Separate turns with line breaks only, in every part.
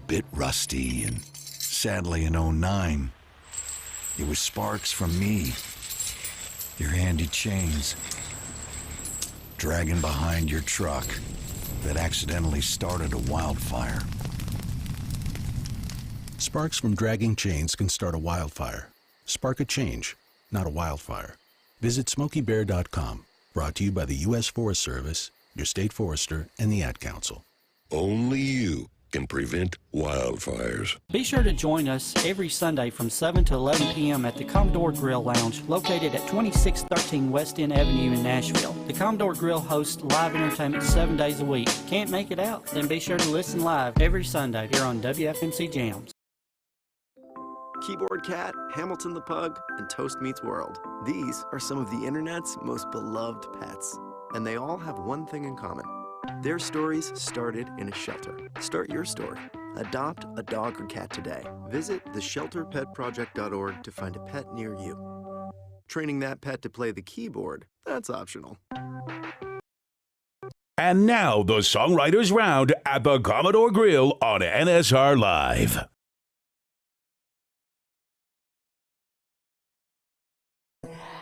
bit rusty, and sadly in '09, it was sparks from me, your handy chains, dragging behind your truck that accidentally started a wildfire.
Sparks from dragging chains can start a wildfire. Spark a change, not a wildfire. Visit SmokeyBear.com. Brought to you by the U.S. Forest Service, your state forester, and the Ad Council.
Only you can prevent wildfires.
Be sure to join us every Sunday from 7 to 11 p.m. at the Commodore Grille Lounge, located at 2613 West End Avenue in Nashville. The Commodore Grille hosts live entertainment 7 days a week. Can't make it out? Then be sure to listen live every Sunday here on WFMC Jams.
Keyboard Cat, Hamilton the Pug, and Toast Meets World. These are some of the internet's most beloved pets, and they all have one thing in common. Their stories started in a shelter. Start your story. Adopt a dog or cat today. Visit theshelterpetproject.org to find a pet near you. Training that pet to play the keyboard, that's optional.
And now the Songwriters Round at the Commodore Grille on NSR Live.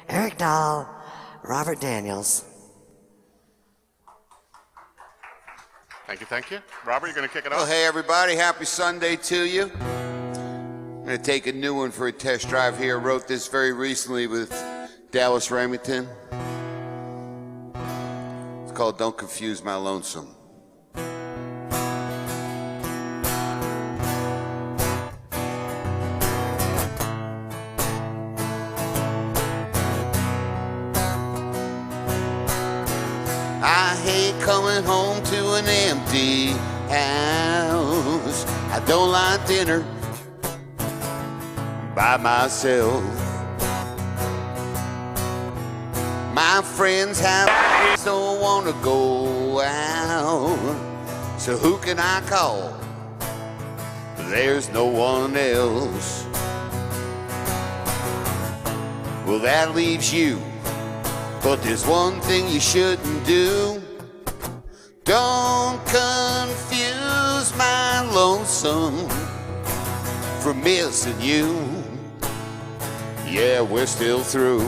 Eric Dahl, Robert Daniels.
Thank you. Robert, you're going to kick it off?
Well, hey, everybody. Happy Sunday to you. I'm going to take a new one for a test drive here. I wrote this very recently with Dallas Remington. It's called Don't Confuse My Lonesome. I hate coming home to an empty house. I don't like dinner by myself. My friends don't want to go out, so who can I call? There's no one else. Well, that leaves you. But there's one thing you shouldn't do. Don't confuse my lonesome for missing you. Yeah, we're still through.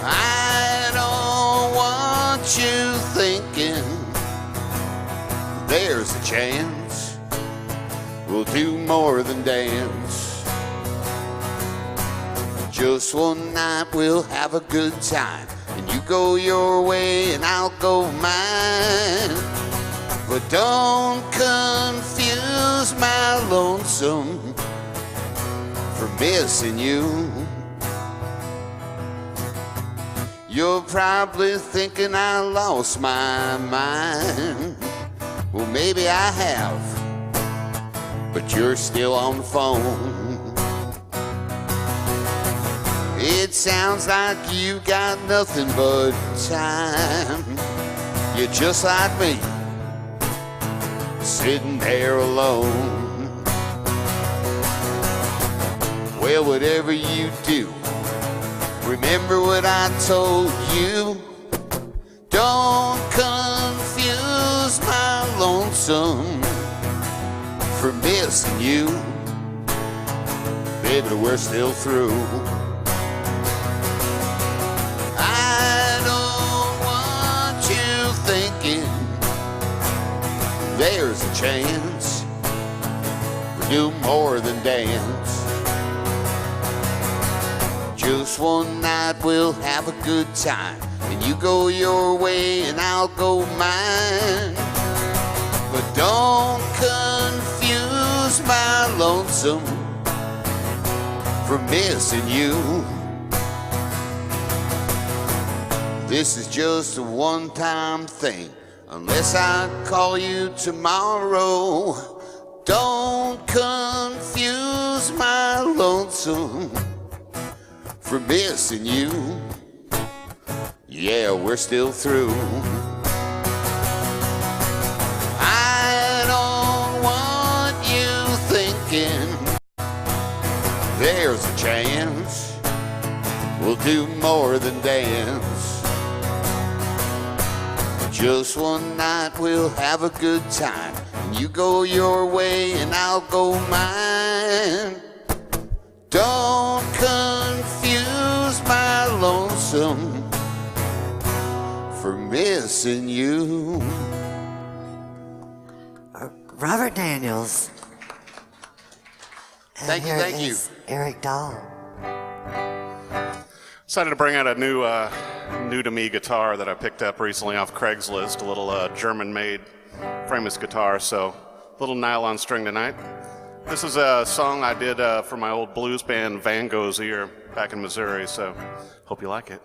I don't want you thinking there's a chance we'll do more than dance. Just one night we'll have a good time, and you go your way and I'll go mine. But don't confuse my lonesome for missing you. You're probably thinking I lost my mind. Well, maybe I have, but you're still on the phone. It sounds like you got nothing but time. You're just like me, sitting there alone. Well, whatever you do, remember what I told you. Don't confuse my lonesome for missing you. Baby, we're still through. There's a chance we do more than dance. Just one night we'll have a good time, and you go your way and I'll go mine. But don't confuse my lonesome for missing you. This is just a one-time thing. Unless I call you tomorrow, don't confuse my lonesome for missing you. Yeah, we're still through. I don't want you thinking there's a chance we'll do more than dance. Just one night we'll have a good time. You go your way and I'll go mine. Don't confuse my lonesome for missing you.
Robert Daniels. And
Thank you,
here
thank you.
is Eric Dahl.
Decided to bring out a new to me guitar that I picked up recently off Craigslist, a little German-made frameless guitar, so a little nylon string tonight. This is a song I did for my old blues band Van Gogh's Ear back in Missouri, so hope you like it.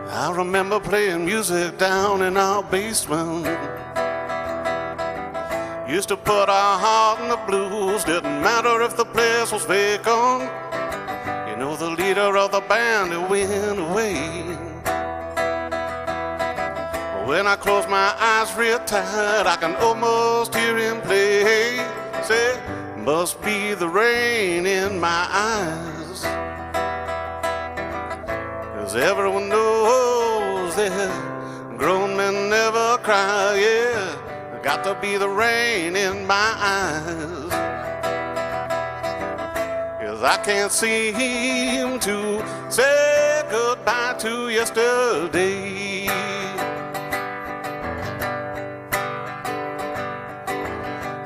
I remember playing music down in our basement. Used to put our heart in the blues, didn't matter if the place was vacant. You know, the leader of the band, he went away. When I close my eyes real tight, I can almost hear him play. Say, must be the rain in my eyes. 'Cause everyone knows that grown men never cry, yeah. Got to be the rain in my eyes. 'Cause I can't seem to say goodbye to yesterday.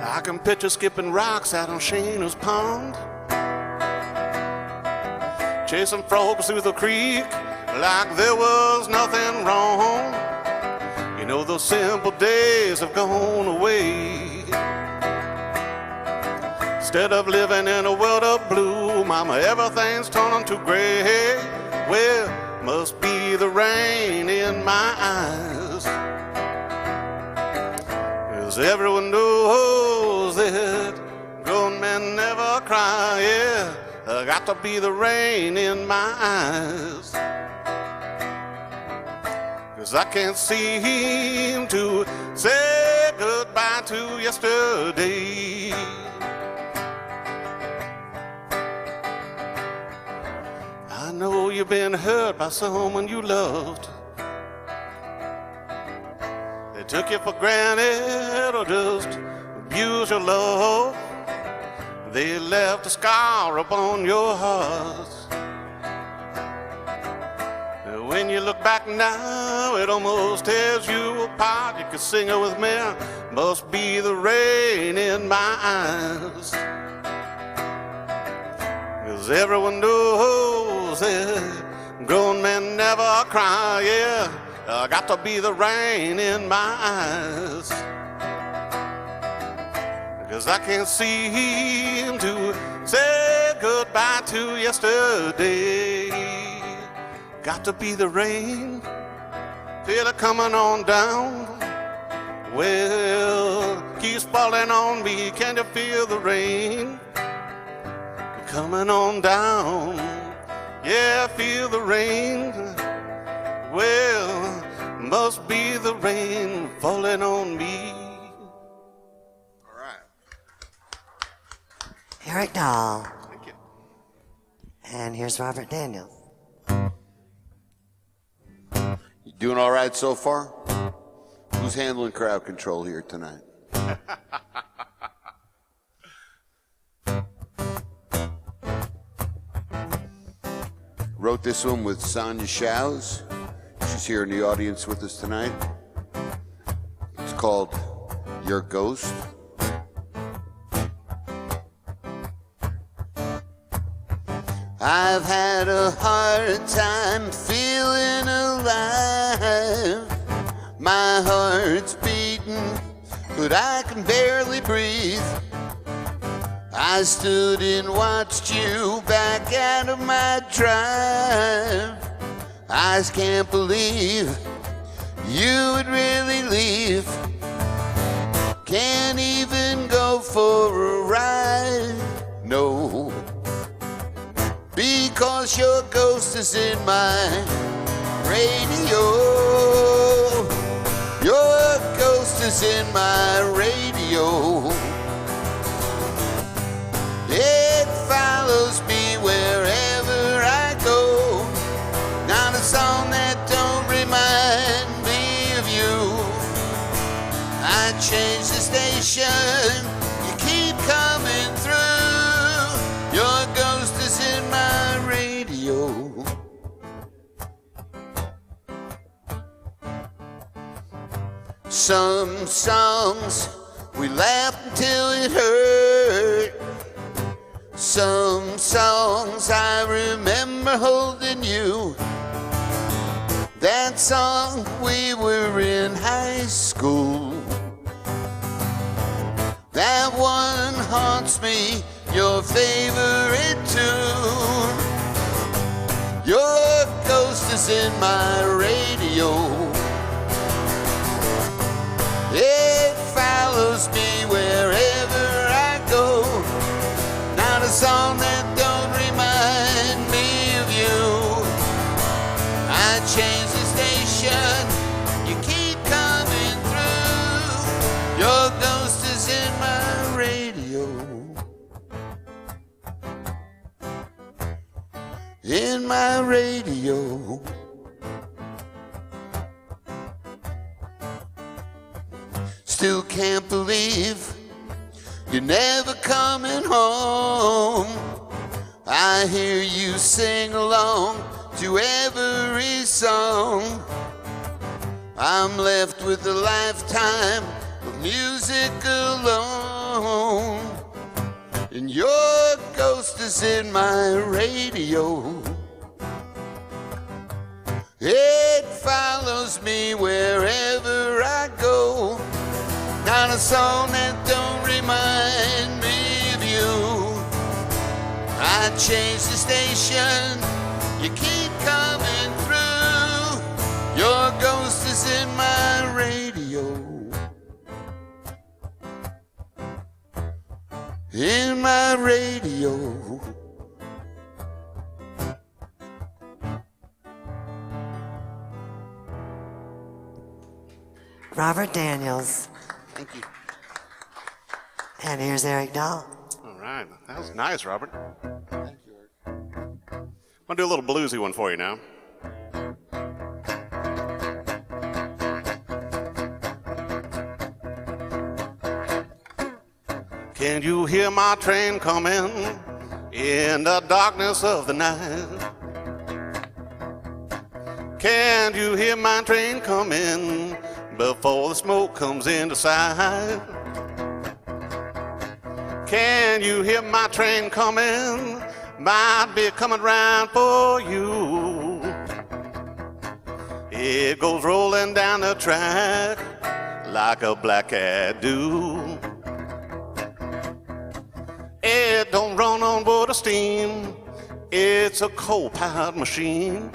I can picture skipping rocks out on Shayna's Pond, chasing frogs through the creek like there was nothing wrong. You know, those simple days have gone away. Instead of living in a world of blue, mama, everything's turning to gray. Well, must be the rain in my eyes. 'Cause everyone knows that grown men never cry, yeah. Got to be the rain in my eyes. 'Cause I can't seem to say goodbye to yesterday. I know you've been hurt by someone you loved. They took you for granted or just abused your love. They left a scar upon your heart. When you look back now, it almost tears you apart. You could sing it with me. Must be the rain in my eyes. 'Cause everyone knows that grown men never cry, yeah. Got to be the rain in my eyes. 'Cause I can't seem to say goodbye to yesterday. Got to be the rain, feel it coming on down. Well, keeps falling on me, can you feel the rain? Coming on down, yeah, feel the rain. Well, must be the rain falling on me. All right.
Eric Dahl.
Thank you.
And here's Robert Daniels.
You doing all right so far? Who's handling crowd control here tonight? Wrote this one with Sonia Shows. She's here in the audience with us tonight. It's called Your Ghost. I've had a hard time feeling alive. My heart's beating, but I can barely breathe. I stood and watched you back out of my drive. I just can't believe you would really leave. Can't even go for a ride, no. 'cause your ghost is in my radio. Your ghost is in my radio. It follows me wherever I go. Not a song that don't remind me of you. I change the station, you keep coming through. Your ghost is in my radio. Some songs we laughed until it hurt. Some songs I remember holding you. That song we were in high school. That one haunts me, your favorite tune. Your ghost is in my radio. It follows me wherever I go. Not a song that don't remind me of you. I change the station, you keep coming through. Your ghost is in my radio. In my radio. Still can't believe you're never coming home. I hear you sing along to every song. I'm left with a lifetime of music alone. And your ghost is in my radio. It follows me wherever I go. Not a song that don't remind me of you. I change the station, you keep coming through. Your ghost is in my radio. In my radio.
Robert Daniels.
Thank you.
And here's Eric Dahl.
All right. That was nice, Robert. Thank you, Eric. I'll do a little bluesy one for you now. Can you hear my train coming in the darkness of the night? Can you hear my train coming before the smoke comes into sight? Can you hear my train coming? Might be coming round for you. It goes rolling down the track like a black cat do. It don't run on wood or steam. It's a coal-powered machine.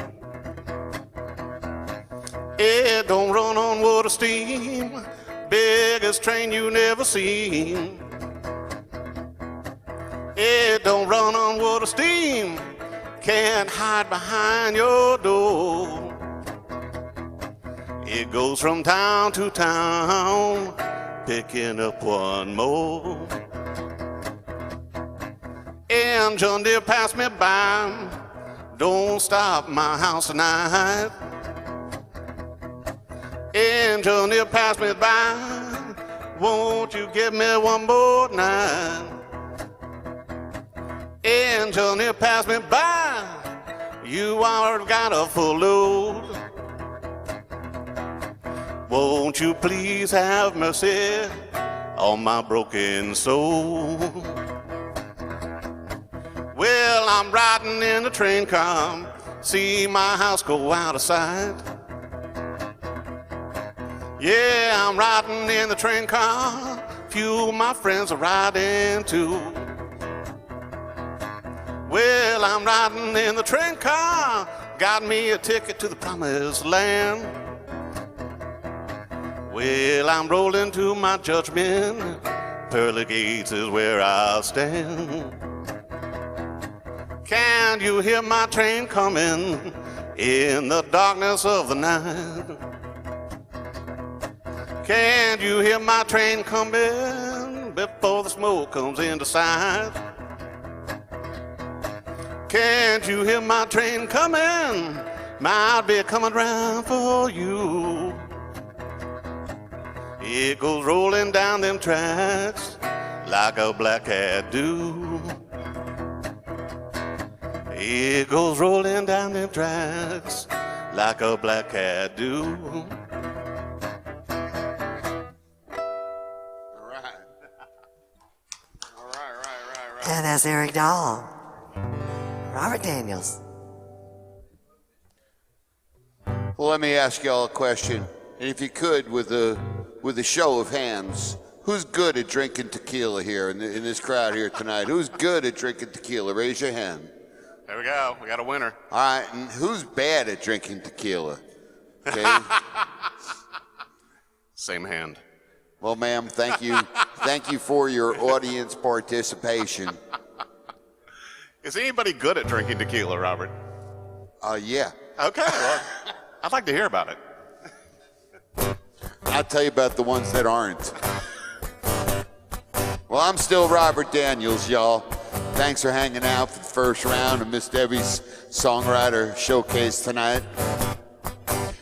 It don't run on wood or steam. Biggest train you never seen. It don't run on wood or steam. Can't hide behind your door. It goes from town to town, picking up one more. Engine dear, pass me by. Don't stop my house tonight. Engine dear, pass me by. Won't you give me one more night? Engine dear, pass me by. You already got a full load. Won't you please have mercy on my broken soul? Well, I'm riding in the train car, see my house go out of sight. Yeah, I'm riding in the train car, few of my friends are riding too. Well, I'm riding in the train car, got me a ticket to the promised land. Well, I'm rolling to my judgment, pearly gates is where I'll stand. Can Can you hear my train coming in the darkness of the night? Can you hear my train coming before the smoke comes into sight? Can't you hear my train coming? Might be coming round for you. It goes rolling down them tracks like a black cat do. It goes rolling down them tracks like a black cat do. All right. All right.
And that's Eric Dahl. Robert Daniels.
Well, let me ask y'all a question. And if you could, with a show of hands, who's good at drinking tequila here in this crowd here tonight? Who's good at drinking tequila? Raise your hand.
There we go. We got a winner.
All right. And who's bad at drinking tequila? Okay.
Same hand.
Well, ma'am, thank you. Thank you for your audience participation.
Is anybody good at drinking tequila, Robert?
Yeah.
Okay. Well, I'd like to hear about it.
I'll tell you about the ones that aren't. Well, I'm still Robert Daniels, y'all. Thanks for hanging out for the first round of Miss Debbie's Songwriter Showcase tonight.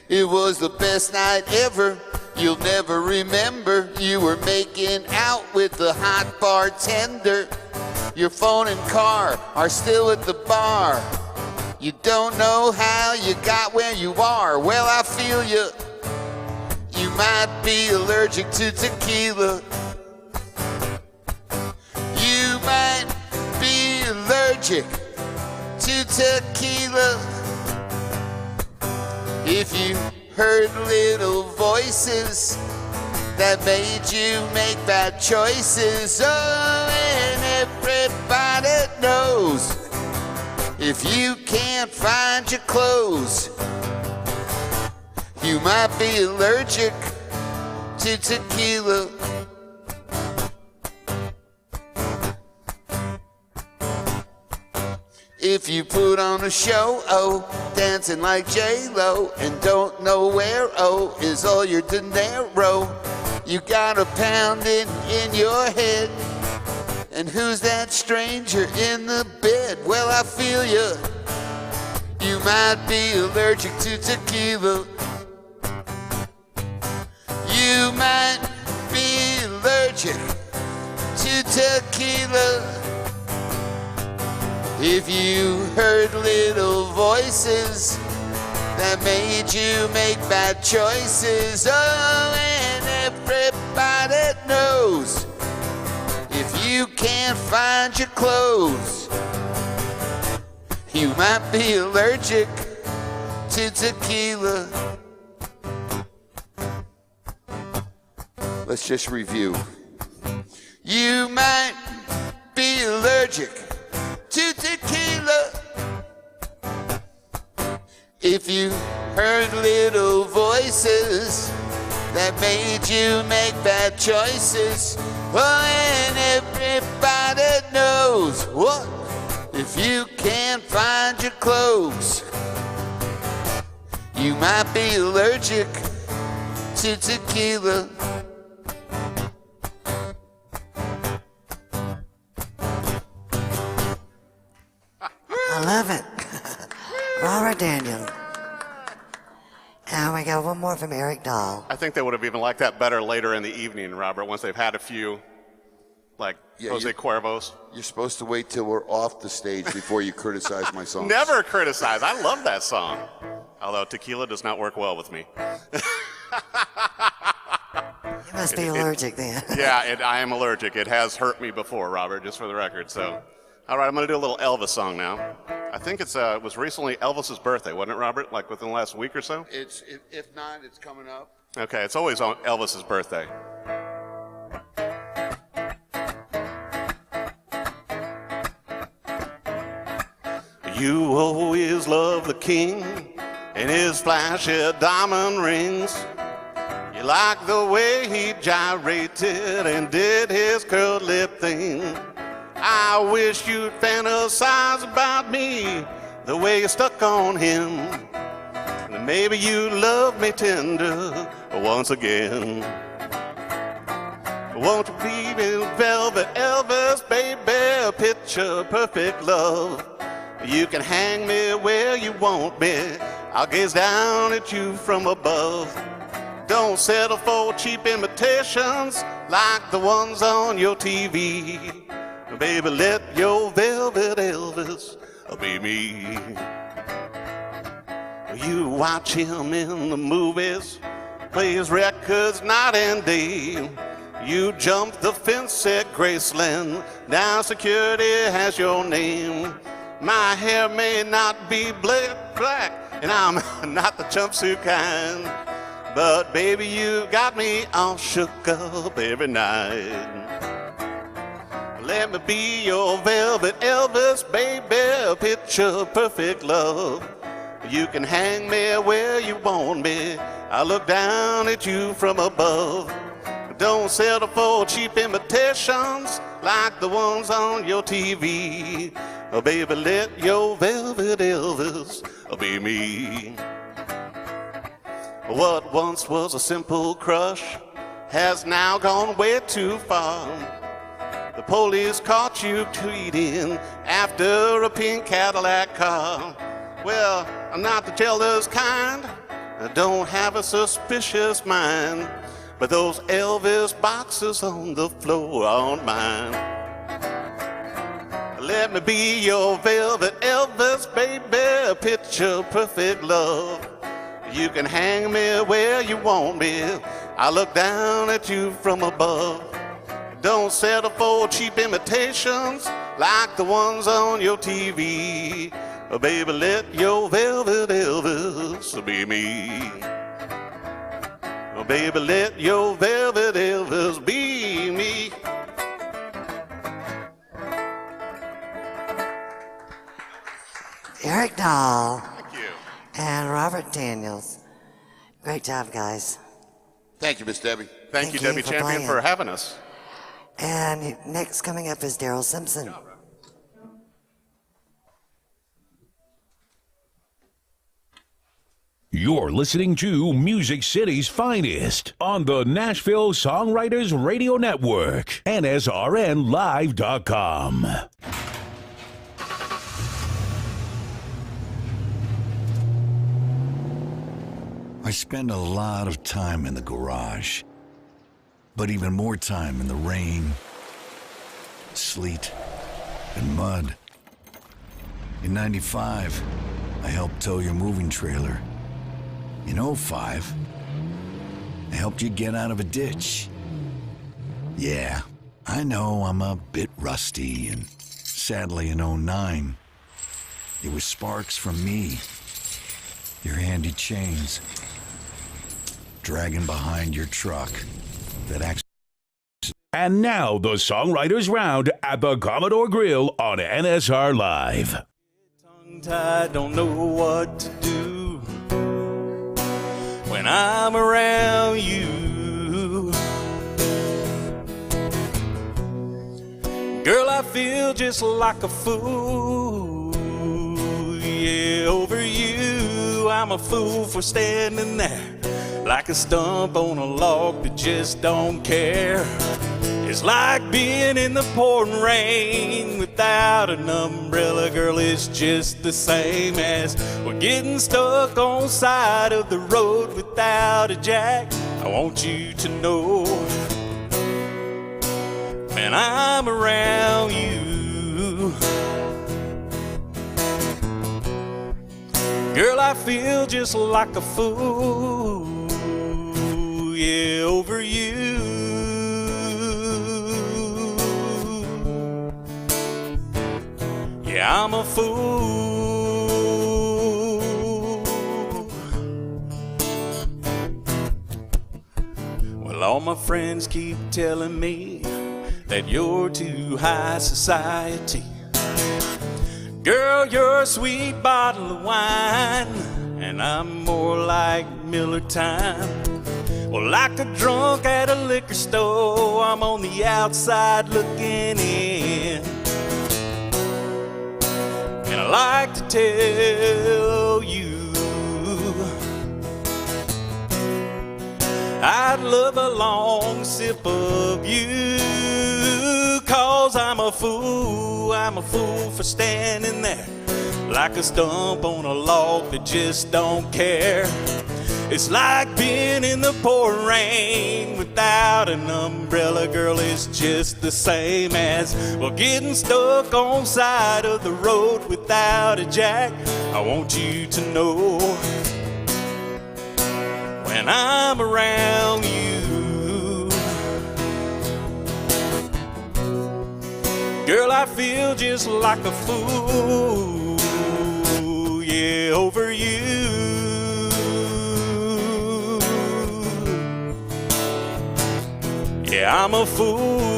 It was the best night ever. You'll never remember. You were making out with the hot bartender. Your phone and car are still at the bar. You don't know how you got where you are. Well, I feel you. You might be allergic to tequila. You might be allergic to tequila. If you heard little voices that made you make bad choices, oh, and everybody knows if you can't find your clothes, you might be allergic to tequila. If you put on a show, oh, dancing like J-Lo, and don't know where, oh, is all your dinero. You got a pounding in your head, and who's that stranger in the bed? Well, I feel you. You might be allergic to tequila. You might be allergic to tequila. If you heard little voices that made you make bad choices, oh, and everybody knows if you can't find your clothes, you might be allergic to tequila. Let's just review. You might be allergic to tequila. If you heard little voices that made you make bad choices, oh, and everybody knows what? If you can't find your clothes, you might be allergic to tequila.
I love it. Robert Daniels. And we got one more from Eric Dahl.
I think they would have even liked that better later in the evening, Robert, once they've had a few, like Jose Cuervo's.
You're supposed to wait till we're off the stage before you criticize my song.
Never criticize. I love that song. Although tequila does not work well with me.
You must be allergic then.
Yeah, I am allergic. It has hurt me before, Robert, just for the record. So, all right, I'm going to do a little Elvis song now. I think it was recently Elvis's birthday, wasn't it, Robert? Like within the last week or so?
If not, it's coming up.
Okay, it's always on Elvis's birthday. You always love the king and his flashy diamond rings. You like the way he gyrated and did his curled lip thing. I wish you'd fantasize about me the way you're stuck on him. And maybe you love me tender once again. Won't you be in velvet Elvis, baby, picture perfect love. You can hang me where you want me, I'll gaze down at you from above. Don't settle for cheap imitations like the ones on your TV. Baby, let your velvet Elvis be me. You watch him in the movies, play his records night and day. You jump the fence at Graceland, now security has your name. My hair may not be black, and I'm not the jumpsuit kind, but baby, you got me all shook up every night. Let me be your velvet Elvis, baby, picture perfect love. You can hang me where you want me, I look down at you from above. Don't settle for cheap imitations like the ones on your TV. Oh, baby, let your velvet Elvis be me. What once was a simple crush has now gone way too far. The police caught you tweeting after a pink Cadillac car. Well, I'm not the jealous kind, I don't have a suspicious mind, but those Elvis boxes on the floor aren't mine. Let me be your velvet Elvis, baby, picture perfect love. You can hang me where you want me, I look down at you from above. Don't settle for cheap imitations like the ones on your TV. Oh, baby, let your velvet Elvis be me. Oh, baby, let your velvet Elvis be me.
Eric Dahl.
Thank you.
And Robert Daniels. Great job, guys.
Thank you, Miss Debbie.
Thank you,
you
Debbie
for
Champion,
playing.
for having us.
And next coming up is Daryl Simpson.
You're listening to Music City's finest on the Nashville Songwriters Radio Network, NSRNlive.com.
I spend a lot of time in the garage, but even more time in the rain, sleet, and mud. In '95, I helped tow your moving trailer. In '05, I helped you get out of a ditch. Yeah, I know I'm a bit rusty, and sadly in '09, it was sparks from me, your handy chains, dragging behind your truck that actually...
And now the Songwriters Round at the Commodore Grille on NSR Live.
Tongue-tied, don't know what to do when I'm around you. Girl, I feel just like a fool. Yeah, over you, I'm a fool for standing there like a stump on a log that just don't care. It's like being in the pouring rain without an umbrella, girl, it's just the same as we're getting stuck on side of the road without a jack. I want you to know when I'm around you, girl, I feel just like a fool. Yeah, over you. Yeah, I'm a fool. Well, all my friends keep telling me that you're too high society. Girl, you're a sweet bottle of wine, and I'm more like Miller Time. Well, like a drunk at a liquor store, I'm on the outside looking in. I like to tell you I'd love a long sip of you, 'cause I'm a fool for standing there like a stump on a log that just don't care. It's like being in the pouring rain without an umbrella, girl. It's just the same as, well, getting stuck on side of the road without a jack. I want you to know, when I'm around you, girl, I feel just like a fool, yeah, over you. Yeah, I'm a fool.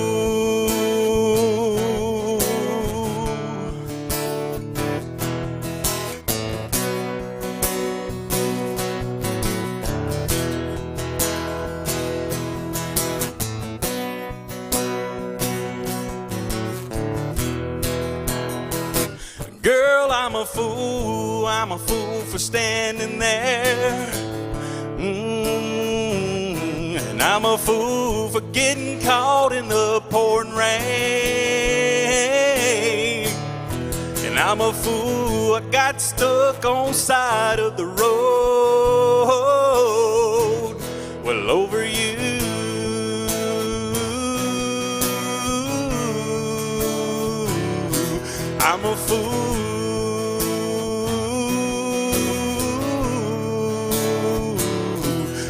Girl, I'm a fool for standing there. And I'm a fool for getting caught in the pouring rain. And I'm a fool, I got stuck on side of the road, well, over you. I'm a fool,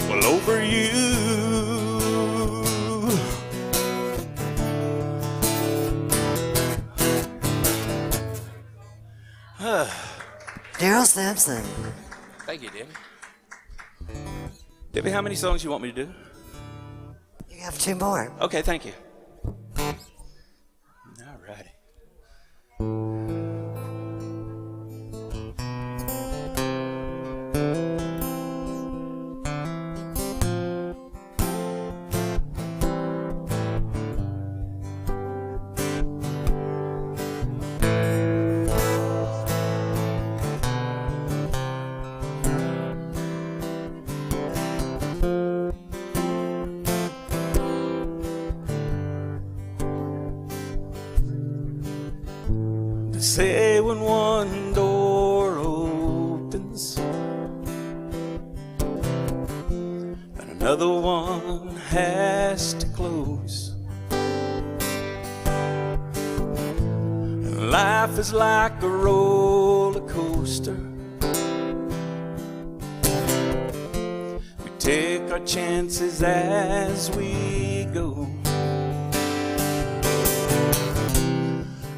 well, over you.
Daryl Sampson.
Thank you, Debbie. Debbie, how many songs you want me to do?
You have 2 more.
Okay, thank you. All righty. They say when one door opens, and another one has to close. And life is like a roller coaster. We take our chances as we go.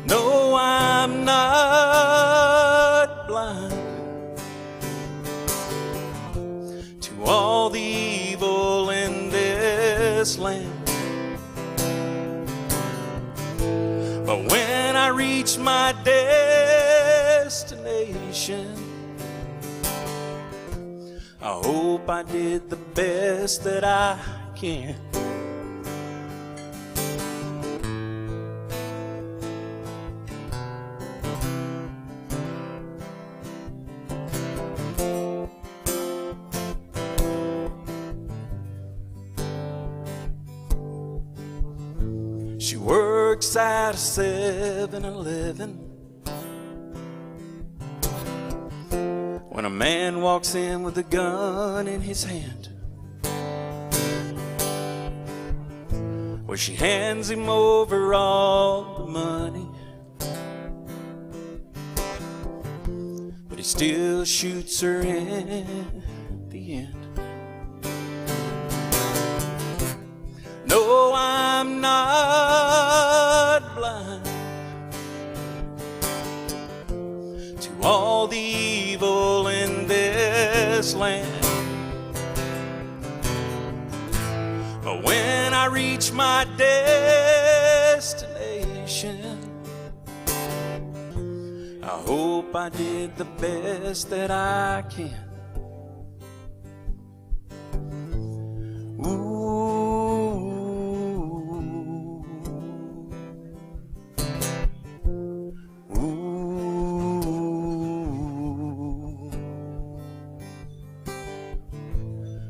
No, I'm not blind to all the evil in this land. But when I reach my destination, I hope I did the best that I can. She works at a 7-Eleven. When a man walks in with a gun in his hand, well, she hands him over all the money, but he still shoots her in the end. No, I'm not blind to all the evil in this land. But when I reach my destination, I hope I did the best that I can. Ooh,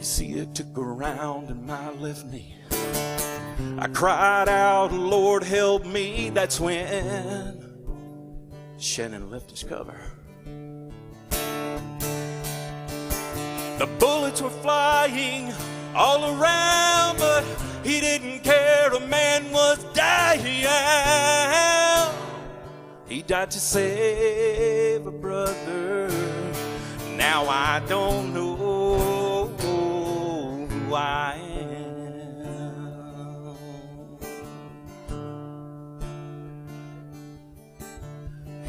You see, it took a round in my left knee. I cried out, Lord help me. That's when Shannon left his cover. The bullets were flying all around, but he didn't care. A man was dying. He died to save a brother. Now I don't know who I am.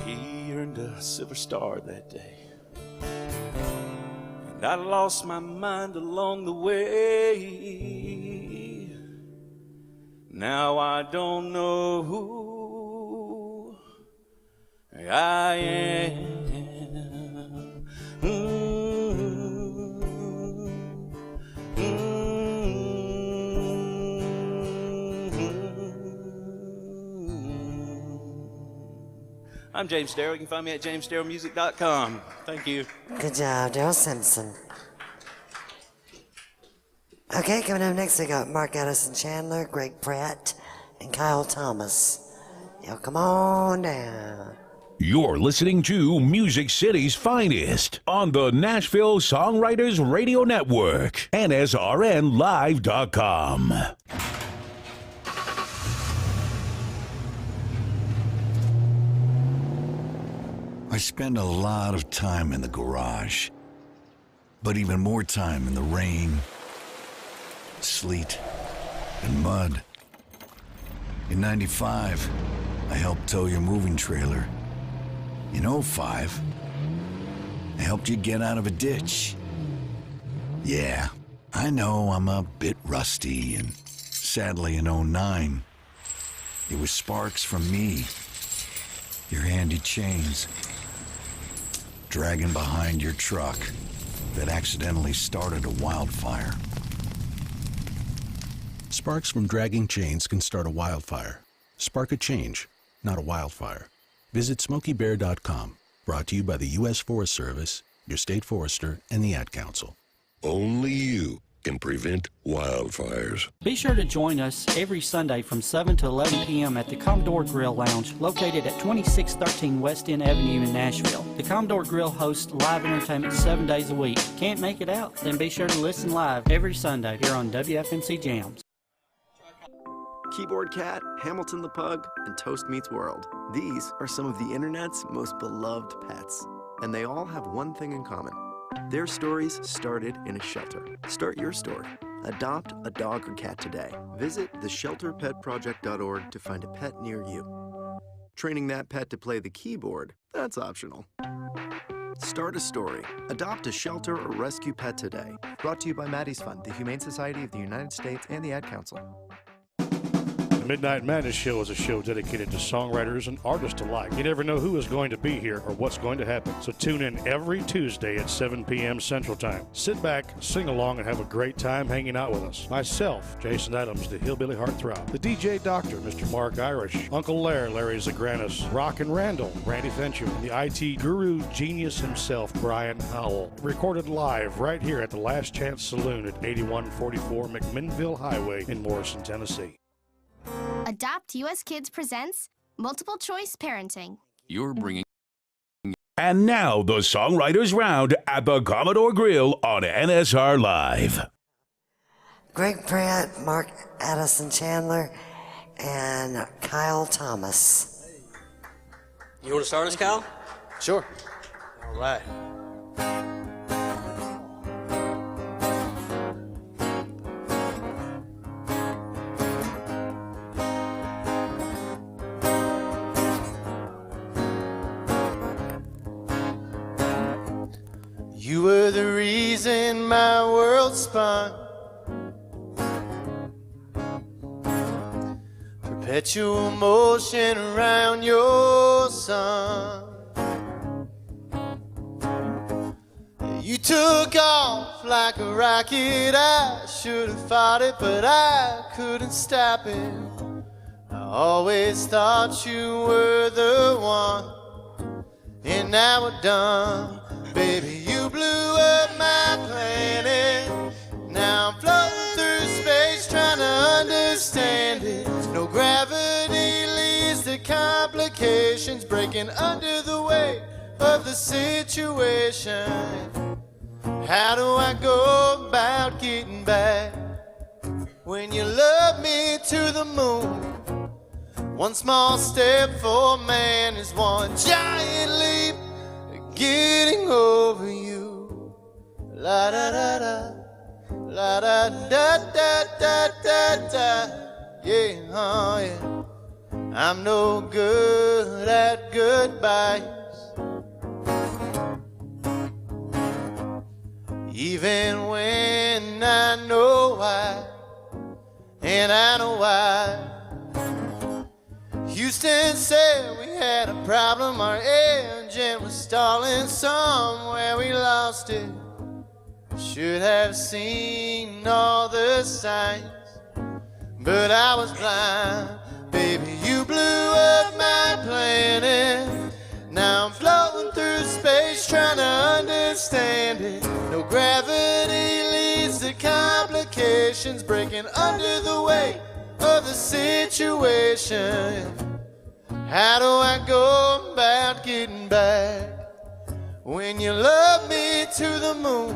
He earned a Silver Star that day, and I lost my mind along the way. Now I don't know who I am. I'm James Darrow. You can find me at jamesdarrowmusic.com. Thank you.
Good job, Daryl Simpson. Okay, coming up next, we got Mark Addison Chandler, Greg Pratt, and Kyle Thomas. Yo, come on down.
You're listening to Music City's finest on the Nashville Songwriters Radio Network, NSRNlive.com.
I spend a lot of time in the garage, but even more time in the rain, sleet, and mud. In '95, I helped tow your moving trailer. In '05, I helped you get out of a ditch. Yeah, I know I'm a bit rusty, and sadly in '09, it was sparks from me, your handy chains, dragging behind your truck that accidentally started a wildfire.
Sparks from dragging chains can start a wildfire. Spark a change, not a wildfire. Visit SmokeyBear.com. Brought to you by the U.S. Forest Service, your state forester, and the Ad Council.
Only you can prevent wildfires.
Be sure to join us every Sunday from 7 to 11 p.m. at the Commodore Grille Lounge, located at 2613 West End Avenue in Nashville. The Commodore Grille hosts live entertainment 7 days a week. Can't make it out? Then be sure to listen live every Sunday here on WFNC Jams.
Keyboard Cat, Hamilton the Pug, and Toast Meets World. These are some of the internet's most beloved pets, and they all have one thing in common. Their stories started in a shelter. Start your story. Adopt a dog or cat today. Visit theshelterpetproject.org to find a pet near you. Training that pet to play the keyboard, that's optional. Start a story. Adopt a shelter or rescue pet today. Brought to you by Maddie's Fund, the Humane Society of the United States, and the Ad Council.
The Midnight Madness Show is a show dedicated to songwriters and artists alike. You never know who is going to be here or what's going to happen. So tune in every Tuesday at 7 p.m. Central Time. Sit back, sing along, and have a great time hanging out with us. Myself, Jason Adams, the Hillbilly Heartthrob. The DJ Doctor, Mr. Mark Irish. Uncle Larry Zagranis. Rock and Randall, Randy Fenchum. And the IT guru genius himself, Brian Howell. Recorded live right here at the Last Chance Saloon at 8144 McMinnville Highway in Morrison, Tennessee.
Adopt US Kids presents Multiple Choice Parenting.
You're bringing. And now the Songwriters Round at the Commodore Grille on NSR Live.
Greg Pratt, Mark Addison Chandler, and Kyle Thomas.
You want to start us, Kyle? Sure. All right.
You were the reason my world spun. Perpetual motion around your sun. You took off like a rocket. I should have fought it, but I couldn't stop it. I always thought you were the one, and now we're done. Baby, you blew up my planet. complications, breaking under the weight of the situation. How do I go about getting back when you love me to the moon? One small step for man is one giant leap getting over you. La da da da, la da da da da da da. Yeah, oh yeah. I'm no good at goodbyes. Even when I know why, and I know why. Houston said we had a problem, our engine was stalling somewhere, we lost it. Should have seen all the signs, but I was blind. Baby, you blew up my planet. Now I'm floating through space trying to understand it. No gravity leads to complications, breaking under the weight of the situation. How do I go about getting back when you love me to the moon?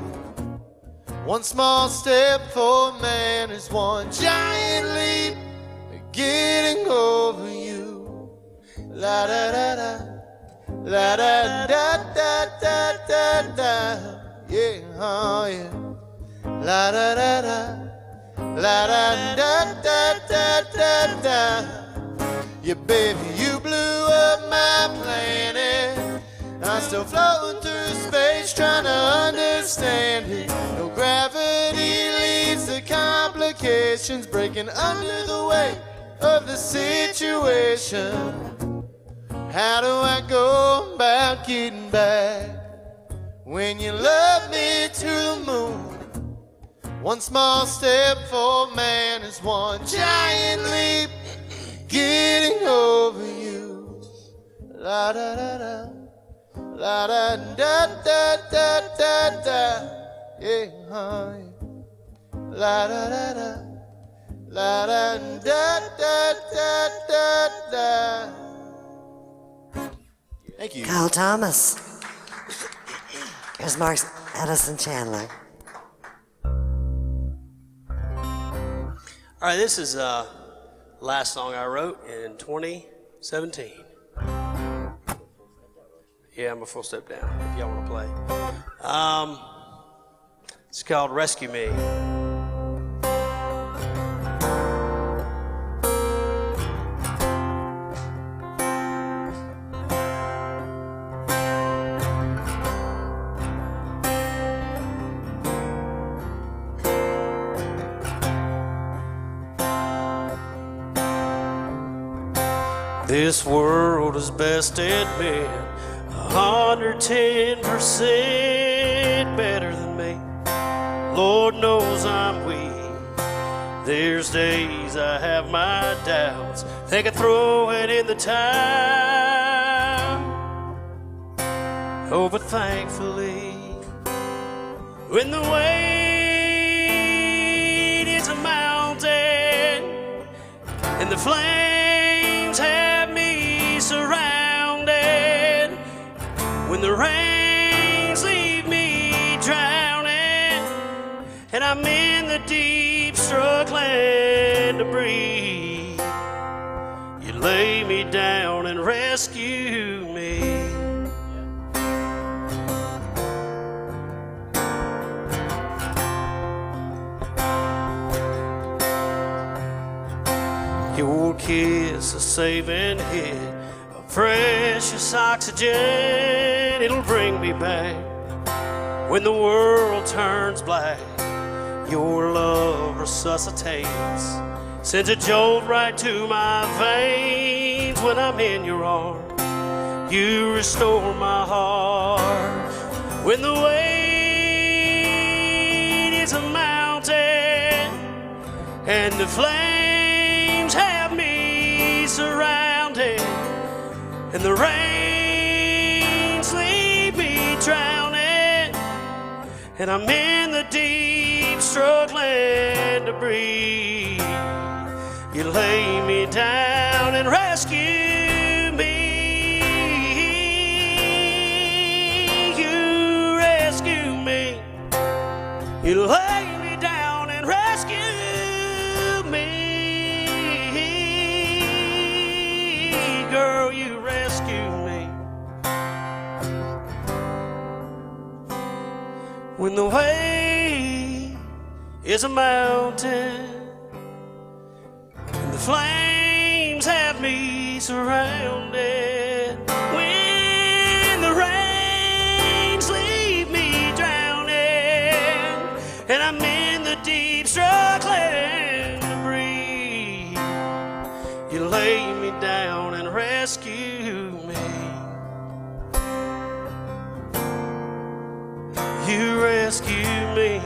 One small step for man is one giant leap getting over you. La da da da, la da da da da da da. Yeah, oh yeah. La da da da, la da da da da da da. Yeah, baby, you blew up my planet. I'm still floating through space trying to understand it. No gravity leads to complications, breaking under the weight of the situation. How do I go about getting back when you love me to the moon? One small step for man is one giant leap getting over you. La da da da, la da da da da da da. Yeah, oh, yeah. La da da da, la da da da da da da. Thank you.
Kyle Thomas. Here's Mark Edison Chandler.
All right, this is last song I wrote in 2017. Yeah, I'm a full step down if y'all want to play. It's called Rescue Me. This world is best admit 110% better than me. Lord knows I'm weak. There's days I have my doubts. Think I throw it in the towel. Oh, but thankfully, when the weight is a mountain and the flames have me surrounded, when the rains leave me drowning, and I'm in the deep struggling to breathe, you lay me down and rescue me. Your kiss a saving hit, a precious oxygen, it'll bring me back when the world turns black. Your love resuscitates, sends a jolt right to my veins when I'm in your arms. You restore my heart when the weight is a mountain and the flames have me surrounded, and the rains leave me drowning, and I'm in the deep struggling to breathe. You lay me down and rescue You lay me down and rescue me. Girl, you rescue me. When the way is a mountain and the flames have me surrounded, when the rains leave me drowning and I'm in the deep struggling to breathe, you lay me down and rescue me. You rescue me.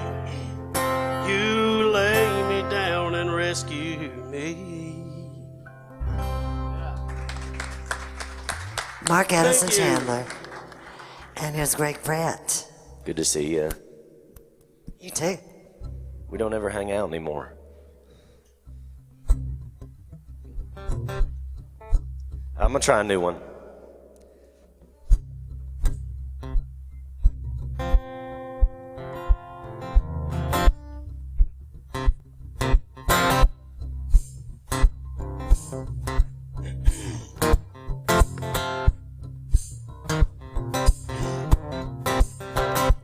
You lay me down and rescue me.
Mark Edison Chandler. And here's Greg Pratt.
Good to see you.
You too.
We don't ever hang out anymore. I'm gonna try a new one.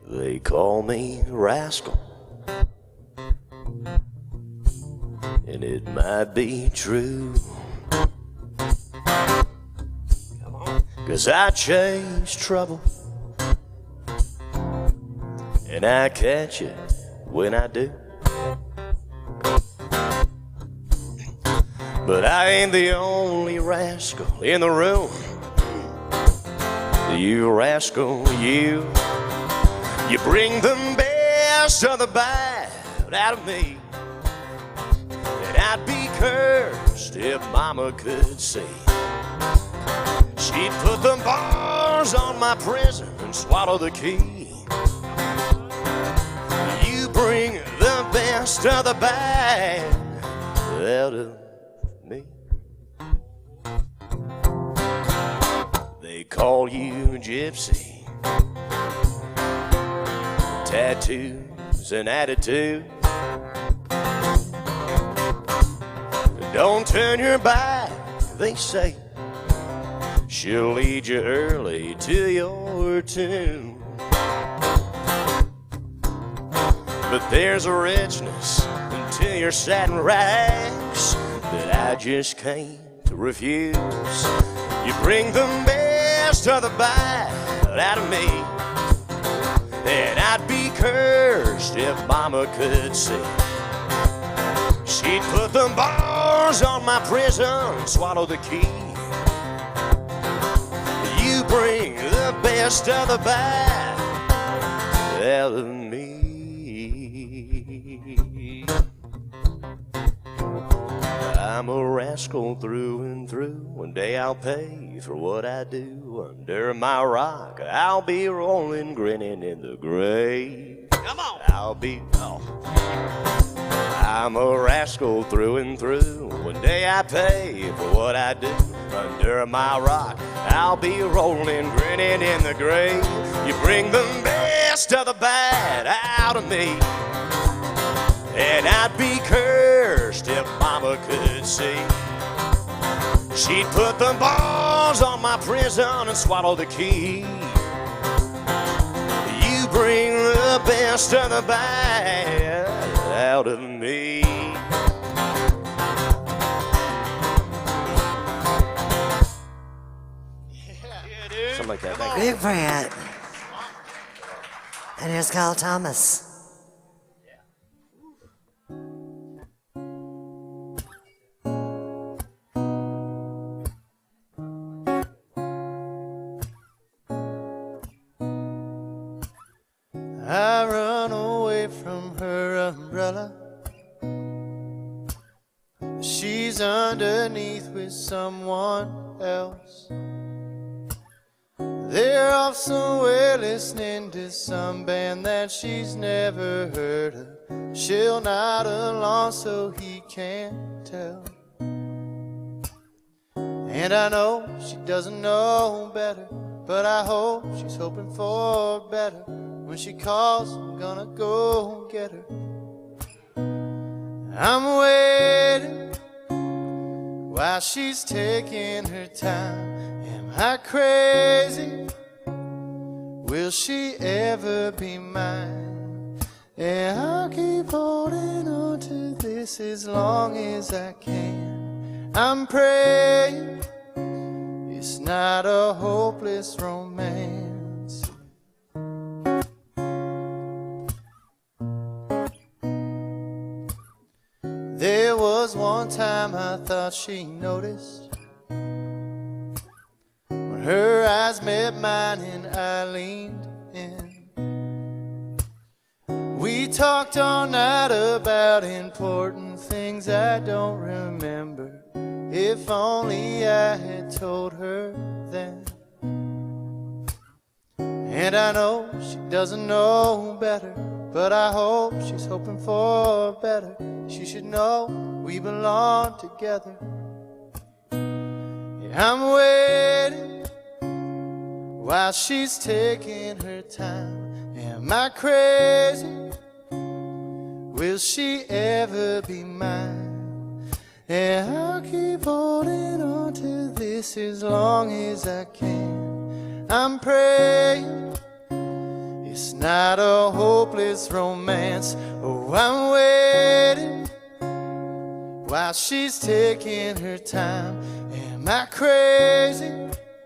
They call me Rascal, and it might be true, 'cause I chase trouble, and I catch it when I do. But I ain't the only rascal in the room. You rascal, you bring the best of the bad out of me. And I'd be cursed if Mama could see. She'd put the bars on my prison and swallow the key. You bring the best of the bad out of me. They call you Gypsy. Tattoos and attitude. Don't turn your back, they say. She'll lead you early to your tomb. But there's a richness to your satin rags that I just can't refuse. You bring the best of the bad out of me. And I'd be cursed if Mama could see. She'd put the bars on my prison and swallow the key. You bring the best of the bad out of me. I'm a rascal through and through. One day I'll pay for what I do. Under my rock, I'll be rolling, grinning in the grave.
Come on.
I'm a rascal through and through. One day I pay for what I do. Under my rock, I'll be rolling, grinning in the grave. You bring the best of the bad out of me. And I'd be cursed if Mama could see. She'd put the bars on my prison and swallow the key. You bring the best of the bad out of me. Something like that.
Greg Pratt. And here's Kyle Thomas.
I run away from her umbrella. She's underneath with someone else. They're off somewhere listening to some band that she's never heard of. She'll nod along so he can't tell. And I know she doesn't know better, but I hope she's hoping for better. When she calls, I'm gonna go get her. I'm waiting while she's taking her time. Am I crazy? Will she ever be mine? Yeah, I'll keep holding on to this as long as I can. I'm praying it's not a hopeless romance. There was one time I thought she noticed when her eyes met mine and I leaned in. We talked all night about important things I don't remember. If only I had told her then. And I know she doesn't know better, but I hope she's hoping for better. She should know we belong together. Yeah, I'm waiting while she's taking her time. Am I crazy? Will she ever be mine? Yeah, I'll keep holding on to this as long as I can. I'm praying it's not a hopeless romance. Oh, I'm waiting while she's taking her time. Am I crazy?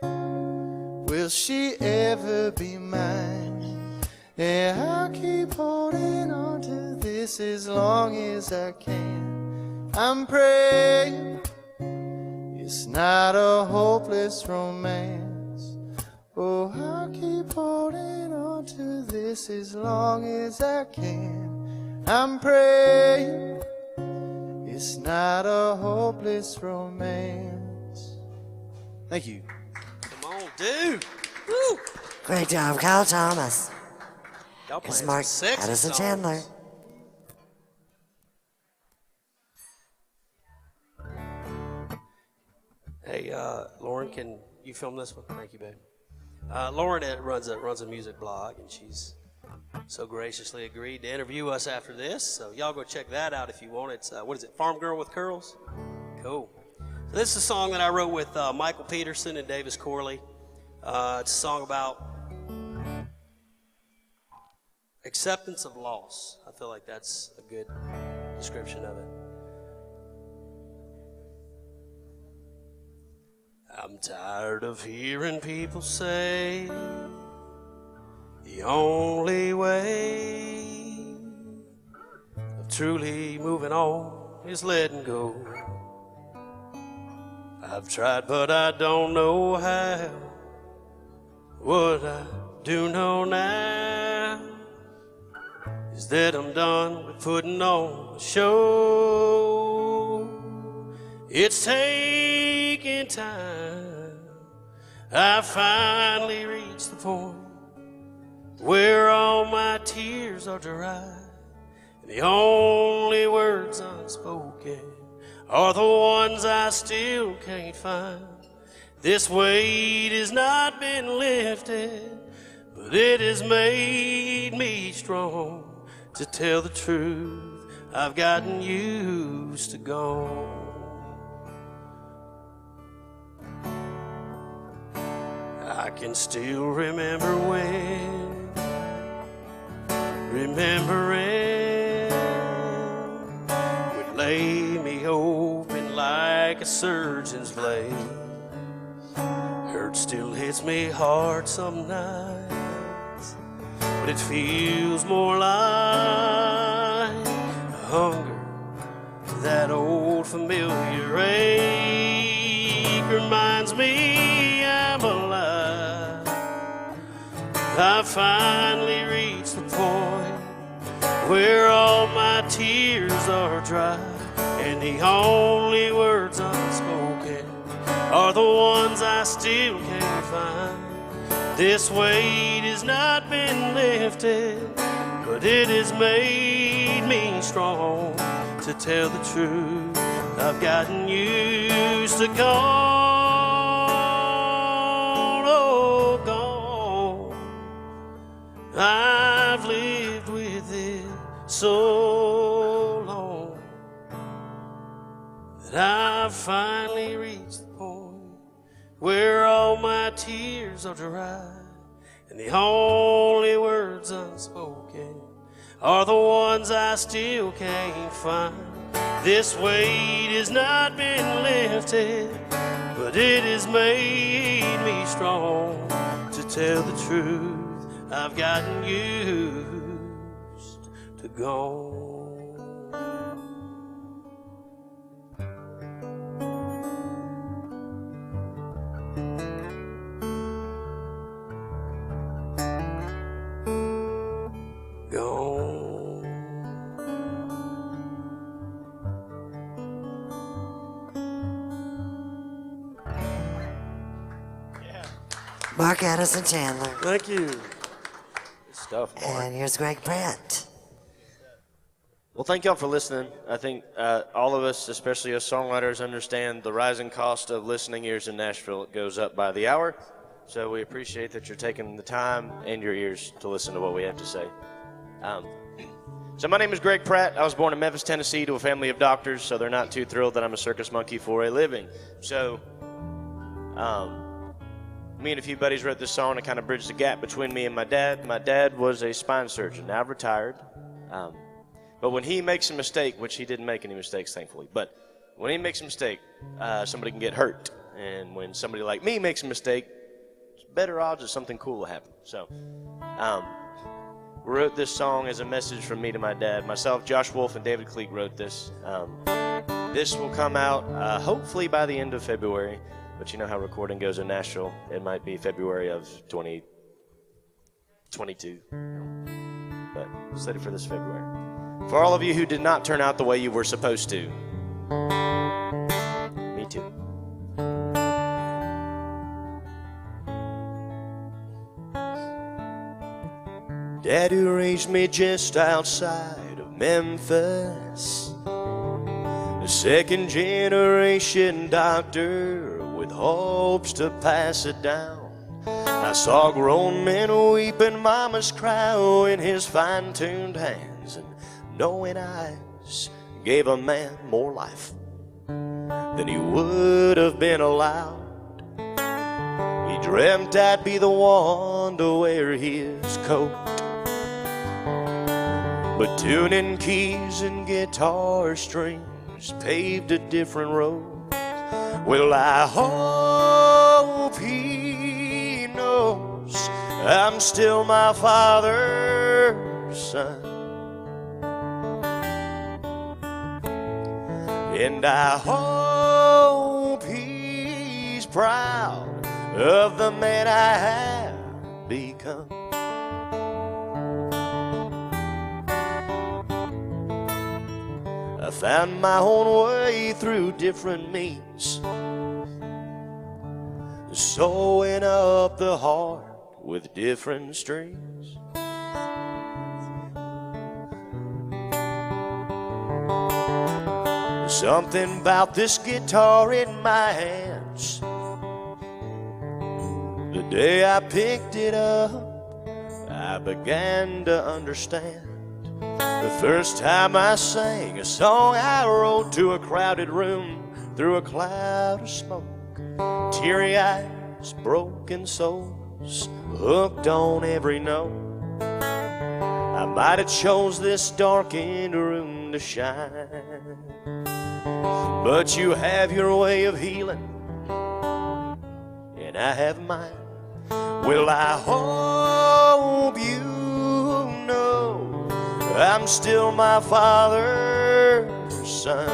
Will she ever be mine? Yeah, I'll keep holding on to this as long as I can. I'm praying it's not a hopeless romance. Oh, I'll keep holding on to this as long as I can. I'm praying it's not a hopeless romance. Thank you.
Come on, dude. Woo.
Great job, Kyle Thomas.
Y'all
Here's
playing
Mark
some sexy
Addison
songs.
Chandler.
Hey, Lauren, can you film this one? Thank you, babe. Lauren runs a music blog, and she's so graciously agreed to interview us after this. So y'all go check that out if you want. It's what is it? Farm Girl with Curls. Cool. So this is a song that I wrote with Michael Peterson and Davis Corley. It's a song about acceptance of loss. I feel like that's a good description of it. I'm tired of hearing people say the only way of truly moving on is letting go. I've tried, but I don't know how. What I do know now is that I'm done with putting on a show. It's taking time. I finally reached the point where all my tears are dry, and the only words unspoken are the ones I still can't find. This weight has not been lifted, but it has made me strong. To tell the truth, I've gotten used to gone. I can still remember when, remembering would lay me open like a surgeon's blade. Hurt still hits me hard some nights, but it feels more like hunger. That old familiar ache reminds me I'm alive. I finally reached the point where all my tears are dry, and the only words unspoken are the ones I still can't find. This weight has not been lifted, but it has made me strong. To tell the truth, I've gotten used to gone, oh, gone. I've lived with it so long that I've finally reached the point where all my tears are dry, and the only words unspoken are the ones I still can't find. This weight has not been lifted, but it has made me strong. To tell the truth, I've gotten used to gone.
Mark Addison Chandler.
Thank you.
Good stuff, Mark.
And here's Greg Pratt.
Well, thank y'all for listening. I think all of us, especially us songwriters, understand the rising cost of listening ears in Nashville. It goes up by the hour. So we appreciate that you're taking the time and your ears to listen to what we have to say. So my name is Greg Pratt. I was born in Memphis, Tennessee to a family of doctors, so they're not too thrilled that I'm a circus monkey for a living. So me and a few buddies wrote this song to kind of bridge the gap between me and my dad. My dad was a spine surgeon, now retired. But when he makes a mistake, which he didn't make any mistakes, thankfully, but when he makes a mistake, somebody can get hurt. And when somebody like me makes a mistake, it's better odds that something cool will happen. So we wrote this song as a message from me to my dad. Myself, Josh Wolf, and David Cleek wrote this. This will come out hopefully by the end of February. But you know how recording goes in Nashville. It might be February of 2022. But set it for this February. For all of you who did not turn out the way you were supposed to. Me too. Daddy raised me just outside of Memphis. A second generation doctor with hopes to pass it down. I saw grown men weeping, mamas cry in his fine-tuned hands, and knowing eyes gave a man more life than he would have been allowed. He dreamt I'd be the one to wear his coat, but tuning keys and guitar strings paved a different road. Well, I hope he knows I'm still my father's son, and I hope he's proud of the man I have become. I found my own way through different means, sewing up the heart with different strings. Something about this guitar in my hands, the day I picked it up, I began to understand. The first time I sang a song I wrote to a crowded room through a cloud of smoke, teary eyes, broken souls, hooked on every note. I might have chose this darkened room to shine, but you have your way of healing, and I have mine. Well, I hope you know I'm still my father's son,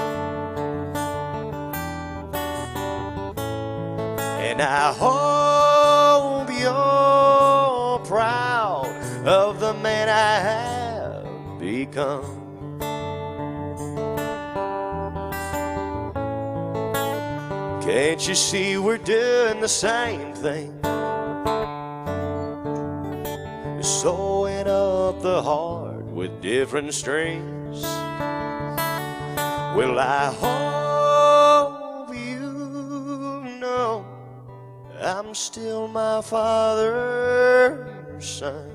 and I hope you're proud of the man I have become. Can't you see we're doing the same thing? Sewing up the heart with different strings. Well, I hope you know I'm still my father's son,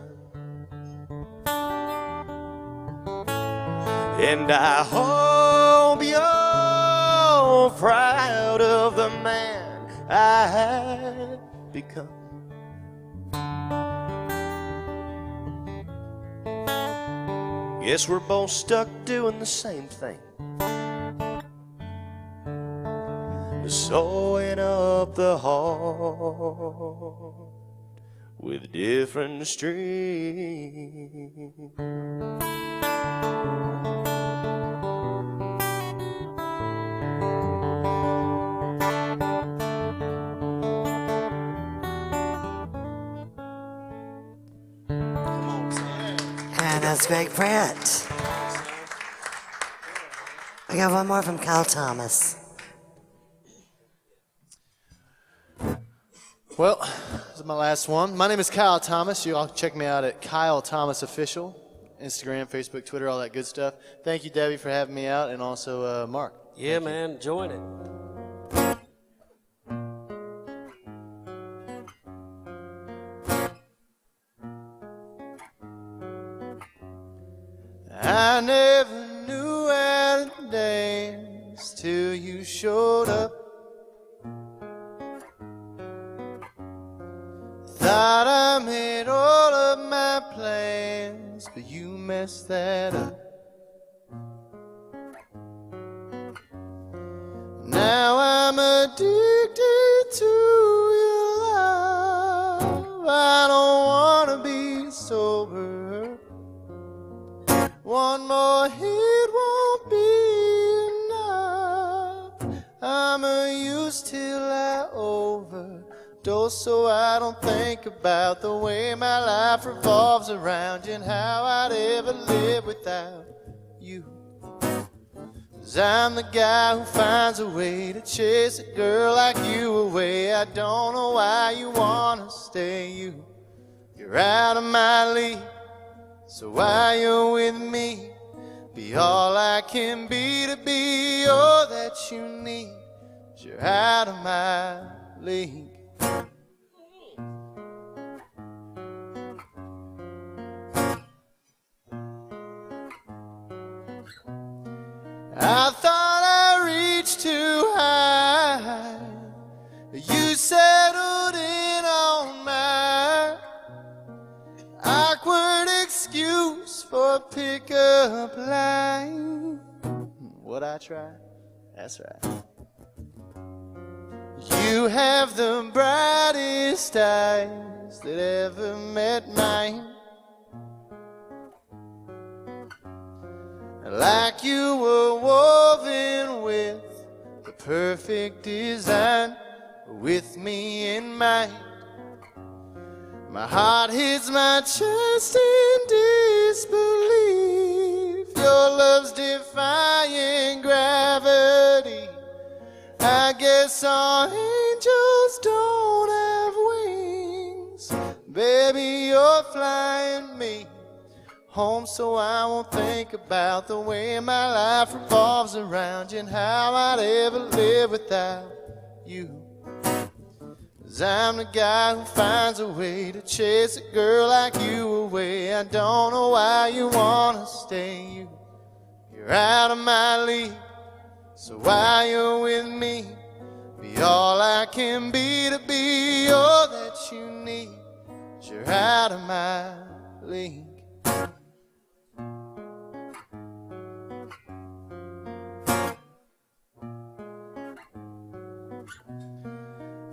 And I hope you're proud of the man I have become. Guess we're both stuck doing the same thing, sewing up the heart with different strings.
And that's Greg Pratt. We got one more from Kyle Thomas.
Well, this is my last one. My name is Kyle Thomas. You all check me out at Kyle Thomas Official, Instagram, Facebook, Twitter, all that good stuff. Thank you, Debbie, for having me out, and also Mark.
Yeah, man, join it.
I never knew how to dance till you showed up. Thought I made all of my plans, but you messed that up. Now I'm addicted to your love. I don't wanna be sober. One more hit won't be enough. I'm a use till I overdose, so I don't think about the way my life revolves around you and how I'd ever live without you. 'Cause I'm the guy who finds a way to chase a girl like you away. I don't know why you wanna stay. You're out of my league. So while you're with me, be all I can be to be all that you need. 'Cause you're out of my league. I thought I reached too high. You settled in on my awkward excuse for a pickup line. What I try? That's right. You have the brightest eyes that ever met mine. Like you were woven with the perfect design, with me in mind. My heart hits my chest in disbelief. Your love's defying gravity. I guess all angels don't have wings. Baby, you're flying me home, so I won't think about the way my life revolves around you and how I'd ever live without you. 'Cause I'm the guy who finds a way to chase a girl like you away. I don't know why you wanna stay. You're out of my league. So while you're with me, be all I can be to be all that you need. 'Cause you're out of my league.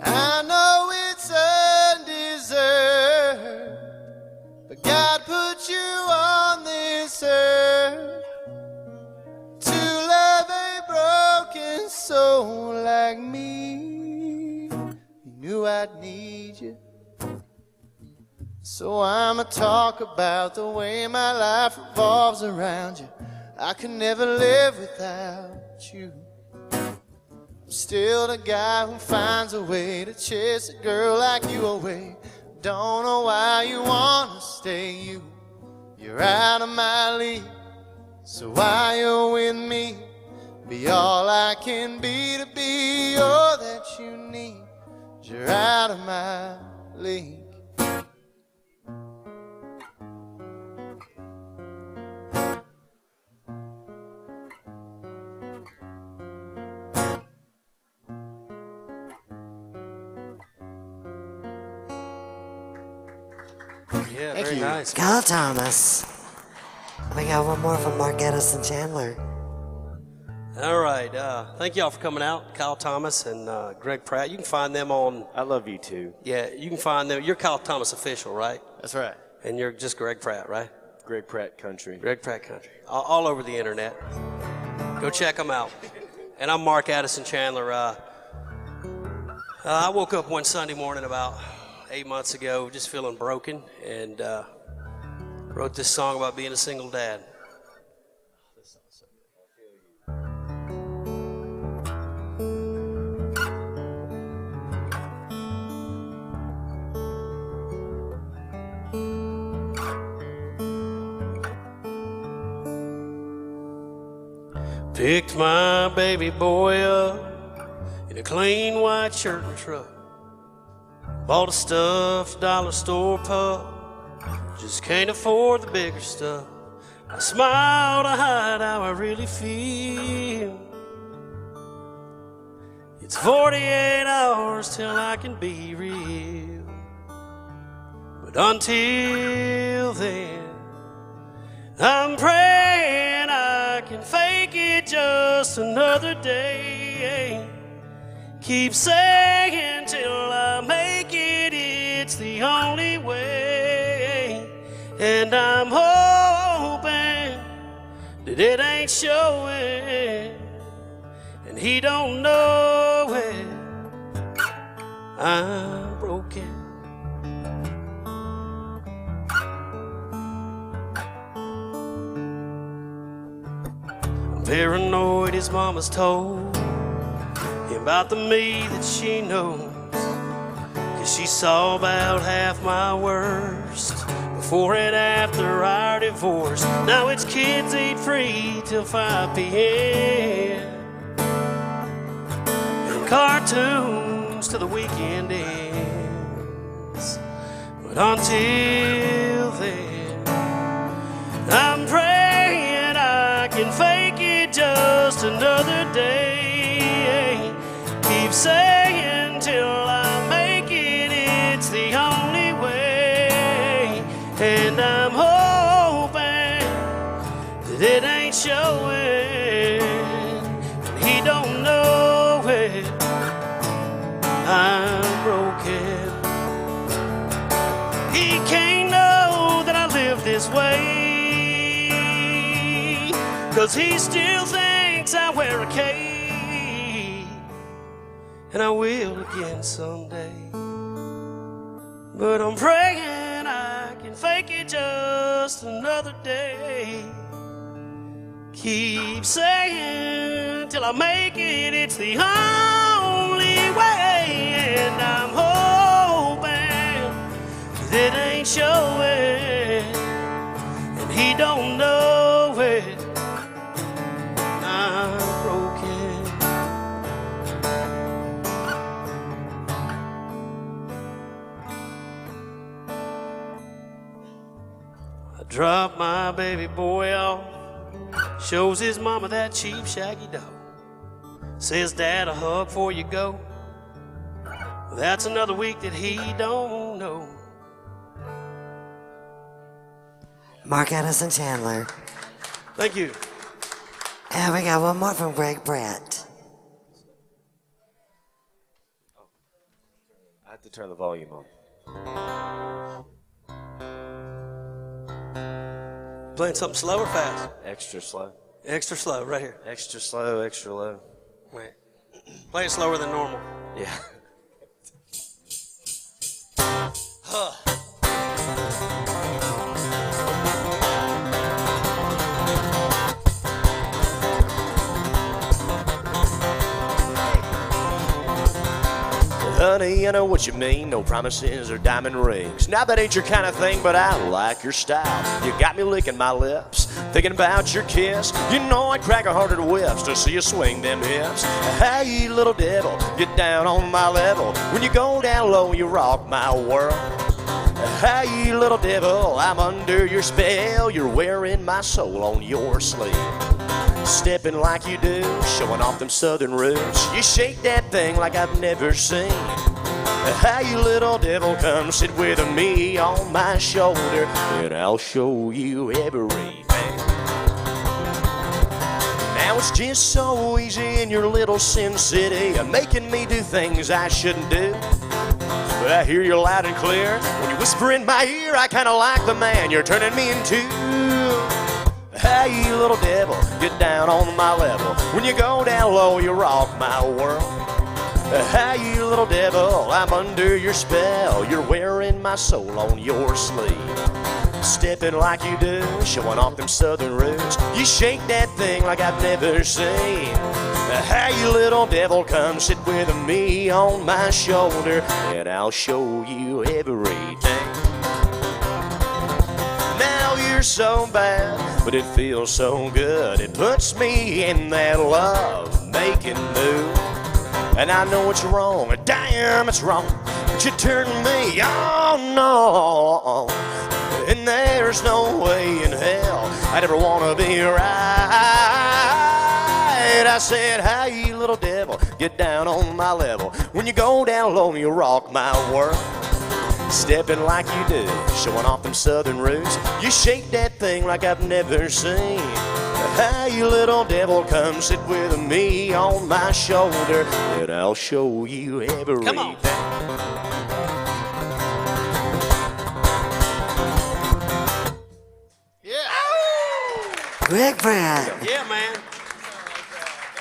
I know it's undeserved, but God put you on this earth to love a broken soul like me. He knew I'd need you, so I'ma talk about the way my life revolves around you. I could never live without you. I'm still the guy who finds a way to chase a girl like you away. Don't know why you wanna stay. You're out of my league. So while you're with me, be all I can be to be all that you need. You're out of my league.
Yeah,
Thank
very
you.
nice.
Kyle Thomas. We got one more from Mark Edison Chandler.
All right. Thank y'all for coming out. Kyle Thomas and Greg Pratt. You can find them on.
I love you too.
Yeah, you can find them. You're Kyle Thomas official, right?
That's right.
And you're just Greg Pratt, right?
Greg Pratt Country.
Greg Pratt Country. All over the internet. Go check them out. And I'm Mark Addison Chandler. I woke up one Sunday morning about 8 months ago just feeling broken and wrote this song about being a single dad. Picked my baby boy up in a clean white shirt and truck. Bought a stuffed dollar store pup, just can't afford the bigger stuff. I smile to hide how I really feel. It's 48 hours till I can be real. But until then, I'm praying I can fake it just another day. Keep saying till I make it, it's the only way. And I'm hoping that it ain't showing, and he don't know it. I'm broken. Paranoid, his mama's told him about the me that she knows, 'cause she saw about half my worst before and after our divorce. Now it's kids eat free till 5 p.m. and cartoons till the weekend ends. But until then, I'm praying I can fake it just another day. Keep saying till I make it, it's the only way. And I'm hoping that it ain't showing, and he don't know it. I'm broken. He can't know that I live this way, 'cause he still thinks I wear a cape, and I will again someday. But I'm praying I can fake it just another day. Keep saying till I make it, it's the only way. And I'm hoping that it ain't showing, and he don't know it. I'm broken. I dropped my baby boy off, shows his mama that cheap shaggy dog. Says, Dad, a hug before you go. That's another week that he don't know.
Mark Edison Chandler.
Thank you.
And we got one more from Greg Pratt.
I have to turn the volume on.
Playing something slow or fast?
Extra slow.
Extra slow, right here.
Extra slow, extra low.
Wait. Play it slower than normal.
Yeah.
Huh.
Honey, I know what you mean, no promises or diamond rings. Now that ain't your kind of thing, but I like your style. You got me licking my lips, thinking about your kiss. You know I'd crack 100 whips to see you swing them hips. Hey, little devil, get down on my level. When you go down low, you rock my world. Hey, little devil, I'm under your spell. You're wearing my soul on your sleeve. Stepping like you do, showing off them southern roots. You shake that thing like I've never seen. Hey, you little devil, come sit with me on my shoulder, and I'll show you everything. Now it's just so easy in your little Sin City, making me do things I shouldn't do. But I hear you loud and clear when you whisper in my ear. I kinda like the man you're turning me into. Hey, you little devil, get down on my level. When you go down low, you rock my world. Hey, you little devil, I'm under your spell. You're wearing my soul on your sleeve. Stepping like you do, showing off them southern roots. You shake that thing like I've never seen. Hey, you little devil, come sit with me on my shoulder, and I'll show you everything. Now you're so bad, but it feels so good. It puts me in that love-making mood. And I know it's wrong, damn it's wrong, but you turn me on, no. And there's no way in hell I'd ever want to be right. I said, hey, little devil, get down on my level. When you go down low, you rock my world. Stepping like you do, showing off them southern roots. You shake that thing like I've never seen. Hey, you little devil, come sit with me on my shoulder, and I'll show you everything.
Come on.
Greg Pratt.
Yeah, man.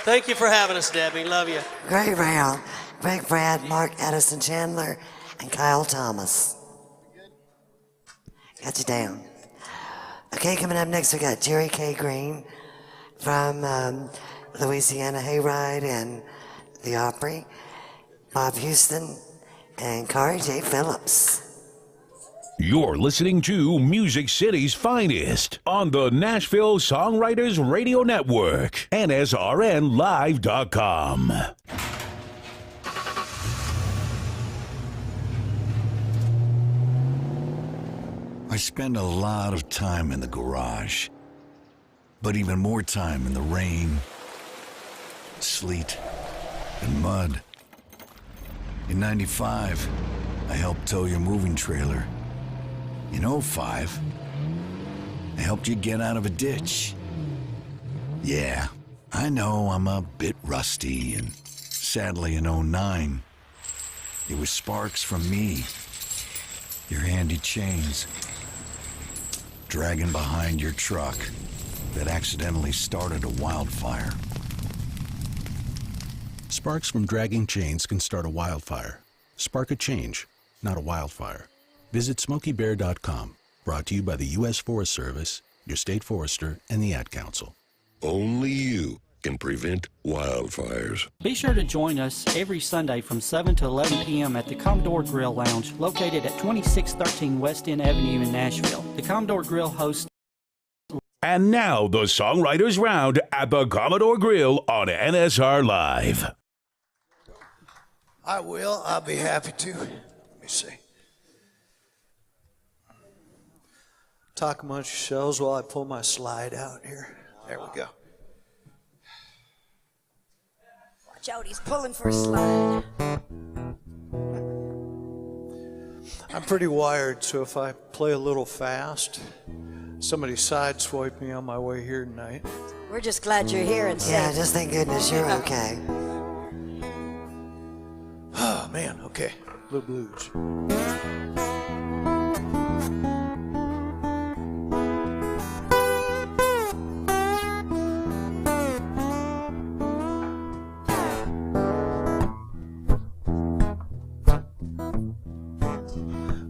Thank you for having us, Debbie. Love you.
Great round. Greg Pratt, Mark Edison Chandler, and Kyle Thomas. Got you down. Okay, coming up next we got Jerry K. Green from Louisiana Hayride and the Opry, Bob Houston, and Kari J. Phillips.
You're listening to Music City's finest on the Nashville Songwriters Radio Network, NSRNlive.com.
I spend a lot of time in the garage, but even more time in the rain, sleet, and mud. In '95, I helped tow your moving trailer. In '05, I helped you get out of a ditch. Yeah, I know I'm a bit rusty, and sadly in '09, it was sparks from me, your handy chains, dragging behind your truck that accidentally started a wildfire.
Sparks from dragging chains can start a wildfire. Spark a change, not a wildfire. Visit SmokeyBear.com. Brought to you by the U.S. Forest Service, your state forester, and the Ad Council.
Only you can prevent wildfires.
Be sure to join us every Sunday from 7 to 11 p.m. at the Commodore Grille Lounge, located at 2613 West End Avenue in Nashville. The Commodore Grille hosts.
And now the Songwriters Round at the Commodore Grill on NSR Live.
I will. I'll be happy to. Let me see. Talk amongst yourselves while I pull my slide out here. There we go.
Jody's pulling for a slide.
I'm pretty wired, so if I play a little fast, somebody sideswiped me on my way here tonight.
We're just glad you're here and safe.
Yeah, just thank goodness you're okay.
Oh, man, okay. Little blues.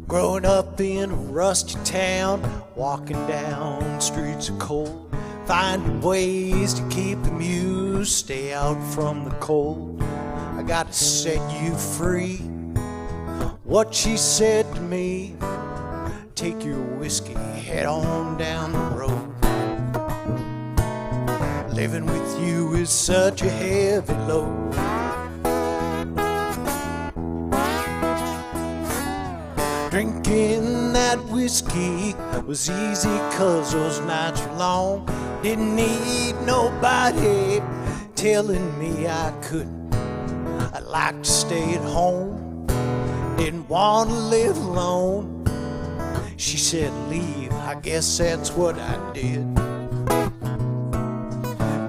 Growing up in a rusty town, walking down streets of cold, finding ways to keep the muse, stay out from the cold. I got to set you free. What she said to me, take your whiskey, head on down the road. Living with you is such a heavy load. Drinking that whiskey was easy 'cause those nights were long. Didn't need nobody telling me I couldn't. I'd like to stay at home Didn't want to live alone. She said leave, I guess that's what I did.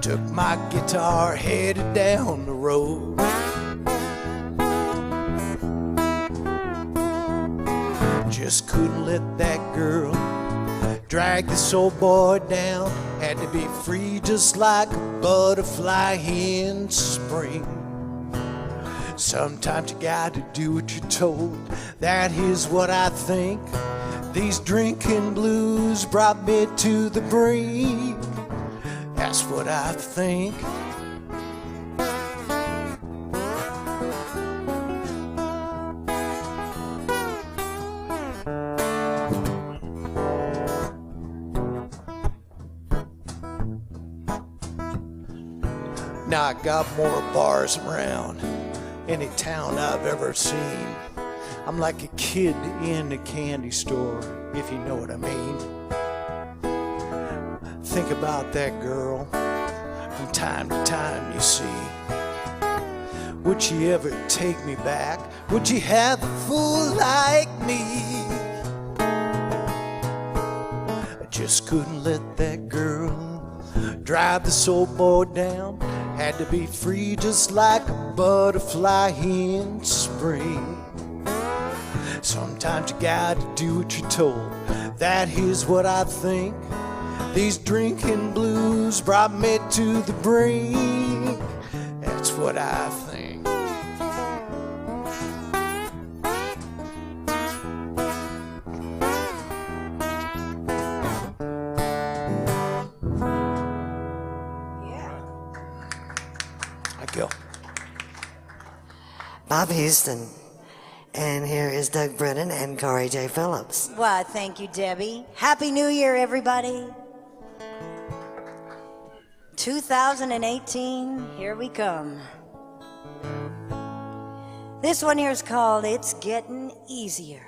Took my guitar, headed down the road. Just couldn't let that girl drag this old boy down. Had to be free just like a butterfly in spring. Sometimes you gotta do what you're told. That is what I think. These drinking blues brought me to the brink. That's what I think. Now I got more bars around any town I've ever seen. I'm like a kid in a candy store, if you know what I mean. Think about that girl from time to time, you see. Would she ever take me back? Would she have a fool like me? I just couldn't let that girl drive this old boy down. Had to be free just like a butterfly in spring. Sometimes you gotta do what you're told. That is what I think. These drinking blues brought me to the brink. That's what I think.
Bob Houston. And here is Doug Brennan and Corey J. Phillips.
Why, thank you, Debbie. Happy New Year, everybody. 2018, here we come. This one here is called It's Getting Easier.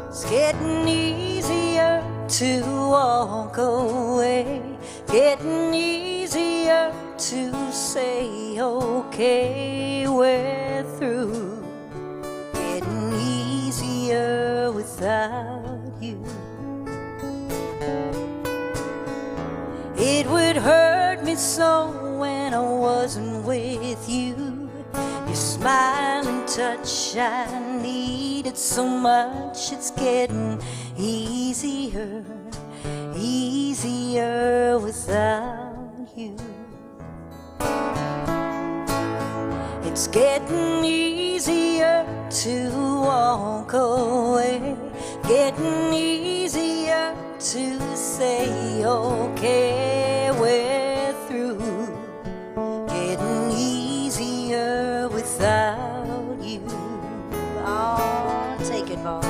It's getting easier to walk away, getting easier to say, okay, we're through, getting easier without you. It would hurt me so when I wasn't with you. Your smile and touch I needed so much. It's getting easier, easier without you. It's getting easier to walk away, getting easier to say, okay, we're through, getting easier without you. Oh, take it, Bob.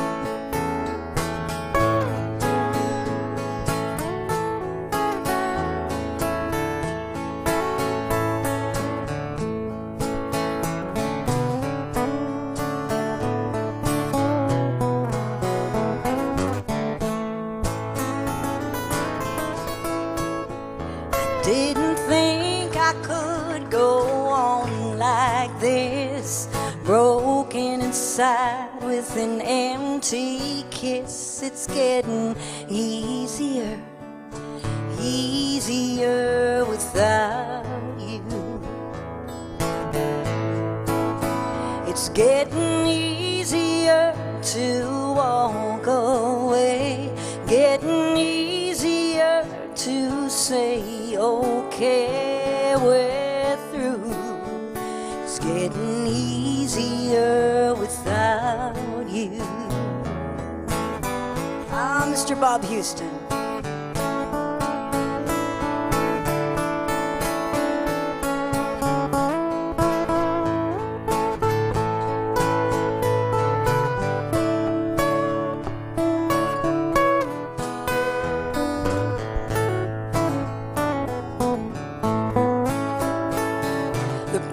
Didn't think I could go on like this, broken inside with an empty kiss. It's getting easier, easier without you. It's getting easier to walk away, getting easier to say, okay, we're through. It's getting easier without you. Ah, Mr. Bob Houston.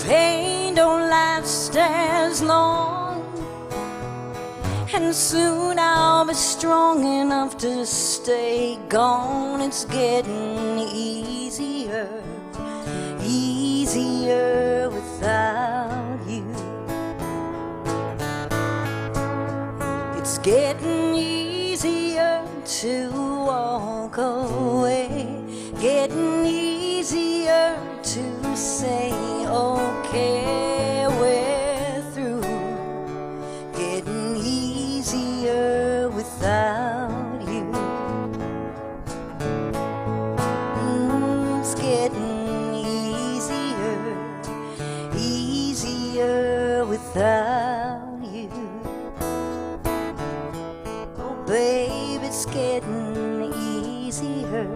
Pain don't last as long and soon I'll be strong enough to stay gone. It's getting easier, easier without you. It's getting easier to walk away, getting easier to say okay, we're through. Getting easier without you. It's getting easier, easier without you. Oh, babe, it's getting easier,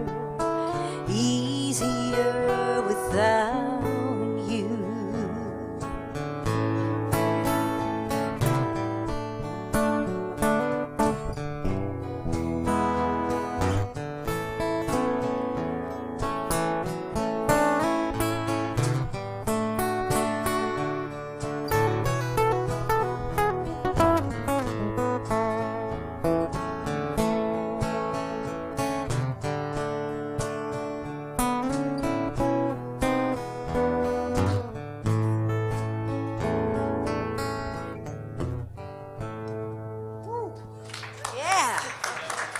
easier without you.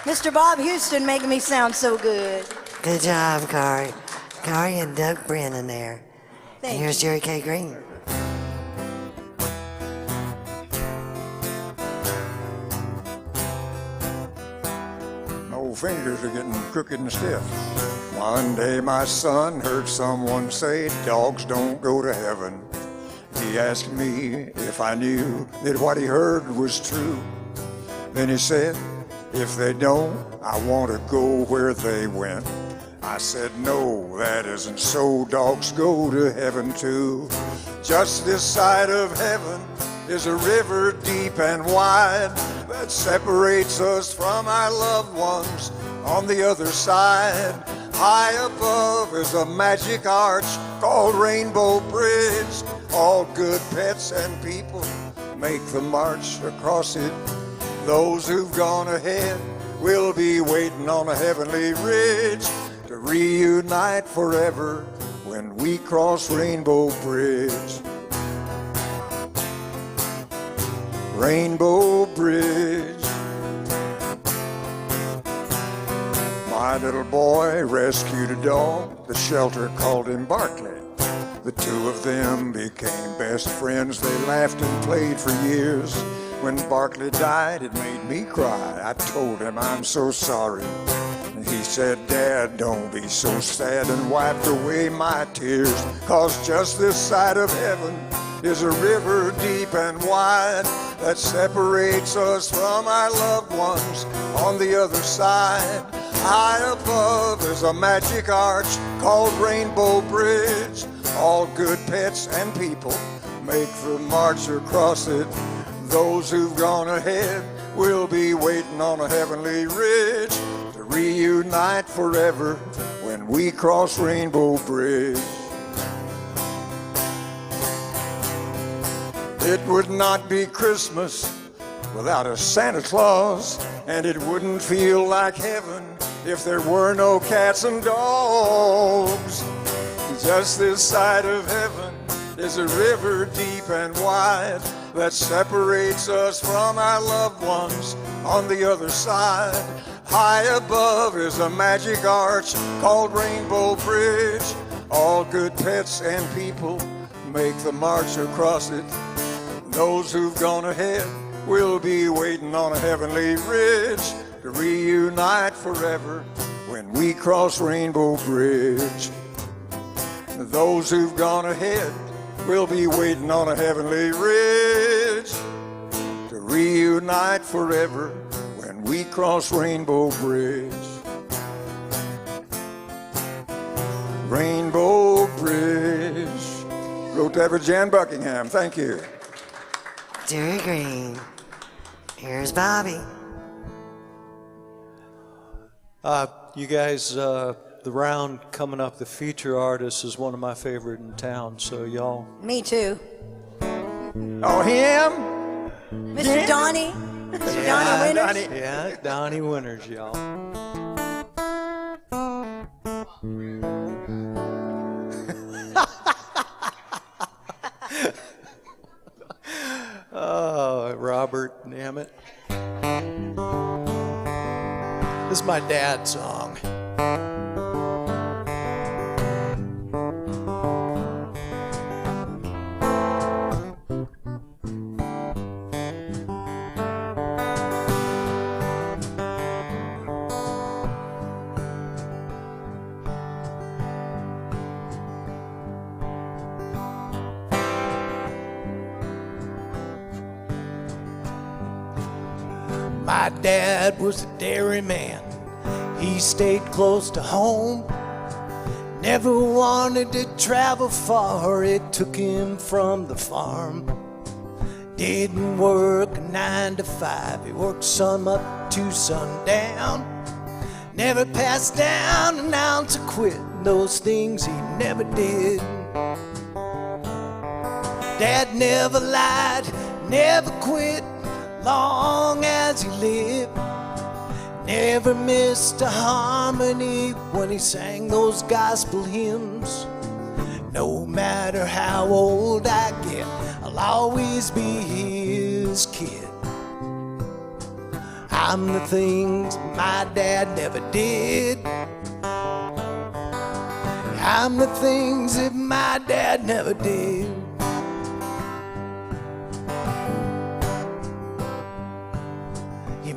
Mr. Bob Houston making me sound so good.
Good job, Kari. Kari and Doug Brennan there.
Thank
And here's
you.
Jerry K. Green.
My old fingers are getting crooked and stiff. One day my son heard someone say dogs don't go to heaven. He asked me if I knew that what he heard was true. Then he said, if they don't, I want to go where they went. I said, no, that isn't so. Dogs go to heaven too. Just this side of heaven is a river deep and wide that separates us from our loved ones on the other side. High above is a magic arch called Rainbow Bridge. All good pets and people make the march across it. Those who've gone ahead will be waiting on a heavenly ridge to reunite forever when we cross Rainbow Bridge. Rainbow Bridge. My little boy rescued a dog. The shelter called him Barkley. The two of them became best friends. They laughed and played for years. When Barkley died, it made me cry. I told him I'm so sorry. And he said, Dad, don't be so sad, and wiped away my tears. 'Cause just this side of heaven is a river deep and wide that separates us from our loved ones on the other side. High above is a magic arch called Rainbow Bridge. All good pets and people make the march across it. Those who've gone ahead will be waiting on a heavenly ridge to reunite forever when we cross Rainbow Bridge. It would not be Christmas without a Santa Claus, and it wouldn't feel like heaven if there were no cats and dogs. Just this side of heaven is a river deep and wide that separates us from our loved ones on the other side. High above is a magic arch called Rainbow Bridge. All good pets and people make the march across it. Those who've gone ahead will be waiting on a heavenly ridge to reunite forever when we cross Rainbow Bridge. Those who've gone ahead will be waiting on a heavenly ridge to reunite forever when we cross Rainbow Bridge. Rainbow Bridge. Wrote that for Jan Buckingham. Thank you.
Jerry Green. Here's Bobby.
You guys, the round coming up, the feature artist is one of my favorite in town, so y'all.
Me too.
Oh, him?
Mr. Donnie? Donnie Winters?
Yeah, Donnie Winters, y'all. Oh, Robert, damn it. This is my dad's song. My dad was a dairyman. He stayed close to home. Never wanted to travel far. It took him from the farm. Didn't work a 9 to 5. He worked sun up to sundown. Never passed down an ounce of quit. Those things he never did. Dad never lied, never quit. Long as he lived, never missed a harmony when he sang those gospel hymns. No matter how old I get, I'll always be his kid. I'm the things my dad never did. I'm the things that my dad never did.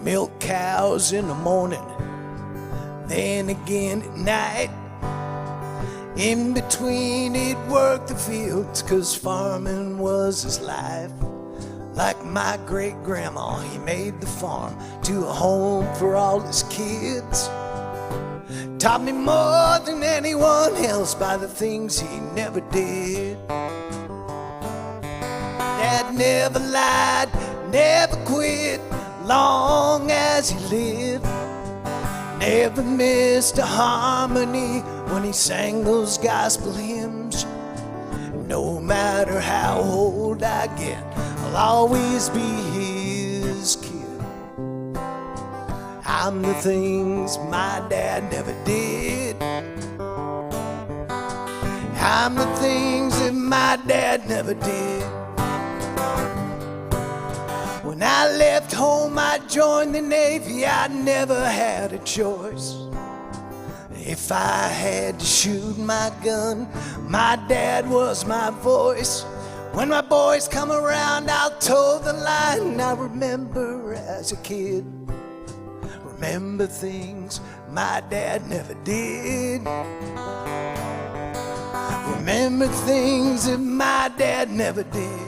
Milk cows in the morning, then again at night. In between he'd work the fields, 'cause farming was his life. Like my great-grandma, he made the farm to a home for all his kids. Taught me more than anyone else by the things he never did. Dad never lied, never quit. Long as he lived, never missed a harmony when he sang those gospel hymns. No matter how old I get, I'll always be his kid. I'm the things my dad never did. I'm the things that my dad never did. When I left home, I joined the Navy. I never had a choice. If I had to shoot my gun, my dad was my voice. When my boys come around, I'll toe the line. I remember as a kid, remember things my dad never did. Remember things that my dad never did.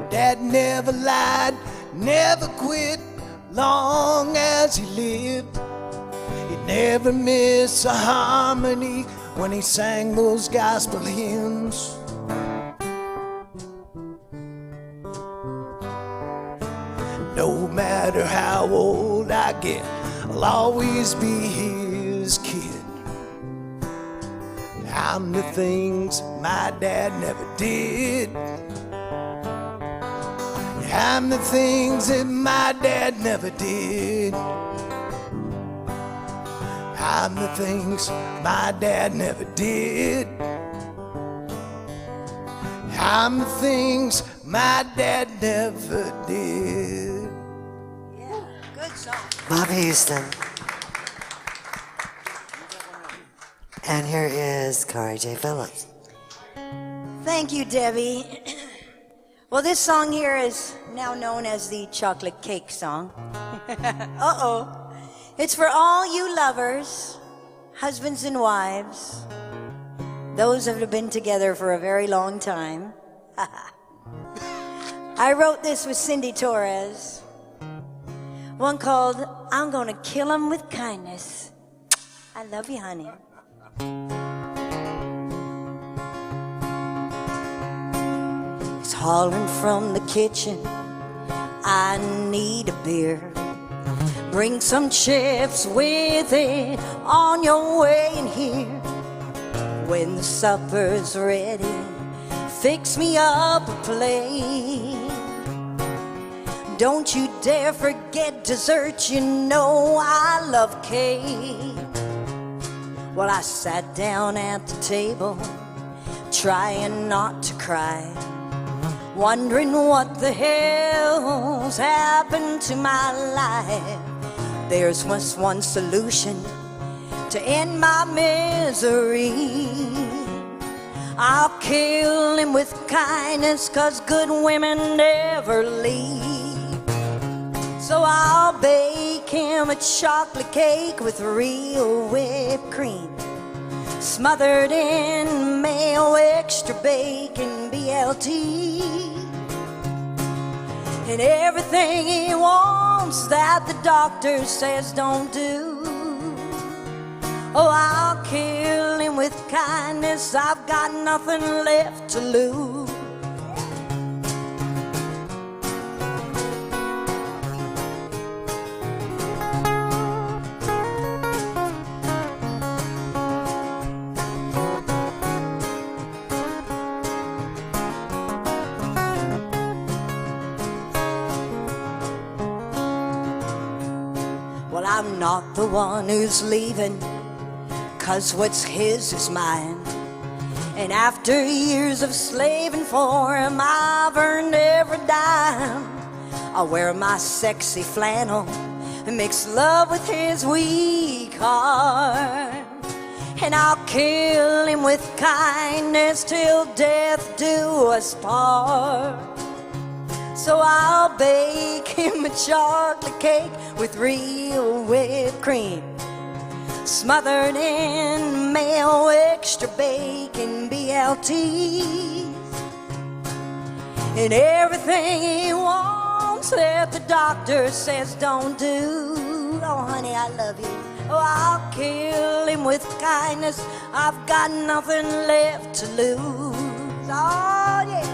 Dad never lied, never quit, long as he lived. He'd never miss a harmony when he sang those gospel hymns. No matter how old I get, I'll always be his kid. I'm the things my dad never did. I'm the things that my dad never did. I'm the things my dad never did. I'm the things my dad never did.
Yeah, good song.
Bob Houston. And here is Corey J. Phillips.
Thank you, Debbie. Well, this song here is now known as the chocolate cake song. Uh-oh. It's for all you lovers, husbands and wives, those that have been together for a very long time. I wrote this with Cindy Torres. One called, I'm Gonna Kill 'Em With Kindness. I love you, honey. Hollering from the kitchen, I need a beer. Bring some chips with it on your way in here. When the supper's ready, fix me up a plate. don't you dare forget dessert, you know I love cake. Well, I sat down at the table, trying not to cry, wondering what the hell's happened to my life. There's just one solution to end my misery. I'll kill him with kindness, 'cause good women never leave. So I'll bake him a chocolate cake with real whipped cream, smothered in mayo, extra bacon, BLT, and everything he wants that the doctor says don't do. Oh, I'll kill him with kindness, I've got nothing left to lose. Well, I'm not the one who's leaving, 'cause what's his is mine. And after years of slaving for him, I've earned every dime. I'll wear my sexy flannel and mix love with his weak heart. And I'll kill him with kindness till death do us part. So I'll bake him a chocolate cake with real whipped cream, smothered in mayo, extra bacon, BLTs, and everything he wants that the doctor says don't do. Oh, honey, I love you. Oh, I'll kill him with kindness, I've got nothing left to lose. Oh, yeah.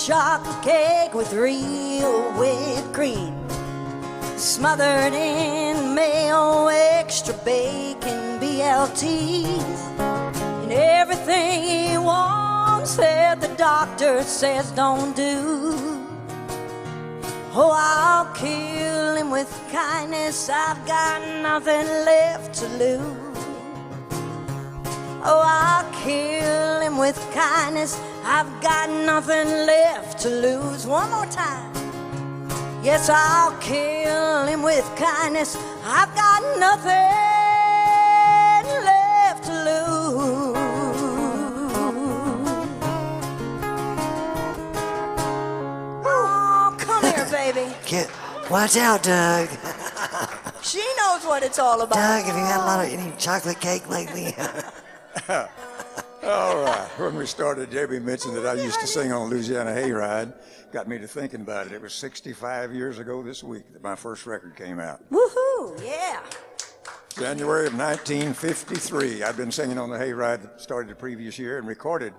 Chocolate cake with real whipped cream, smothered in mayo, extra bacon, BLTs, and everything he wants that the doctor says don't do. Oh, I'll kill him with kindness, I've got nothing left to lose. Oh, I'll kill him with kindness, I've got nothing left to lose. One more time. Yes, I'll kill him with kindness, I've got nothing left to lose. Oh, come here, baby.
Watch out, Doug.
She knows what it's all about.
Doug, have you had a lot of any chocolate cake lately?
All right. When we started, Debbie mentioned that I used to sing on Louisiana Hayride. Got me to thinking about it. It was 65 years ago this week that my first record came out.
Woohoo, yeah.
January of 1953. I'd been singing on the Hayride that started the previous year and recorded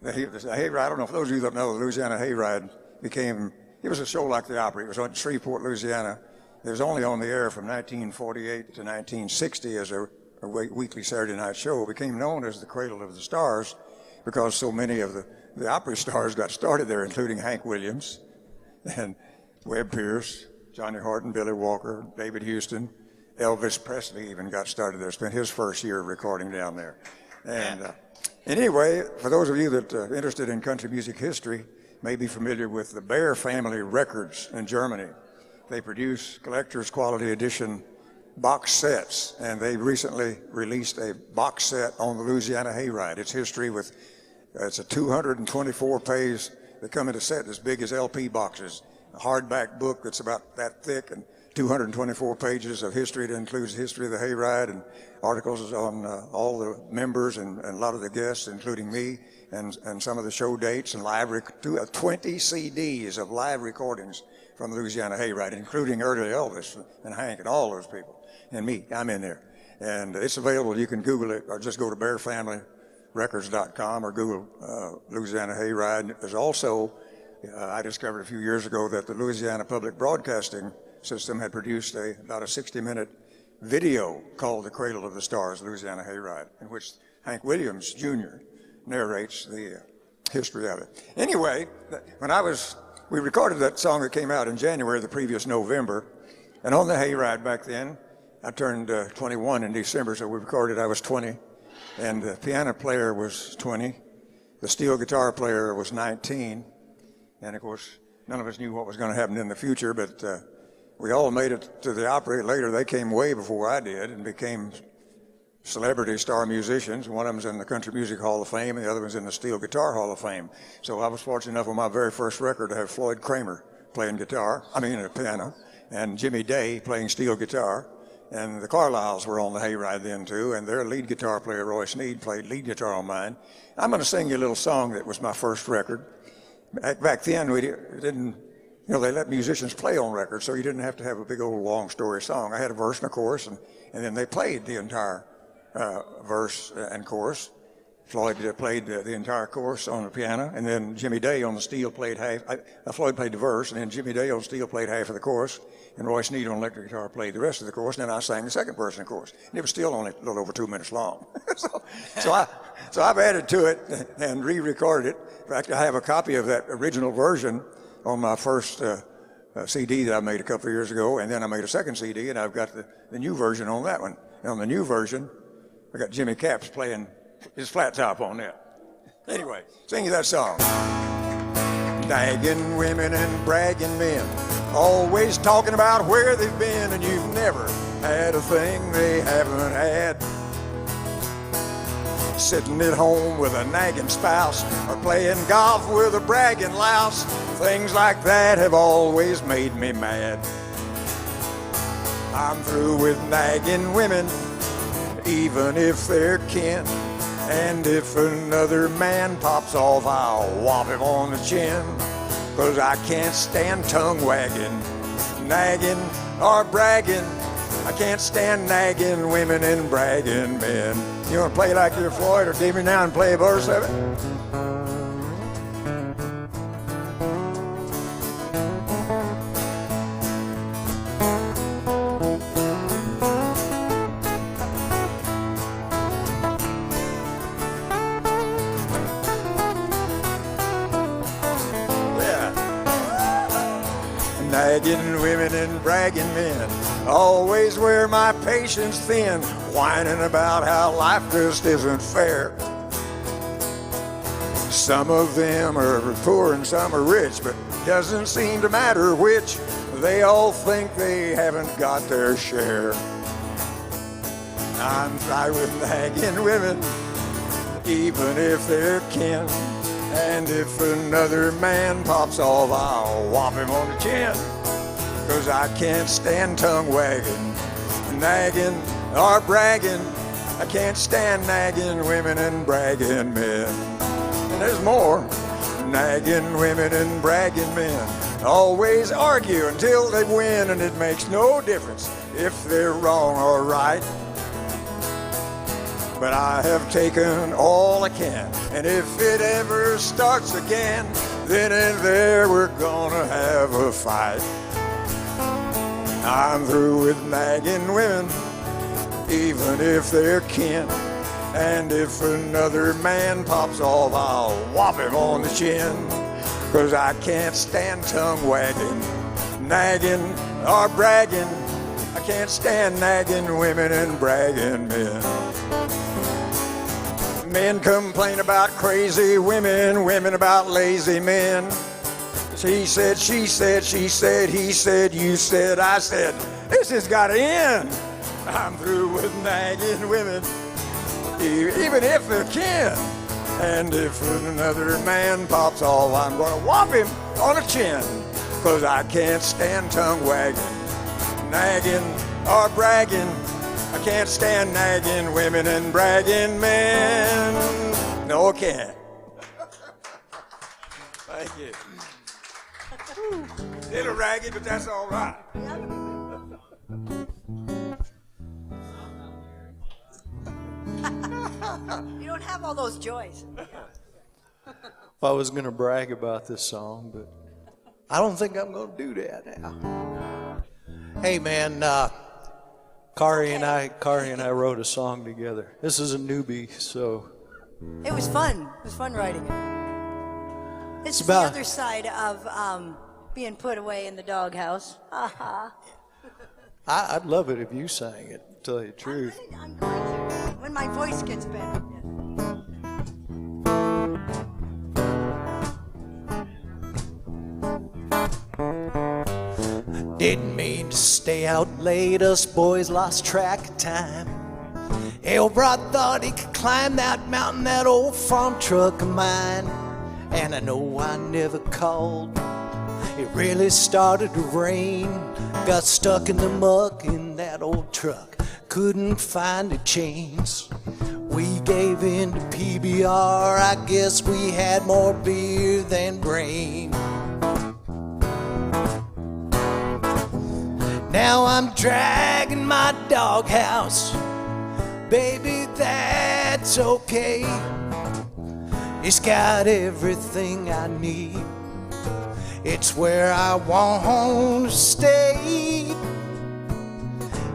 the Hayride. I don't know if those of you that know, the Louisiana Hayride it was a show like the Opry. It was on Shreveport, Louisiana. It was only on the air from 1948 to 1960 as a weekly Saturday night show. It became known as the Cradle of the Stars because so many of the Opry stars got started there, including Hank Williams and Webb Pierce, Johnny Horton, Billy Walker, David Houston. Elvis Presley even got started there, spent his first year recording down there. And anyway, for those of you that are interested in country music history, may be familiar with the Bear Family Records in Germany. They produce collector's quality edition box sets, and they recently released a box set on the Louisiana Hayride. Its history it's a 224-page, they come in a set as big as LP boxes, a hardback book that's about that thick, and 224 pages of history. It includes the history of the Hayride and articles on all the members and a lot of the guests, including me. and some of the show dates and live 20 CDs of live recordings from Louisiana Hayride, including early Elvis and Hank and all those people, and me. I'm in there. And it's available. You can Google it or just go to bearfamilyrecords.com or Google Louisiana Hayride. There's also, I discovered a few years ago that the Louisiana Public Broadcasting System had produced about a 60-minute video called The Cradle of the Stars, Louisiana Hayride, in which Hank Williams Jr. narrates the history of it. Anyway, we recorded that song that came out in January the previous November, and on the hayride back then, I turned 21 in December, so we recorded I was 20, and the piano player was 20, the steel guitar player was 19, and of course, none of us knew what was going to happen in the future, but we all made it to the Opry later. They came way before I did and became celebrity star musicians. One of them's in the Country Music Hall of Fame, and the other one's in the Steel Guitar Hall of Fame. So I was fortunate enough on my very first record to have Floyd Kramer playing piano, and Jimmy Day playing steel guitar. And the Carlisles were on the hayride then too, and their lead guitar player, Roy Sneed, played lead guitar on mine. I'm going to sing you a little song that was my first record. Back then, we didn't, they let musicians play on records, so you didn't have to have a big old long story song. I had a verse and a chorus, and then they played the entire verse and chorus. Floyd played the entire chorus on the piano, and then Jimmy Day on the steel played half. Floyd played the verse, and then Jimmy Day on the steel played half of the chorus, and Roy Sneed on electric guitar played the rest of the chorus, and then I sang the second verse and chorus. And it was still only a little over 2 minutes long. so I've added to it and re-recorded it. In fact, I have a copy of that original version on my first CD that I made a couple of years ago, and then I made a second CD, and I've got the new version on that one. And on the new version, I got Jimmy Capps playing his flat top on that. Anyway, sing you that song. Nagging women and bragging men, always talking about where they've been, and you've never had a thing they haven't had. Sitting at home with a nagging spouse, or playing golf with a bragging louse. Things like that have always made me mad. I'm through with nagging women, even if they're kin. And if another man pops off, I'll whop him on the chin. 'Cause I can't stand tongue wagging, nagging or bragging. I can't stand nagging women and bragging men. You want to play like you're Floyd, or give me now and play a verse of it? Nagging women and bragging men, always wear my patience thin, whining about how life just isn't fair. Some of them are poor and some are rich, but doesn't seem to matter which. They all think they haven't got their share. I'm tired with nagging women, even if they're kin. And if another man pops off, I'll whop him on the chin. 'Cause I can't stand tongue wagging, nagging or bragging. I can't stand nagging women and bragging men. And there's more. Nagging women and bragging men always argue until they win, and it makes no difference if they're wrong or right. But I have taken all I can, and if it ever starts again, then and there we're gonna have a fight. I'm through with nagging women, even if they're kin. And if another man pops off, I'll whop him on the chin. 'Cause I can't stand tongue wagging, nagging or bragging. I can't stand nagging women and bragging men. Men complain about crazy women, women about lazy men. She said, she said, she said, he said, you said, I said, this has got to end. I'm through with nagging women, even if they're kin. And if another man pops off, I'm going to whop him on the chin. 'Cause I can't stand tongue wagging, nagging or bragging. I can't stand nagging women and bragging men. No, I can't.
Thank you. Little ragged, but that's all right.
You don't have all those joys.
I was going to brag about this song, but I don't think I'm going to do that now. Hey, man, Kari and I wrote a song together. This is a newbie, so.
It was fun. It was fun writing it. This is the other side of being put away in the doghouse.
I'd love it if you sang it, to tell you the truth.
I'm going to, when my voice gets better.
Didn't mean to stay out late, us boys lost track of time. Elrod thought he could climb that mountain, that old farm truck of mine. And I know I never called. It really started to rain. Got stuck in the muck in that old truck. Couldn't find the chains. We gave in to PBR. I guess we had more beer than brain. Now I'm dragging my doghouse. Baby, that's okay. It's got everything I need. It's where I want to stay.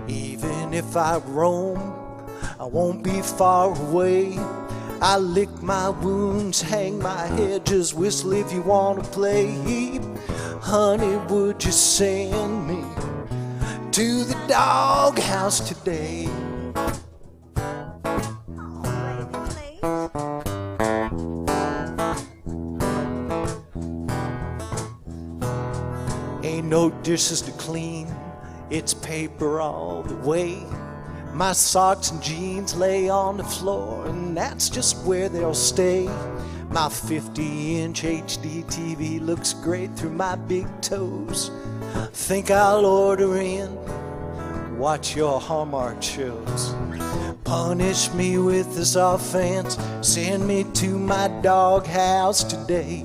Even if I roam, I won't be far away. I lick my wounds, hang my head, just whistle if you want to play. Honey, would you send me to the doghouse today? Ain't no dishes to clean, it's paper all the way. My socks and jeans lay on the floor, and that's just where they'll stay. My 50-inch HD TV looks great through my big toes. Think I'll order in, watch your Hallmark shows. Punish me with this offense, send me to my doghouse today.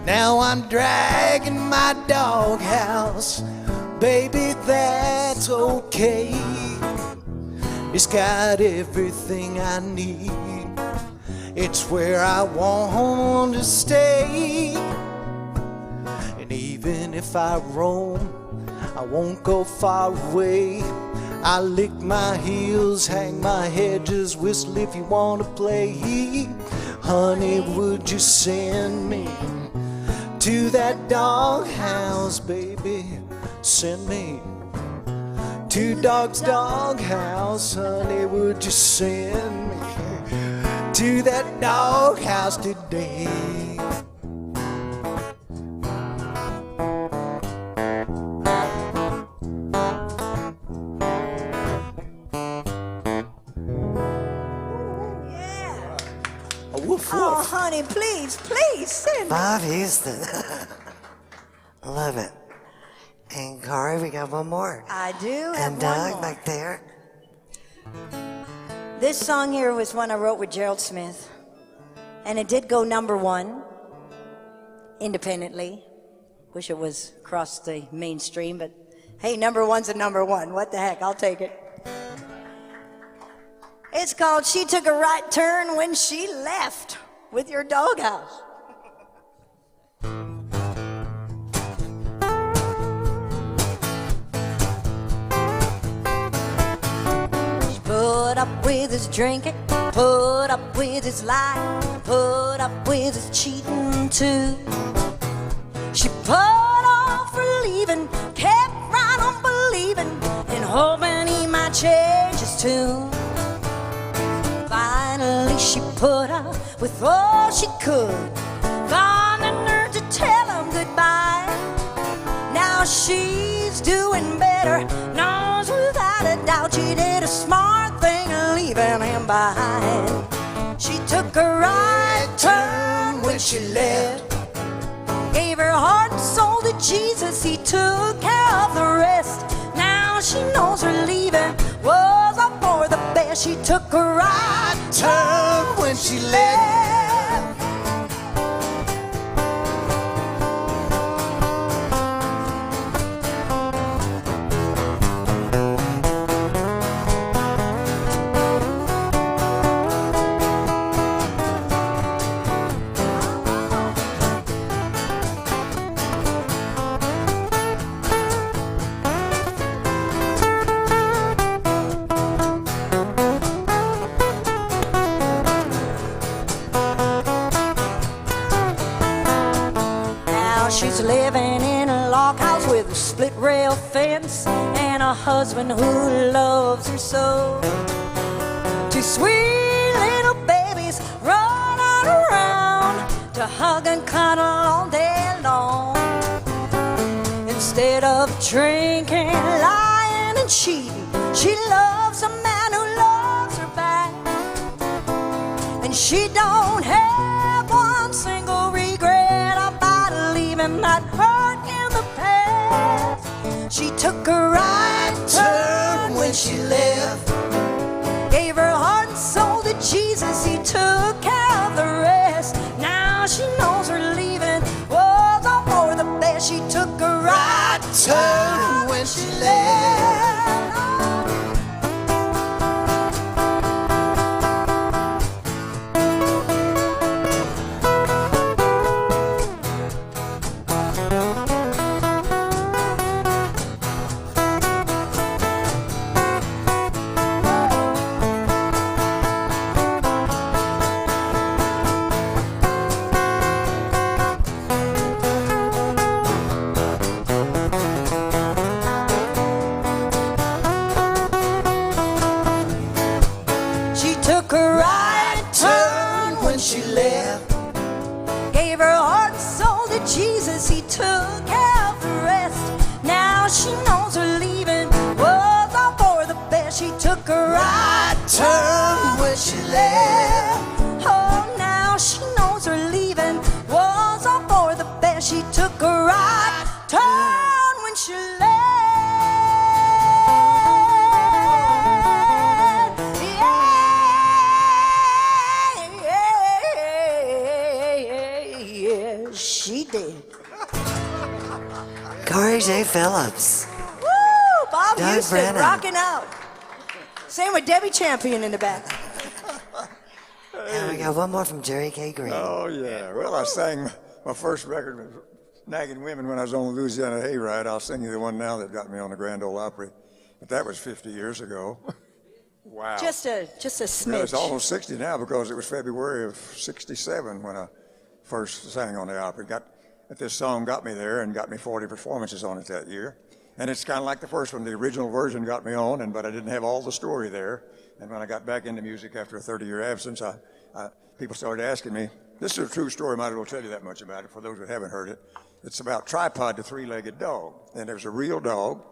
Now I'm dragging my doghouse. Baby, that's okay. It's got everything I need. It's where I want to stay. And even if I roam, I won't go far away. I lick my heels, hang my head, just whistle if you want to play. Honey, would you send me to that doghouse, baby? Send me to Dog's doghouse. Honey, would you send me to that doghouse today?
Oh, honey, please, please send me.
Bob Houston. Love it. And Kari, we got one more.
I do have
and Doug
one more.
back there.
This song here was one I wrote with Gerald Smith, and it did go #1 independently. Wish it was across the mainstream, but hey, #1's a #1. What the heck? I'll take it. It's called She Took a Right Turn When She Left with Your Doghouse. Put up with his drinking, put up with his lying, put up with his cheating too. She put off her leaving, kept right on believing, and hoping he might change his tune. Finally she put up with all she could, found the nerve to tell him goodbye. Now she's doing better, knows without a doubt she did a smart thing leaving him behind. She took a right turn when she left, gave her heart and soul to Jesus, he took care of the rest. Now she knows her leaving was all for the best. best. She took a right turn when she left. She's living in a log house with a split rail fence and a husband who loves her so. Two sweet little babies running around to hug and cuddle all day long. Instead of drinking, lying and cheating, she loves a man who loves her back. And she don't have one single regret about leaving that hurt in the past. She took a right turn when she left, gave her heart and soul to Jesus, he took care of the rest. Now she knows her leaving was all for the best. She took a right turn when she left. Jesus, he took care of the rest. Now she knows her leaving was all for the best. She took a right turn when she left. Oh, now she knows her leaving was all for the best. She took a right turn when she left. Yeah, she did.
Corey J. Phillips.
Woo! Bob
Doug
Houston
Brennan.
rocking out. Same with Debbie Champion in the back.
And we got one more from Jerry K. Green.
Oh, yeah. Well, I sang my first record with Nagging Women when I was on the Louisiana Hayride. I'll sing you the one now that got me on the Grand Ole Opry. But that was 50 years ago. Wow.
Just a smidge.
Yeah, it's almost 60 now because it was February of 67 when I first sang on the Opry. This song got me there and got me 40 performances on it that year. And it's kind of like the first one. The original version got me on, but I didn't have all the story there. And when I got back into music after a 30-year absence, people started asking me, this is a true story, might as well tell you that much about it for those that haven't heard it. It's about Tripod, the three-legged dog. And there's a real dog.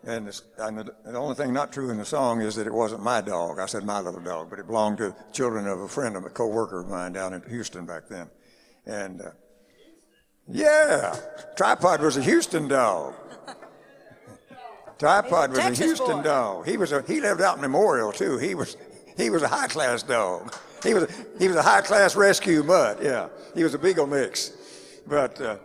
And the only thing not true in the song is that it wasn't my dog. I said my little dog, but it belonged to children of a friend of a co-worker of mine down in Houston back then. And yeah, Tripod was a Houston dog. Tripod was
Texas
a Houston
boy.
dog. He lived out in Memorial too. He was a high class dog. He was a high class rescue mutt. Yeah, he was a Beagle mix. But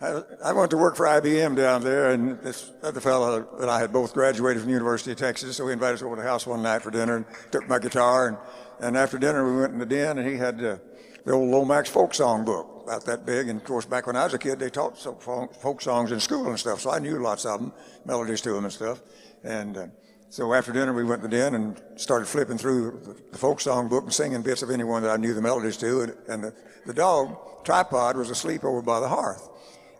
I went to work for IBM down there, and this other fellow and I had both graduated from the University of Texas, so he invited us over to the house one night for dinner and took my guitar, and after dinner we went in the den, and he had the old Lomax folk song book, about that big. And of course, back when I was a kid, they taught some folk songs in school and stuff, so I knew lots of them, melodies to them and stuff. And so after dinner, we went in the den and started flipping through the folk song book and singing bits of anyone that I knew the melodies to. And the dog, Tripod, was asleep over by the hearth.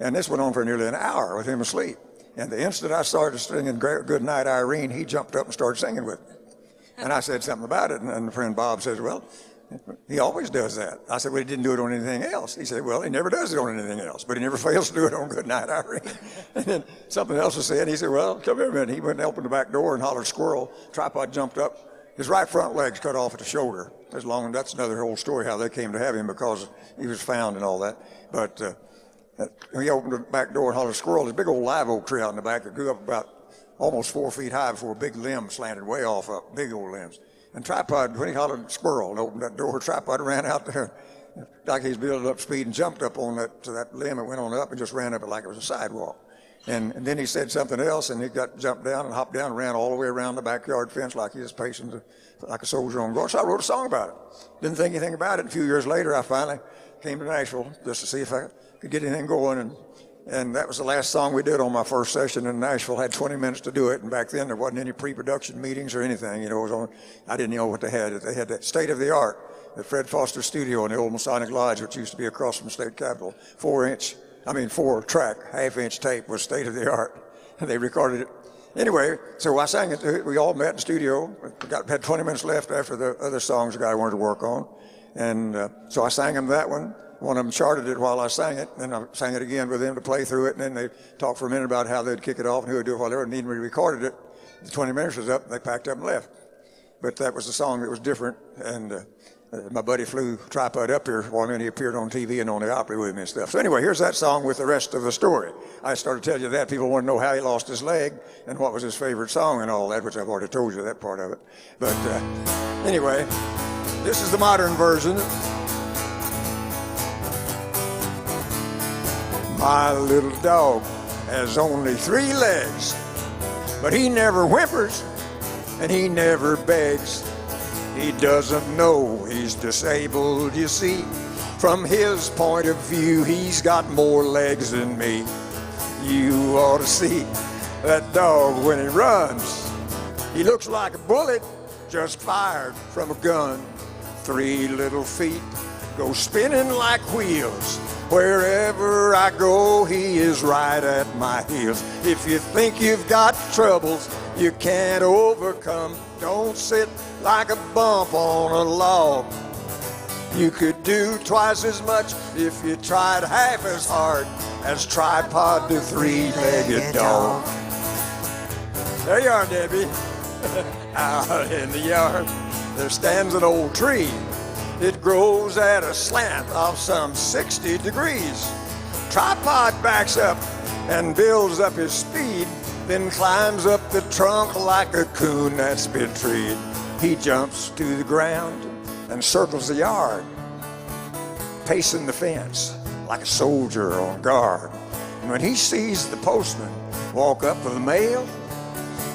And this went on for nearly an hour with him asleep. And the instant I started singing Good Night, Irene, he jumped up and started singing with me. And I said something about it, and the friend Bob says, well, he always does that. I said, well, he didn't do it on anything else. He said, well, he never does it on anything else, but he never fails to do it on Good Night, Irene. And then something else was said. He said, well, come here a minute. He went and opened the back door and hollered squirrel. Tripod jumped up. His right front leg's cut off at the shoulder. That's another whole story how they came to have him because he was found and all that. But he opened the back door and hollered squirrel. There's a big old live oak tree out in the back that grew up about almost 4 feet high before a big limb slanted way off up, big old limbs. And Tripod, when he hollered squirrel and opened that door, Tripod ran out there like he's building up speed and jumped up on that limb and went on up and just ran up it like it was a sidewalk. And then he said something else, and he jumped down and hopped down and ran all the way around the backyard fence like he was pacing like a soldier on guard. So I wrote a song about it. Didn't think anything about it. A few years later, I finally came to Nashville just to see if I could get anything going. And that was the last song we did on my first session in Nashville. I had 20 minutes to do it, and back then there wasn't any pre-production meetings or anything. You know, I didn't know what they had. They had that state of the art at Fred Foster's studio in the old Masonic Lodge, which used to be across from State Capitol. 4-track, half-inch tape was state of the art. And they recorded it. Anyway, so I sang it. We all met in the studio. Had 20 minutes left after the other songs the guy wanted to work on. And so I sang him that one. One of them charted it while I sang it, and I sang it again with them to play through it, and then they talked for a minute about how they'd kick it off and who would do it while they were needing. We recorded it. The 20 minutes was up, and they packed up and left. But that was a song that was different, and my buddy flew Tripod up here while he appeared on TV and on the Opry with me and stuff. So anyway, here's that song with the rest of the story. I started to tell you that. People want to know how he lost his leg and what was his favorite song and all that, which I've already told you that part of it. But anyway, this is the modern version. My little dog has only 3 legs, but he never whimpers and he never begs. He doesn't know he's disabled, you see. From his point of view, he's got more legs than me. You ought to see that dog when he runs. He looks like a bullet just fired from a gun. 3 little feet go spinning like wheels. Wherever I go, he is right at my heels. If you think you've got troubles you can't overcome, don't sit like a bump on a log. You could do twice as much if you tried half as hard as Tripod the 3-legged dog. There you are, Debbie. Out in the yard, there stands an old tree. It grows at a slant of some 60 degrees. Tripod backs up and builds up his speed, then climbs up the trunk like a coon that's been treed. He jumps to the ground and circles the yard, pacing the fence like a soldier on guard. And when he sees the postman walk up with the mail,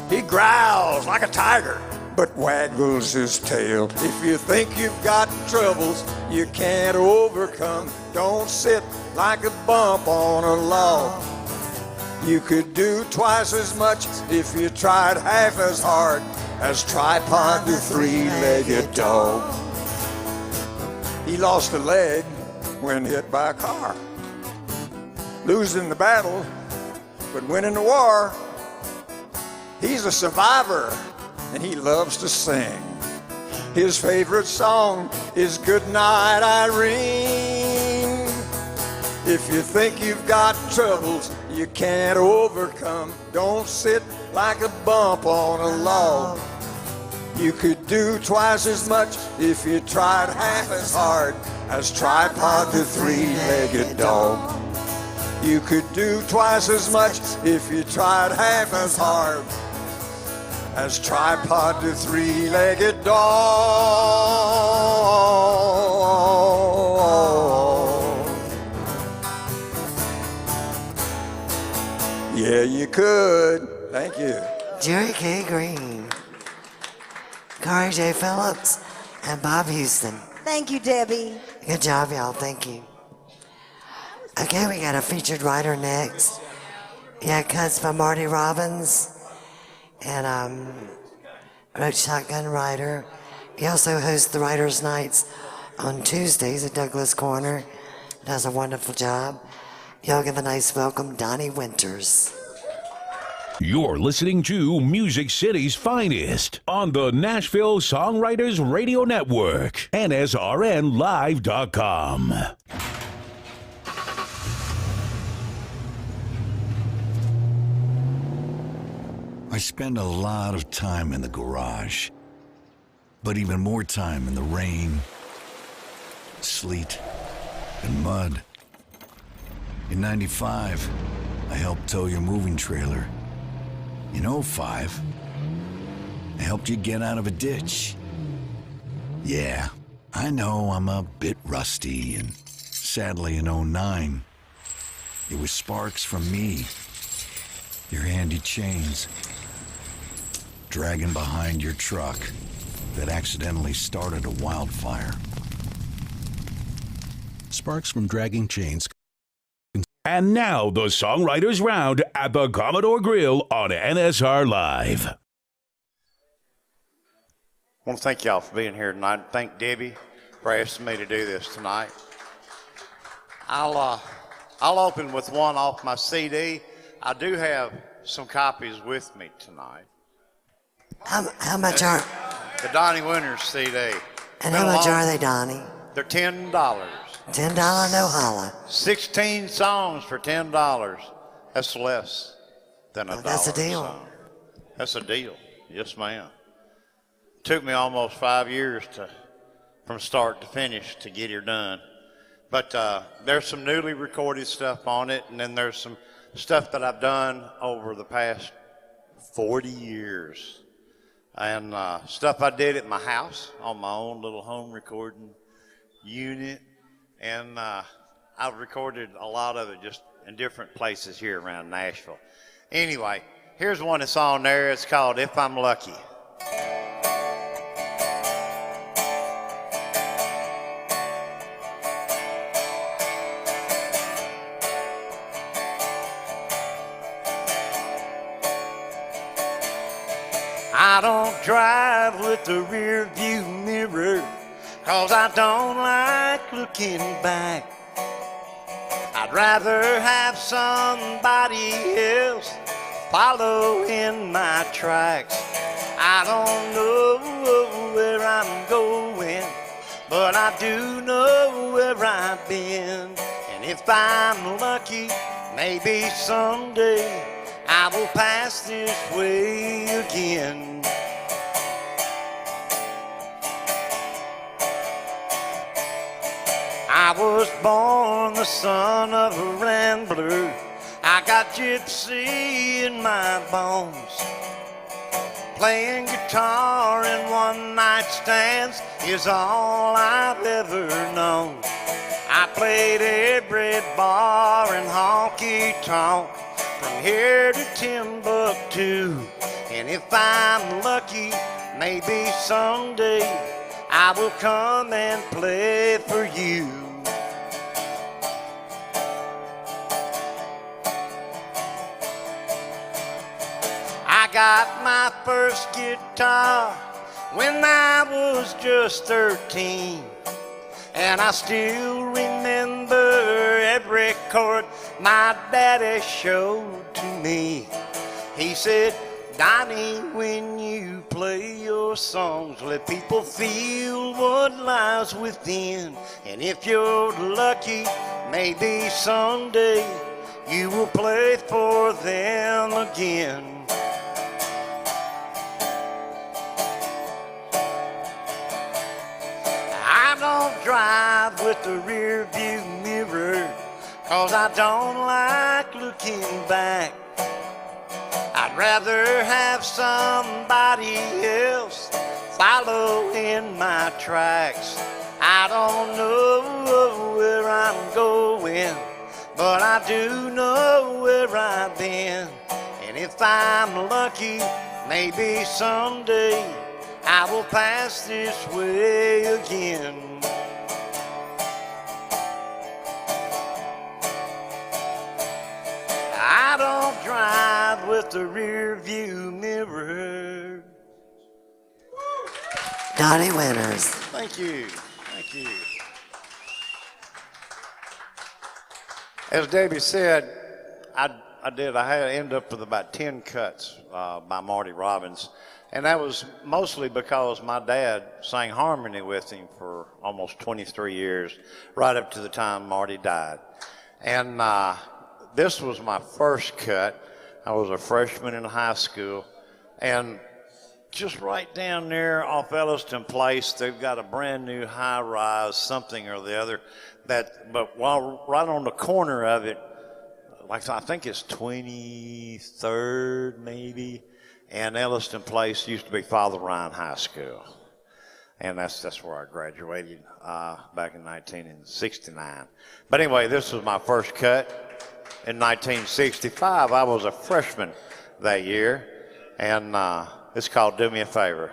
he growls like a tiger, but waggles his tail. If you think you've got troubles you can't overcome, don't sit like a bump on a log. You could do twice as much if you tried half as hard as Tripod the 3-legged dog. He lost a leg when hit by a car, losing the battle but winning the war. He's a survivor and he loves to sing. His favorite song is Goodnight Irene. If you think you've got troubles you can't overcome, don't sit like a bump on a log. You could do twice as much if you tried half as hard as Tripod the 3-legged dog. You could do twice as much if you tried half as hard as Tripod the 3-legged dog. Yeah, you could. Thank you.
Jerry K. Green, Corey J. Phillips, and Bob Houston.
Thank you, Debbie.
Good job, y'all. Thank you. Okay, we got a featured writer next. Yeah, cuts by Marty Robbins. And wrote Shotgun Rider. He also hosts the Writers' Nights on Tuesdays at Douglas Corner. Does a wonderful job. Y'all give a nice welcome, Donnie Winters.
You're listening to Music City's finest on the Nashville Songwriters Radio Network, NSRNlive.com.
I spend a lot of time in the garage, but even more time in the rain, sleet, and mud. In '95, I helped tow your moving trailer. In '05, I helped you get out of a ditch. Yeah, I know I'm a bit rusty, and sadly in '09, it was sparks from me, your handy chains, dragging behind your truck that accidentally started a wildfire.
Sparks from dragging chains.
And now the Songwriters Round at the Commodore Grill on NSR Live.
I want to thank y'all for being here tonight. Thank Debbie for asking me to do this tonight. I'll open with one off my CD. I do have some copies with me tonight.
How much are?
The Donnie Winters CD.
And how much are they, Donnie?
They're $10.
$10, no holla.
16 songs for $10. That's less than a dollar.
That's a deal.
Song. That's a deal. Yes, ma'am. Took me almost 5 years from start to finish to get it done. But there's some newly recorded stuff on it, and then there's some stuff that I've done over the past 40 years. And stuff I did at my house on my own little home recording unit. And I've recorded a lot of it just in different places here around Nashville. Anyway, here's one that's on there. It's called If I'm Lucky. I don't drive with the rear view mirror, 'cause I don't like looking back. I'd rather have somebody else follow in my tracks. I don't know where I'm going, but I do know where I've been. And if I'm lucky, maybe someday I will pass this way again. I was born the son of a rambler. I got gypsy in my bones. Playing guitar in one-night stands is all I've ever known. I played every bar and honky-tonk from here to Timbuktu. And if I'm lucky, maybe someday I will come and play for you. I got my first guitar when I was just 13. And I still remember every chord my daddy showed to me. He said, Donnie, when you play your songs, let people feel what lies within. And if you're lucky, maybe someday you will play for them again. I don't drive with the rear view mirror, 'cause I don't like looking back. I'd rather have somebody else follow in my tracks. I don't know where I'm going, but I do know where I've been. And if I'm lucky, maybe someday I will pass this way again. I don't drive with the rear view mirror.
Donnie Winters.
Thank you. Thank you. As Debbie said, I had ended up with about 10 cuts by Marty Robbins. And that was mostly because my dad sang harmony with him for almost 23 years, right up to the time Marty died. And this was my first cut. I was a freshman in high school. And just right down there off Elliston Place, they've got a brand new high-rise something or the other. But while right on the corner of it, like I think it's 23rd maybe, and Elliston Place used to be Father Ryan High School, and that's where I graduated back in 1969. But anyway, this was my first cut in 1965. I was a freshman that year, and it's called "Do Me a Favor."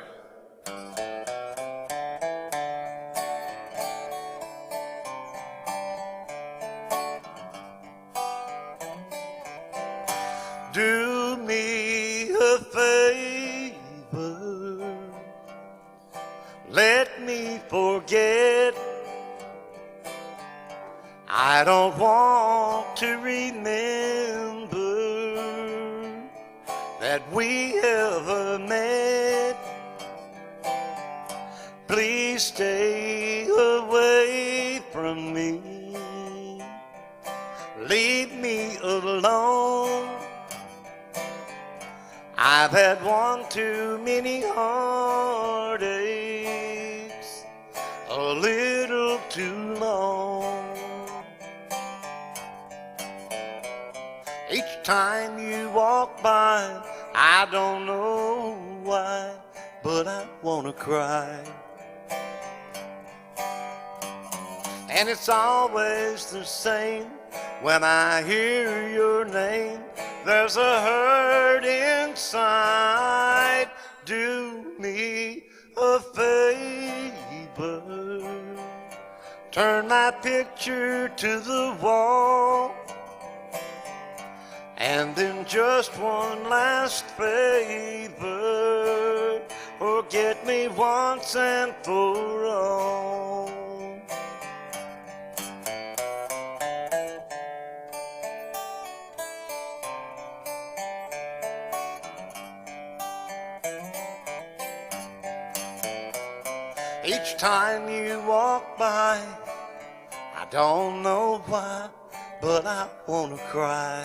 Do me a favor, let me forget. I don't want to remember that we ever met. Please stay away from me. Leave me alone. I've had one too many heartaches, a little too long. Each time you walk by, I don't know why, but I wanna cry. And it's always the same when I hear your name. There's a hurt inside. Do me a favor, turn my picture to the wall, and then just one last favor, forget me once and for all. Each time you walk by, I don't know why, but I wanna cry.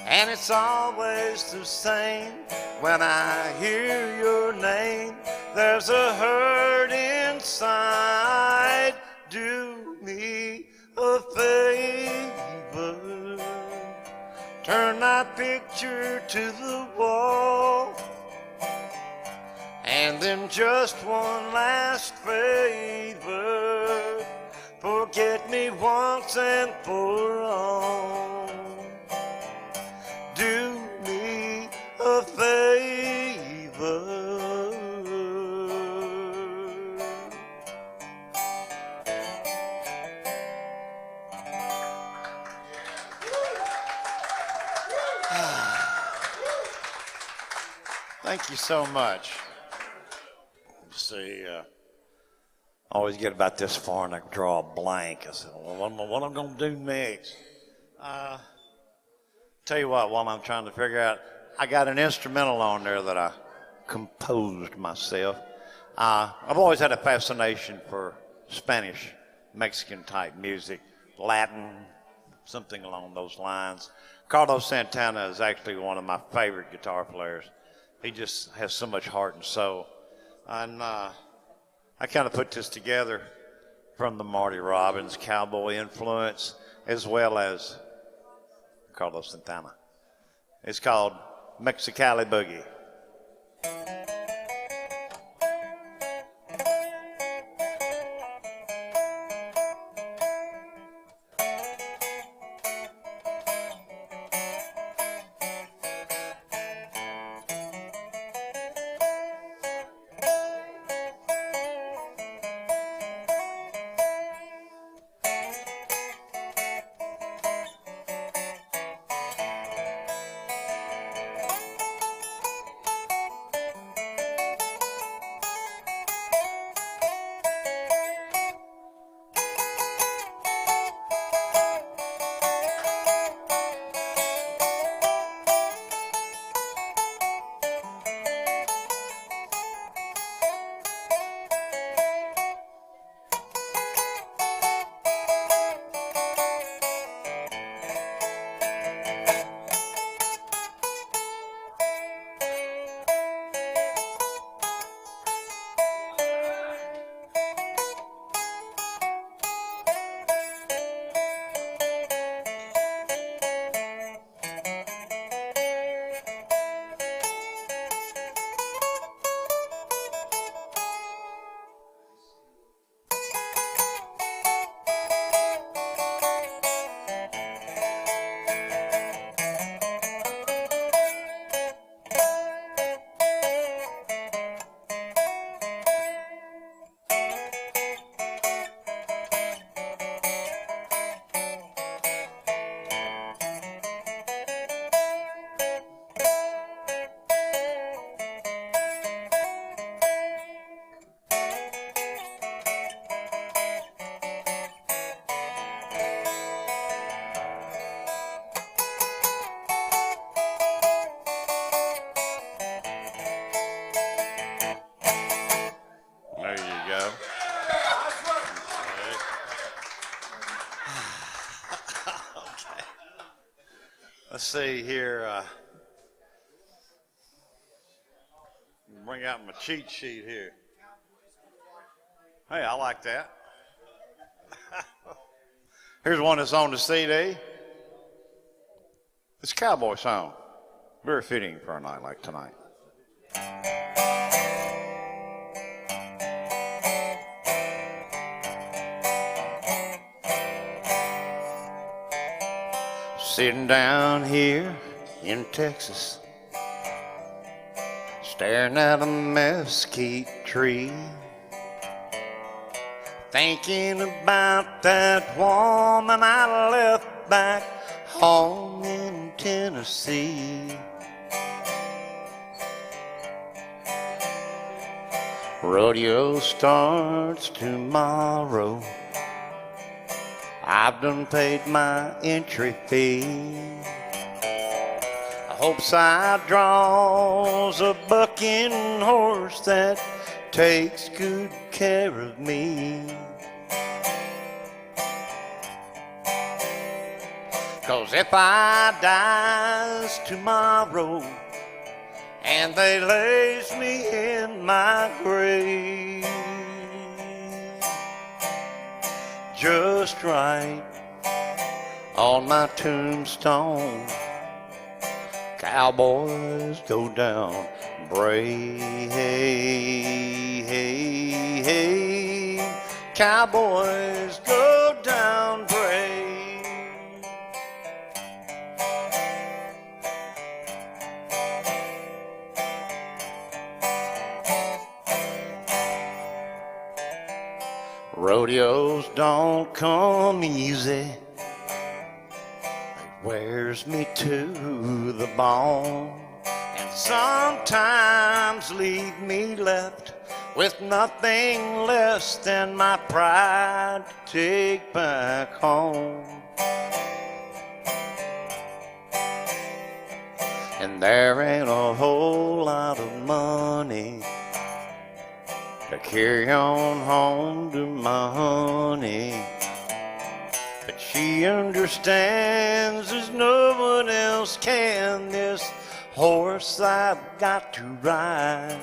And it's always the same when I hear your name. There's a hurt inside. Do me a favor, turn my picture to the wall, and then just one last favor, forget me once and for all. Do me a favor. Thank you so much. See, I always get about this far and I draw a blank. I said, well, what am I going to do next? Tell you what, while I'm trying to figure out, I got an instrumental on there that I composed myself. I've always had a fascination for Spanish, Mexican type music, Latin, something along those lines. Carlos Santana is actually one of my favorite guitar players. He just has so much heart and soul. And I kind of put this together from the Marty Robbins cowboy influence, as well as Carlos Santana. It's called Mexicali Boogie. Let's see here. Bring out my cheat sheet here. Hey, I like that. Here's one that's on the CD. It's a cowboy song. Very fitting for a night like tonight. Sitting down here in Texas, staring at a mesquite tree, thinking about that woman I left back home in Tennessee. Rodeo starts tomorrow. I've done paid my entry fee. I hopes I draws a bucking horse that takes good care of me. 'Cause if I dies tomorrow and they lays me in my grave just right on my tombstone, cowboys go down brave. Cowboys go down brave. Rodeos don't come easy. It wears me to the bone, and sometimes leave me left with nothing less than my pride to take back home. And there ain't a whole lot of money to carry on home to my honey, but she understands as no one else can this horse I've got to ride.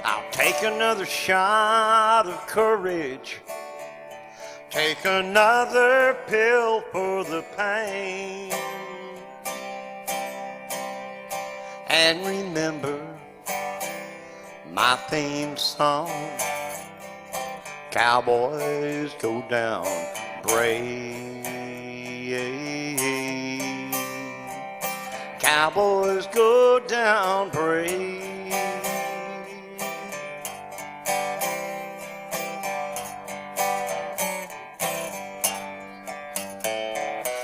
I'll take another shot of courage, take another pill for the pain, and remember my theme song, cowboys go down brave. Cowboys go down brave.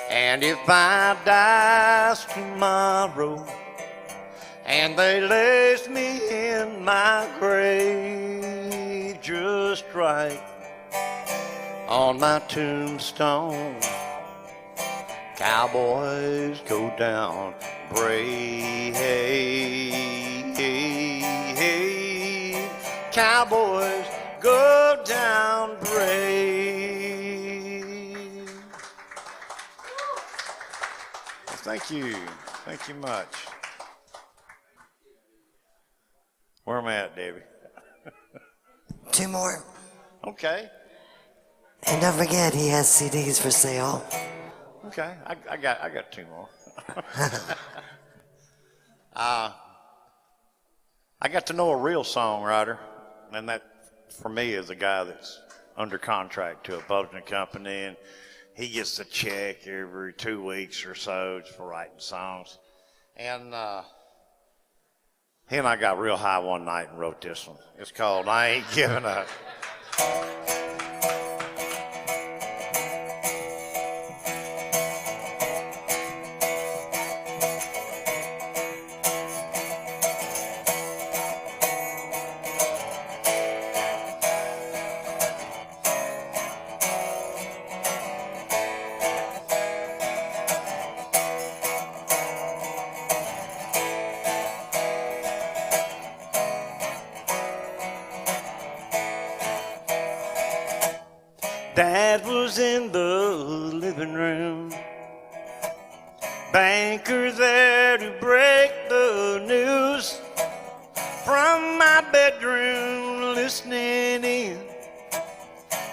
And if I dies tomorrow and they lays me in my grave just right on my tombstone, cowboys go down brave. Cowboys go down brave. Well, thank you. Thank you much. Where am I at, Davey?
Two more.
Okay.
And don't forget, he has CDs for sale.
Okay, I got two more. I got to know a real songwriter, and that for me is a guy that's under contract to a publishing company, and he gets a check every 2 weeks or so for writing songs. And he and I got real high one night and wrote this one. It's called I Ain't Giving Up.
Dad was in the living room, banker there to break the news. From my bedroom listening in,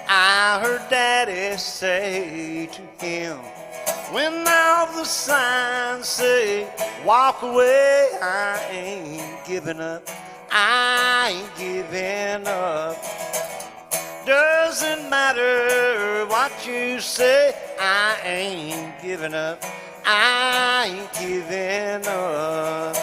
I heard Daddy say to him, when all the signs say walk away, I ain't giving up, I ain't giving up. Doesn't matter what you say, I ain't giving up, I ain't giving up.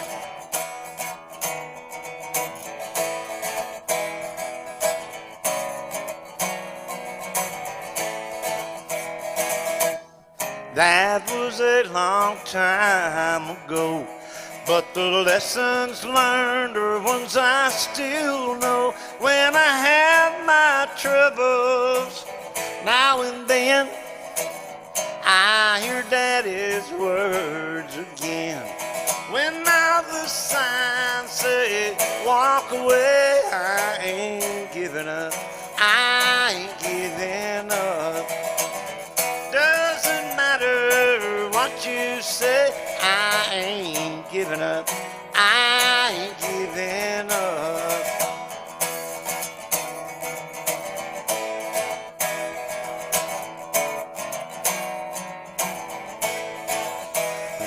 That was a long time ago, but the lessons learned are ones I still know. When I have my troubles, now and then, I hear Daddy's words again. When all the signs say walk away, I ain't giving up, I ain't giving up. Doesn't matter what you say, I ain't giving up, I ain't giving up.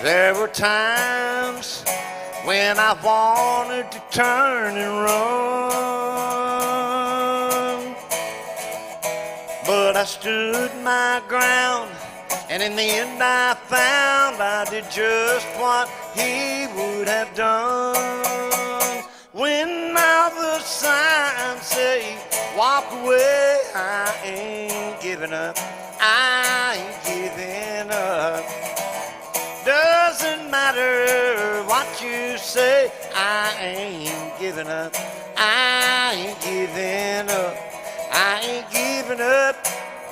There were times when I wanted to turn and run, but I stood my ground, and in the end I found I did just what he would have done. When all the signs say walk away, I ain't giving up, I ain't giving up. Doesn't matter what you say, I ain't giving up, I ain't giving up, I ain't giving up,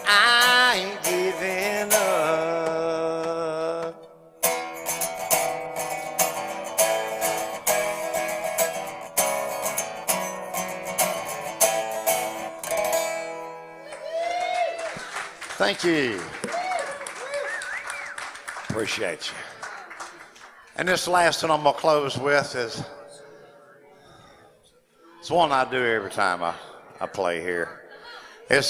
I ain't giving up. Thank you. Appreciate you. And this last one I'm going to close with is, it's one I do every time I play here. I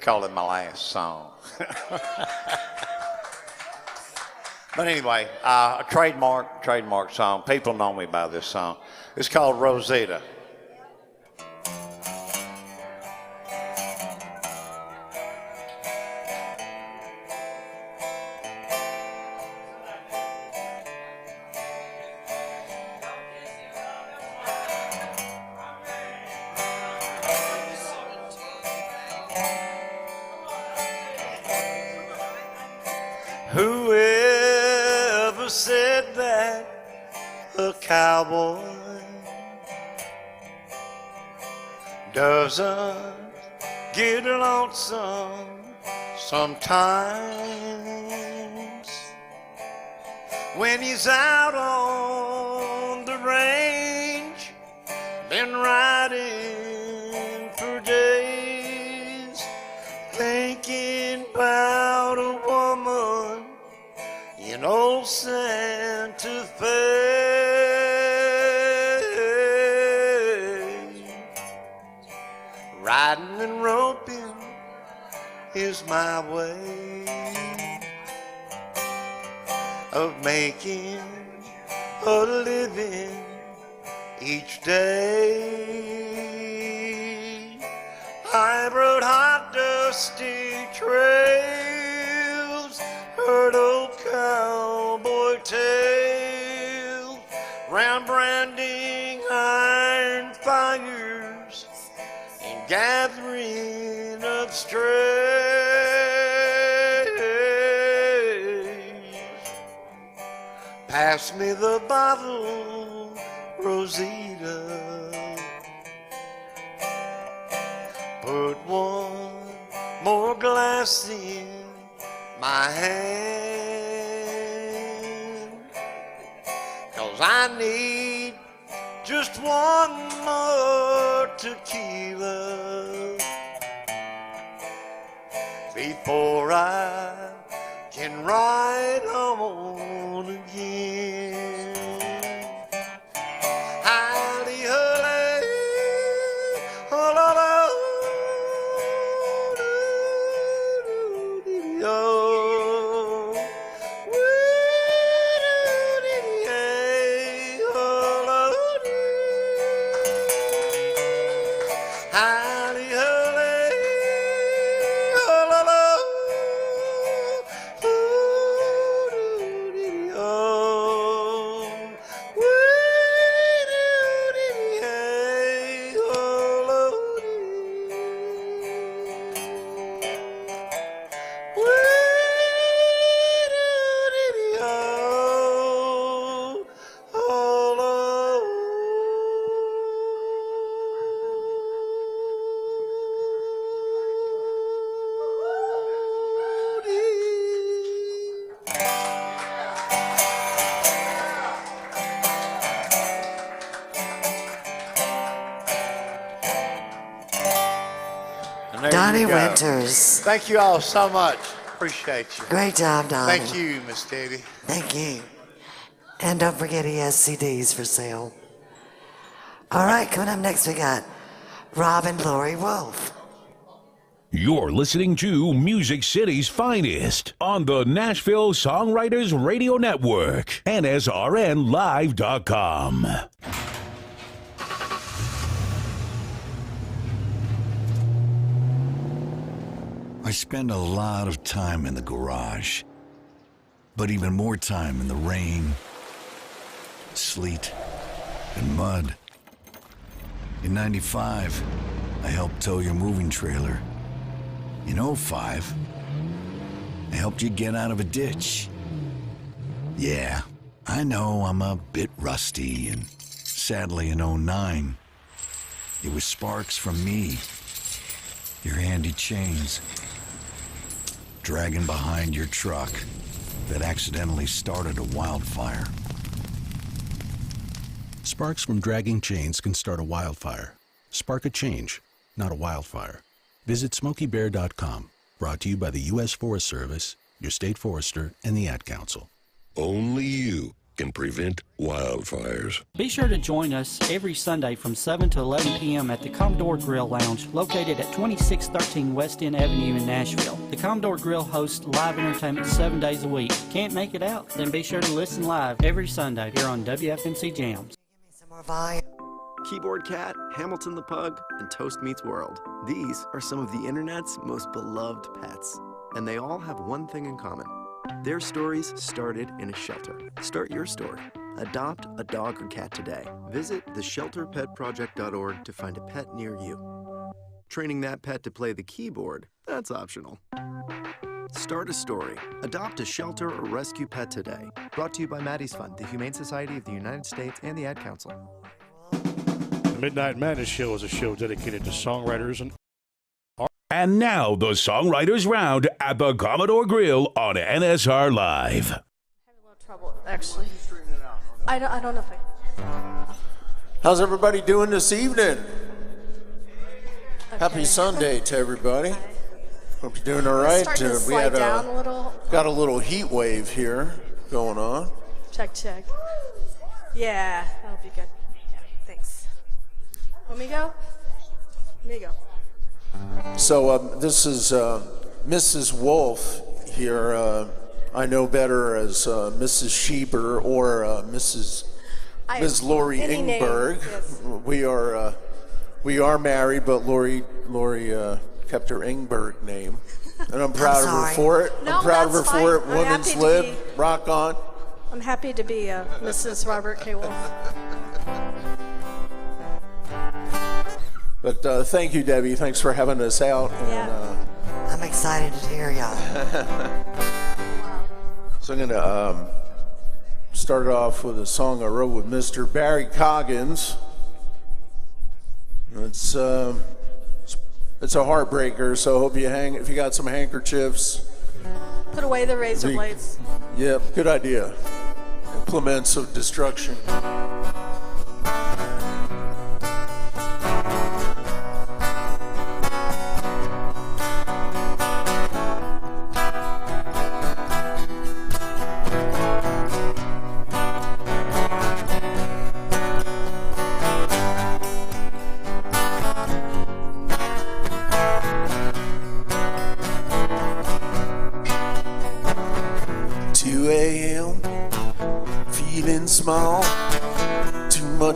call it my last song. But anyway, a trademark song. People know me by this song. It's called Rosita. Whoever said that a cowboy doesn't get lonesome sometimes when he's out on the range, been riding for days, thinking about a woman in old Santa Fe. Riding and roping is my way of making a living each day. I rode hot, dusty trails, heard old cowboy tales, round branding iron fires and gathering up strays. Pass me the bottle, Rosita. Put one more glass in my hand, 'cause I need just one more tequila
or I can ride on again. Howdy-ho-lay, oh-la-la, oh, wee-doo-dee-dee-ay, oh-la-la, howdy-ho-lay, oh-la-la,
Donnie Winters.
Thank you all so much. Appreciate you.
Great job, Donnie.
Thank you, Miss Debbie.
Thank you. And don't forget he has CDs for sale. All right, coming up next we got Rob and Lori Wolf.
You're listening to Music City's finest on the Nashville Songwriters Radio Network, NSRNlive.com.
I spend a lot of time in the garage, but even more time in the rain, sleet, and mud. In '95, I helped tow your moving trailer. In '05, I helped you get out of a ditch. Yeah, I know I'm a bit rusty, and sadly in '09, it was sparks from me, your handy chains, dragging behind your truck that accidentally started a wildfire.
Sparks from dragging chains can start a wildfire. Spark a change, not a wildfire. Visit SmokeyBear.com. Brought to you by the U.S. Forest Service, your state forester, and the Ad Council.
Only you can prevent wildfires.
Be sure to join us every Sunday from 7 to 11 p.m. at the Commodore Grille Lounge, located at 2613 West End Avenue in Nashville. The Commodore Grille hosts live entertainment 7 days a week. Can't make it out? Then be sure to listen live every Sunday here on WFNC Jams.
Some more volume.
Keyboard Cat, Hamilton the Pug, and Toast Meets World. These are some of the internet's most beloved pets. And they all have one thing in common. Their stories started in a shelter. Start your story. Adopt a dog or cat today. Visit theshelterpetproject.org to find a pet near you. Training that pet to play the keyboard, that's optional. Start a story. Adopt a shelter or rescue pet today. Brought to you by Maddie's Fund, the Humane Society of the United States, and the Ad Council.
The Midnight Madness Show is a show dedicated to songwriters and
And now the Songwriters Round at the Commodore Grille on NSR Live.
Trouble, actually. I don't know if I...
How's everybody doing this evening? Happy Sunday to everybody. Hope you're doing all right.
Starting to slide down a little.
Got a little heat wave here going on.
Check. Yeah, that'll be good. Yeah, thanks. Want me to go? Me go.
So this is Mrs. Wolf here. I know better as Mrs. Schieber or Ms. Lori Ingberg.
Yes.
We are married, but Lori kept her Ingberg name, and I'm proud of her for it.
No,
I'm proud of her
that's
for it.
fine. I'm
Women's
happy to
lib,
be-
rock on.
I'm happy to be Mrs. Robert K. Wolf.
But thank you, Debbie. Thanks for having us out.
Yeah.
And,
I'm excited to hear y'all.
So I'm going to start off with a song I wrote with Mr. Barry Coggins. It's a heartbreaker, so I hope if you got some handkerchiefs.
Put away the razor blades.
Yep, good idea. Implements of destruction.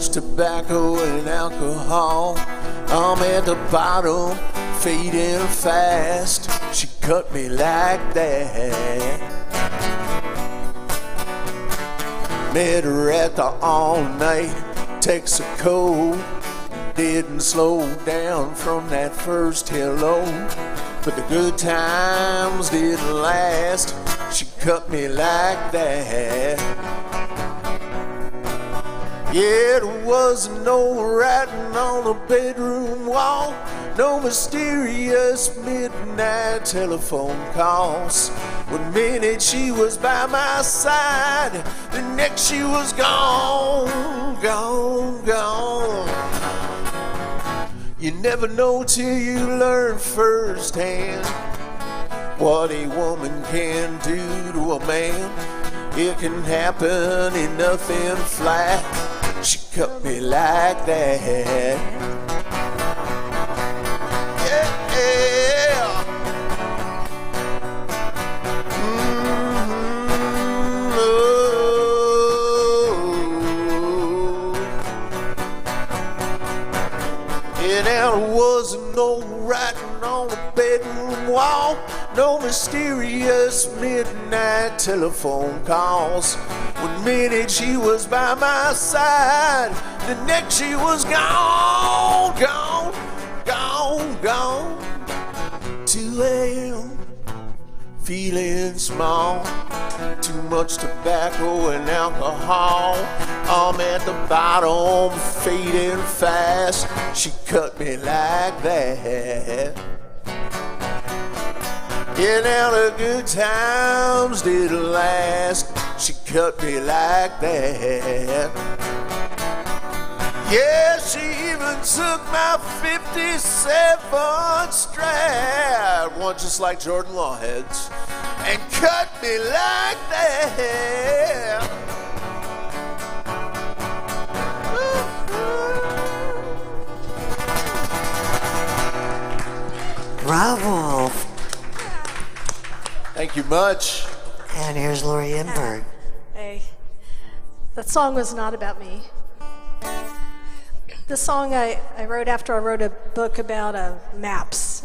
much tobacco and alcohol. I'm at the bottom, fading fast. She cut me like that. Met her at the all-night Texaco. Didn't slow down from that first hello, but the good times didn't last. She cut me like that. Yeah, there wasn't no writing on the bedroom wall, no mysterious midnight telephone calls. One minute she was by my side, the next she was gone, gone, gone. You never know till you learn firsthand what a woman can do to a man. It can happen in nothing flat. She cut me like that. Yeah. Yeah, there wasn't no writing on the bedroom wall, no mysterious midnight telephone calls. One minute she was by my side, the next she was gone, gone, gone, gone. 2 a.m., feeling small, too much tobacco and alcohol. I'm at the bottom, fading fast. She cut me like that. Yeah, now the good times didn't last. She cut me like that. Yeah, she even took my 57 strap, one just like Jordan Lawhead's, and cut me like that.
Bravo.
Thank you much.
And here's Lori Enberg.
Hey, that song was not about me. This song I wrote after I wrote a book about maps.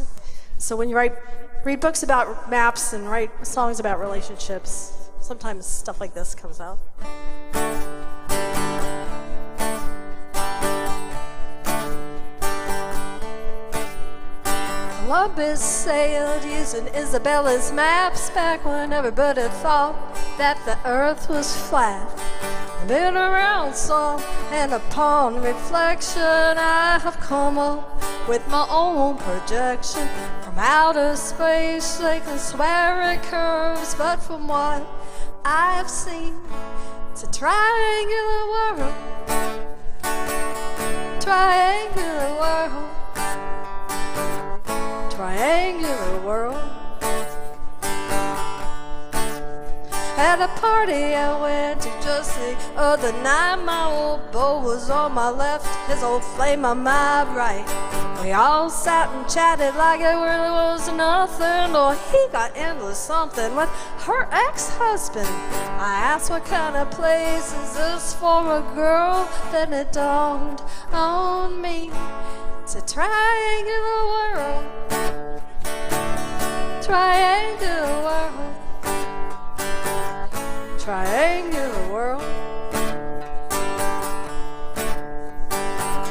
So when you read books about maps and write songs about relationships, sometimes stuff like this comes out. Columbus sailed using Isabella's maps back when everybody thought that the earth was flat. Been around some, and upon reflection I have come up with my own projection. From outer space they can swear it curves, but from what I've seen, it's a triangular world. Triangular world. Triangular world. At a party I went to just the other night, my old beau was on my left, his old flame on my right. We all sat and chatted like it really was nothing, or he got into something with her ex-husband. I asked what kind of place is this for a girl, then it dawned on me, it's a triangular world. Triangular world. Triangular world.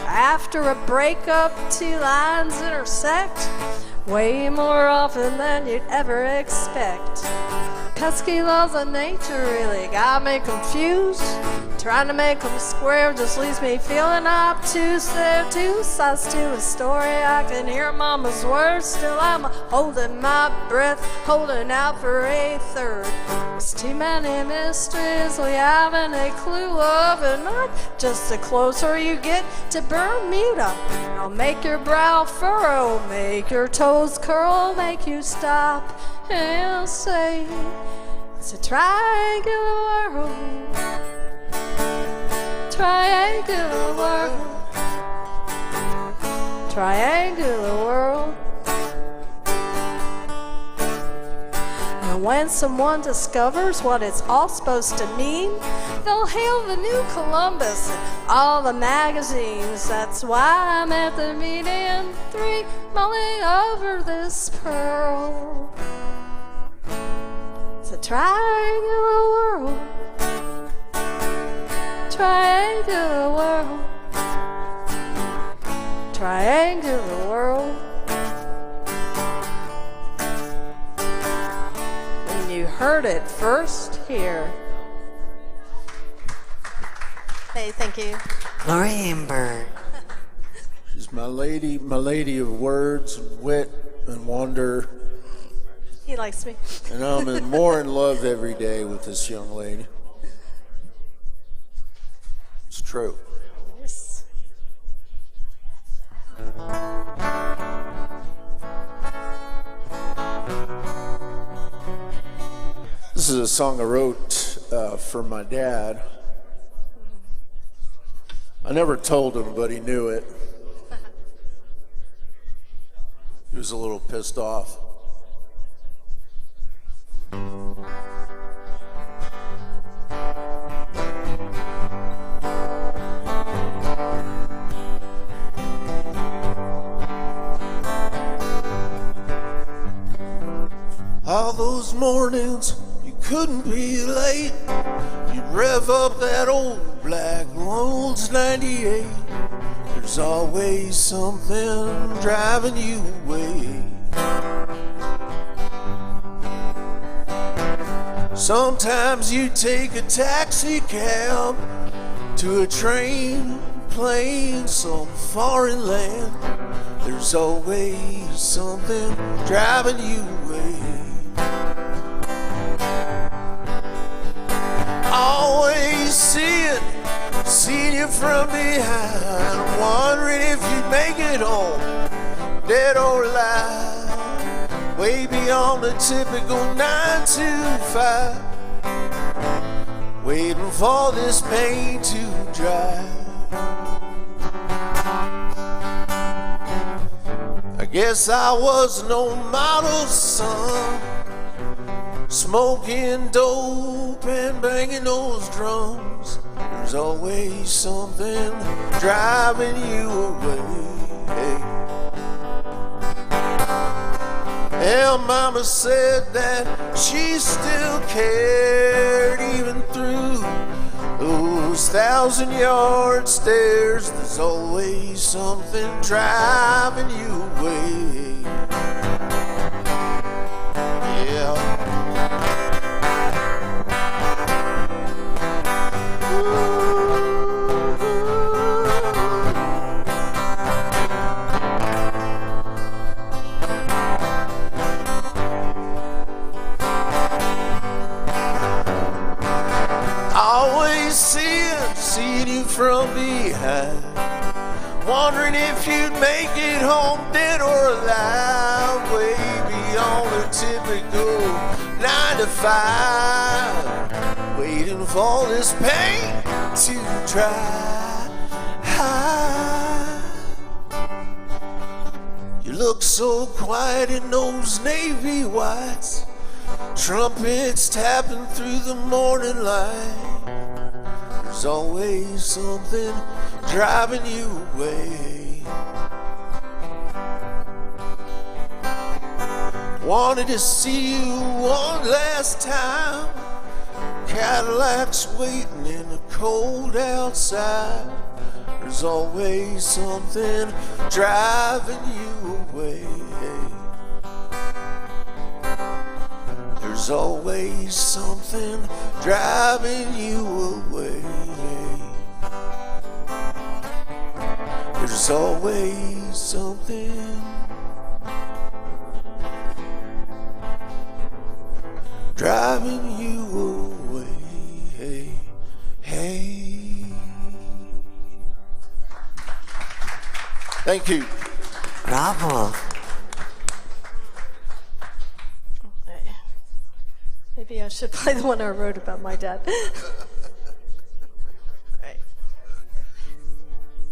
After a breakup, two lines intersect way more often than you'd ever expect. Pesky laws of nature really got me confused. Trying to make them square just leaves me feeling obtuse. There are two sides to a story. I can hear mama's words, still I'm holding my breath, holding out for a third. There's too many mysteries we haven't a clue of, and not just the closer you get to Bermuda. I'll make your brow furrow, make your toes curl, make you stop and say, it's a triangular world. Triangular world. Triangular world. And And when someone discovers what it's all supposed to mean, they'll hail the new Columbus and all the magazines. That's why I'm at the meeting 3, mulling over this pearl. It's a triangular world, triangular world, triangular world. And you heard it first here. Hey, thank you.
Lori Amber.
She's my lady of words and wit and wonder.
He likes me.
And I'm more in love every day with this young lady. It's true.
Yes.
This is a song I wrote for my dad. I never told him, but he knew it. He was a little pissed off. All those mornings you couldn't be late, you'd rev up that old black Rolls 98. There's always something driving you away. Sometimes you take a taxi cab to a train, plane, some foreign land. There's always something driving you away. Always seeing you from behind, wondering if you'd make it home, dead or alive, way beyond the typical 9 to 5, waiting for this pain to dry. I guess I was no model son, smoking dope and banging those drums. There's always something driving you away. Well, Mama said that she still cared even through those 1,000-yard stairs. There's always something driving you away. Yeah. Always seeing you from behind, wondering if you'd make it home dead or alive, way beyond the typical 9 to 5, waiting for this pain to dry. You look so quiet in those navy whites, trumpets tapping through the morning light. There's always something driving you away. Wanted to see you one last time, Cadillac's waiting in the cold outside. There's always something driving you away. There's always something driving you away. There's always something driving you away. Hey. Thank you.
Bravo.
Maybe I should play the one I wrote about my dad. Right.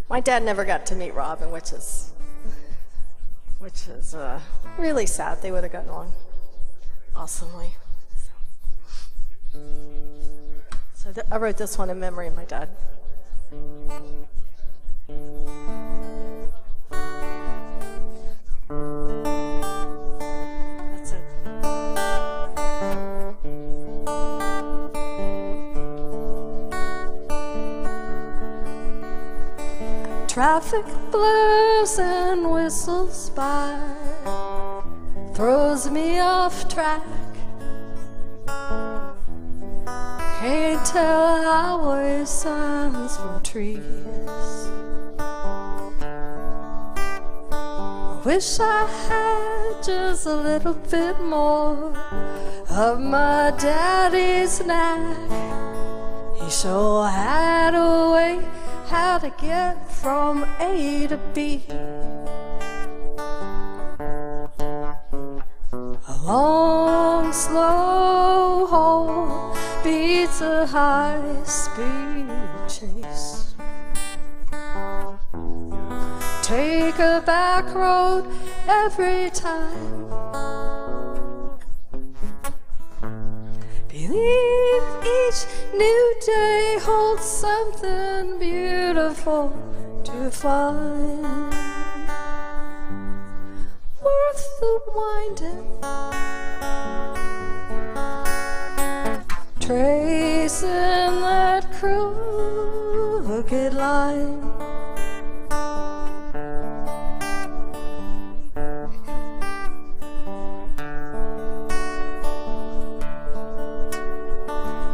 My dad never got to meet Robin, which is really sad. They would have gotten along awesomely. So I wrote this one in memory of my dad. That's it. Traffic blurs and whistles by, throws me off track. Can't tell highway signs from trees. I wish I had just a little bit more of my daddy's knack. He sure had a way how to get from A to B. A long, slow haul beats a high-speed chase. Take a back road every time. Believe each new day holds something beautiful to find, worth the winding, tracing that crooked line.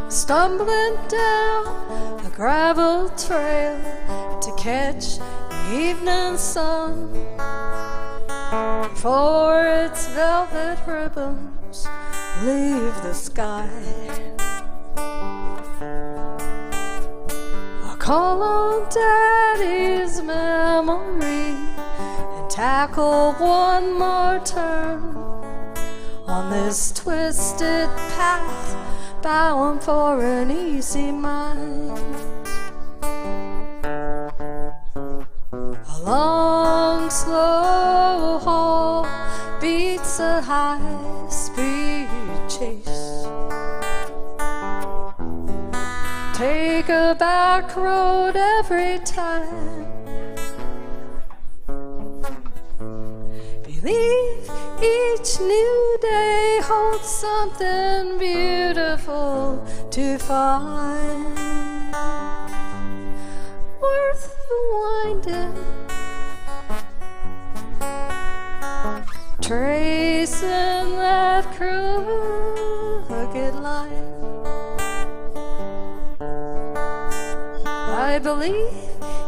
Stumbling down a gravel trail to catch the evening sun before its velvet ribbons leave the sky. I'll call on Daddy's memory and tackle one more turn on this twisted path, bound for an easy mind. A long, slow haul beats a high-speed chase. Take a back road every time. Believe each new day holds something beautiful to find, worth the winding, tracing that crooked line. I believe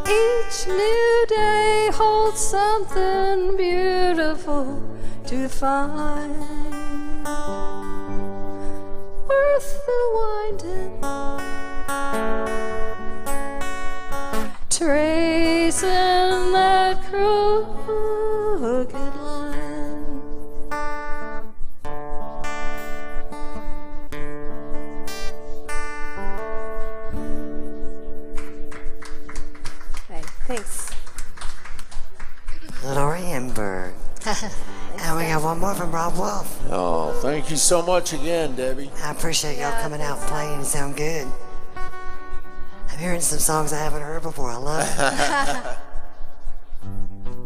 each new day holds something beautiful to find, worth the winding, tracing that crooked line. Hey, thanks.
Lori Emberg. And we got one more from Rob Wolf.
Oh, thank you so much again, Debbie.
I appreciate y'all coming out and playing. You sound good. I'm hearing some songs I haven't heard before. I love it.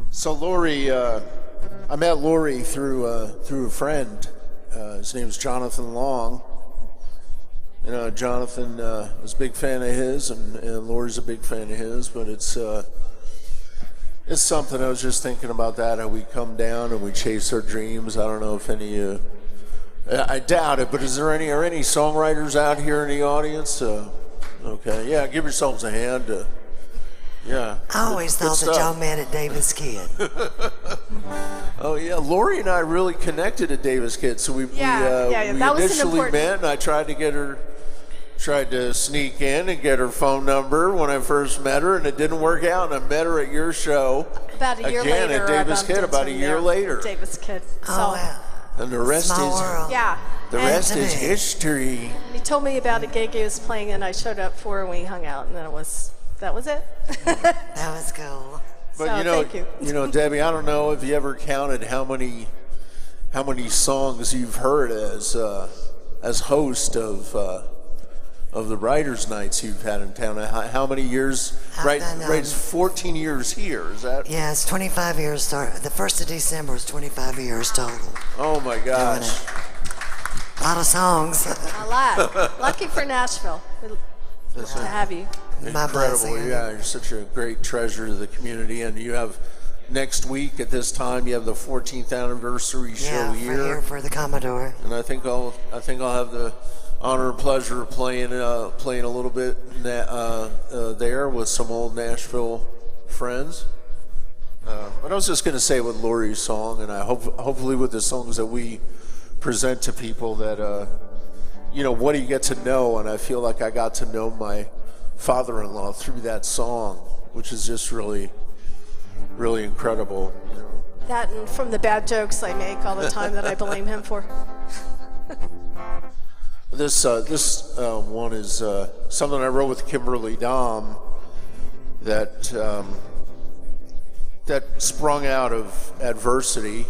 So Lori, I met Lori through a friend. His name's Jonathan Long. You know, Jonathan was a big fan of his, and Lori's a big fan of his. But it's something. I was just thinking about that. How we come down and we chase our dreams. I don't know if any. I doubt it. But are any songwriters out here in the audience? Okay, yeah, give yourselves a hand. Yeah.
I always thought that y'all met at Davis Kid.
Oh yeah, Lori and I really connected at Davis Kid. So we initially met, and I tried to sneak in and get her phone number when I first met her, and it didn't work out. And I met her at your show
About a year
again
later,
at Davis Kid. About a year later.
Davis Kid.
Oh wow.
And the rest
The
rest is history.
He told me about a gig he was playing, and I showed up for, and we hung out, and then that was it.
That was cool.
But
So, thank you.
Debbie, I don't know if you ever counted how many songs you've heard as as host of the Writers' Nights you've had in town. How many years? It's 14 years here. Is that?
Yeah, it's 25 years. The 1st of December is 25 years total.
Oh my gosh!
A lot of songs.
A lot. Lucky for Nashville to have you.
Incredible. Yeah, you're such a great treasure to the community, and you have next week at this time you have the 14th anniversary show here
for the Commodore.
And I think I'll have the honor and pleasure of playing a little bit there with some old Nashville friends. But I was just going to say with Lori's song, and I hopefully with the songs that we present to people that what do you get to know? And I feel like I got to know my father-in-law through that song, which is just really, really incredible.
That and from the bad jokes I make all the time that I blame him for.
This one is something I wrote with Kimberly Dom that sprung out of adversity.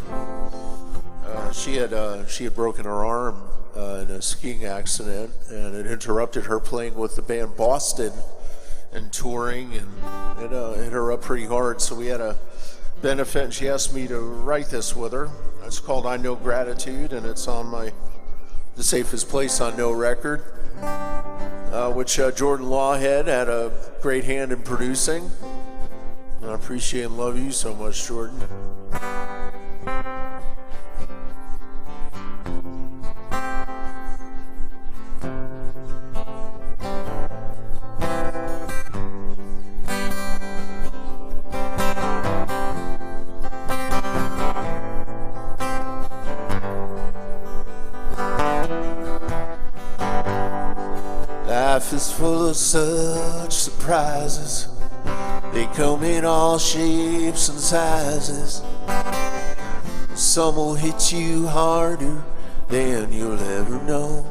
She had broken her arm in a skiing accident, and it interrupted her playing with the band Boston and touring, and it hit her up pretty hard. So we had a benefit, and she asked me to write this with her. It's called "I Know Gratitude," and it's on The Safest Place on No record, which Jordan Lawhead had a great hand in producing. And I appreciate and love you so much, Jordan. Life is full of such surprises. They come in all shapes and sizes. Some will hit you harder than you'll ever know.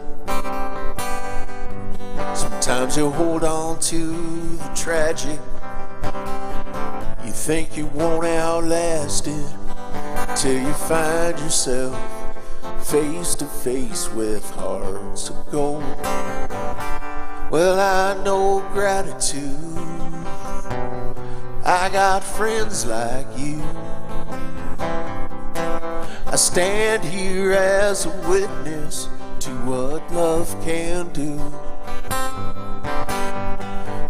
Sometimes you'll hold on to the tragic. You think you won't outlast it till you find yourself face to face with hearts of gold. Well, I know gratitude. I got friends like you. I stand here as a witness to what love can do.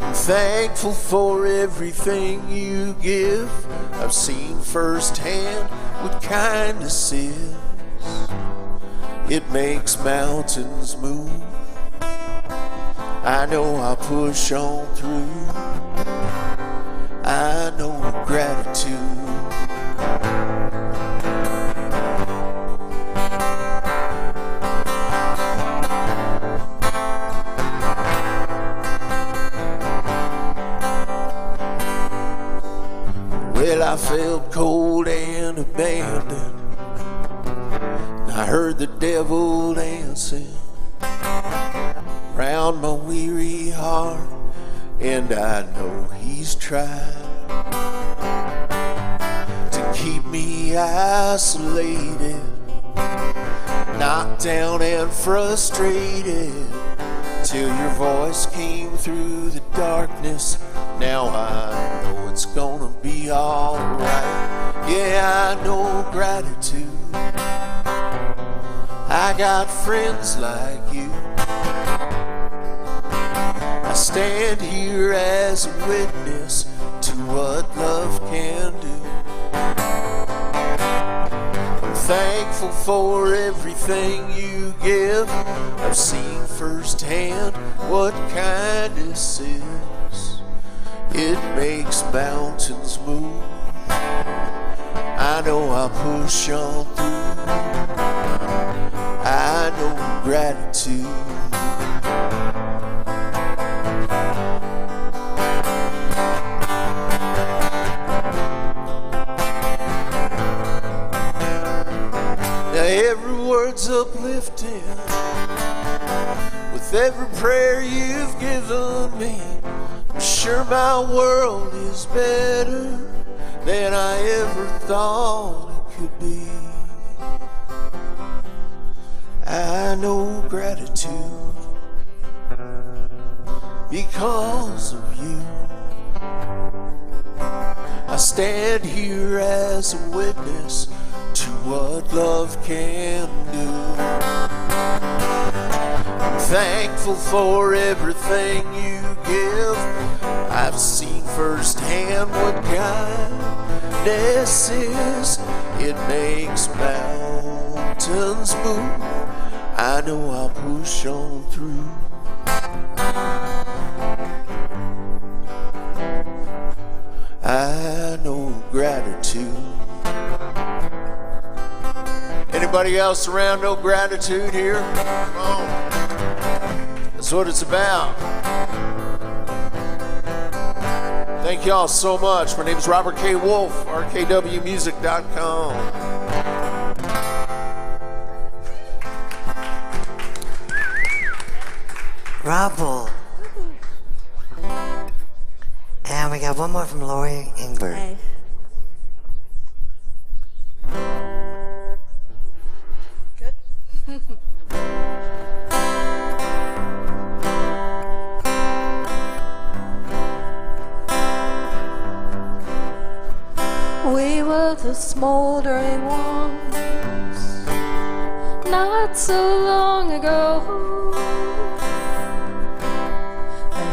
I'm thankful for everything you give. I've seen firsthand what kindness is. It makes mountains move. I know I'll push on through. I know gratitude. Well, I felt cold and abandoned. I heard the devil dancing round my weary heart, and I know he's tried to keep me isolated, knocked down and frustrated, till your voice came through the darkness. Now I know it's gonna be alright. Yeah, I know gratitude. I got friends like you. I stand here as a witness to what love can do. I'm thankful for everything you give. I've seen firsthand what kindness is. It makes mountains move. I know I'll push on through. I know gratitude. Now every word's uplifting with every prayer you've given me. I'm sure my world is better than I ever thought it could be.
I know gratitude because of you. I stand here as a witness to what love can do. I'm thankful for everything you give. I've seen firsthand what kindness is. It makes mountains move. I know I'll push on through. I know gratitude. Anybody else around know gratitude here? Come on. That's what it's about. Thank y'all so much. My name is Robert K. Wolf, rkwmusic.com.
Robble. And we got one more from Lori Ingber.
Hey. Good. We were the smoldering ones not so long ago.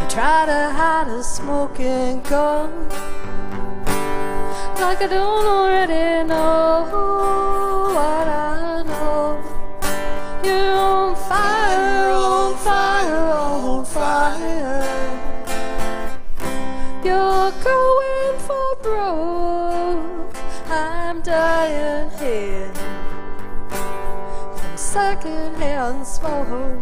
Try to hide a smoking gun like I don't already know what I know. You're on fire, on fire, on fire. You're going for broke. I'm dying here from secondhand smoke.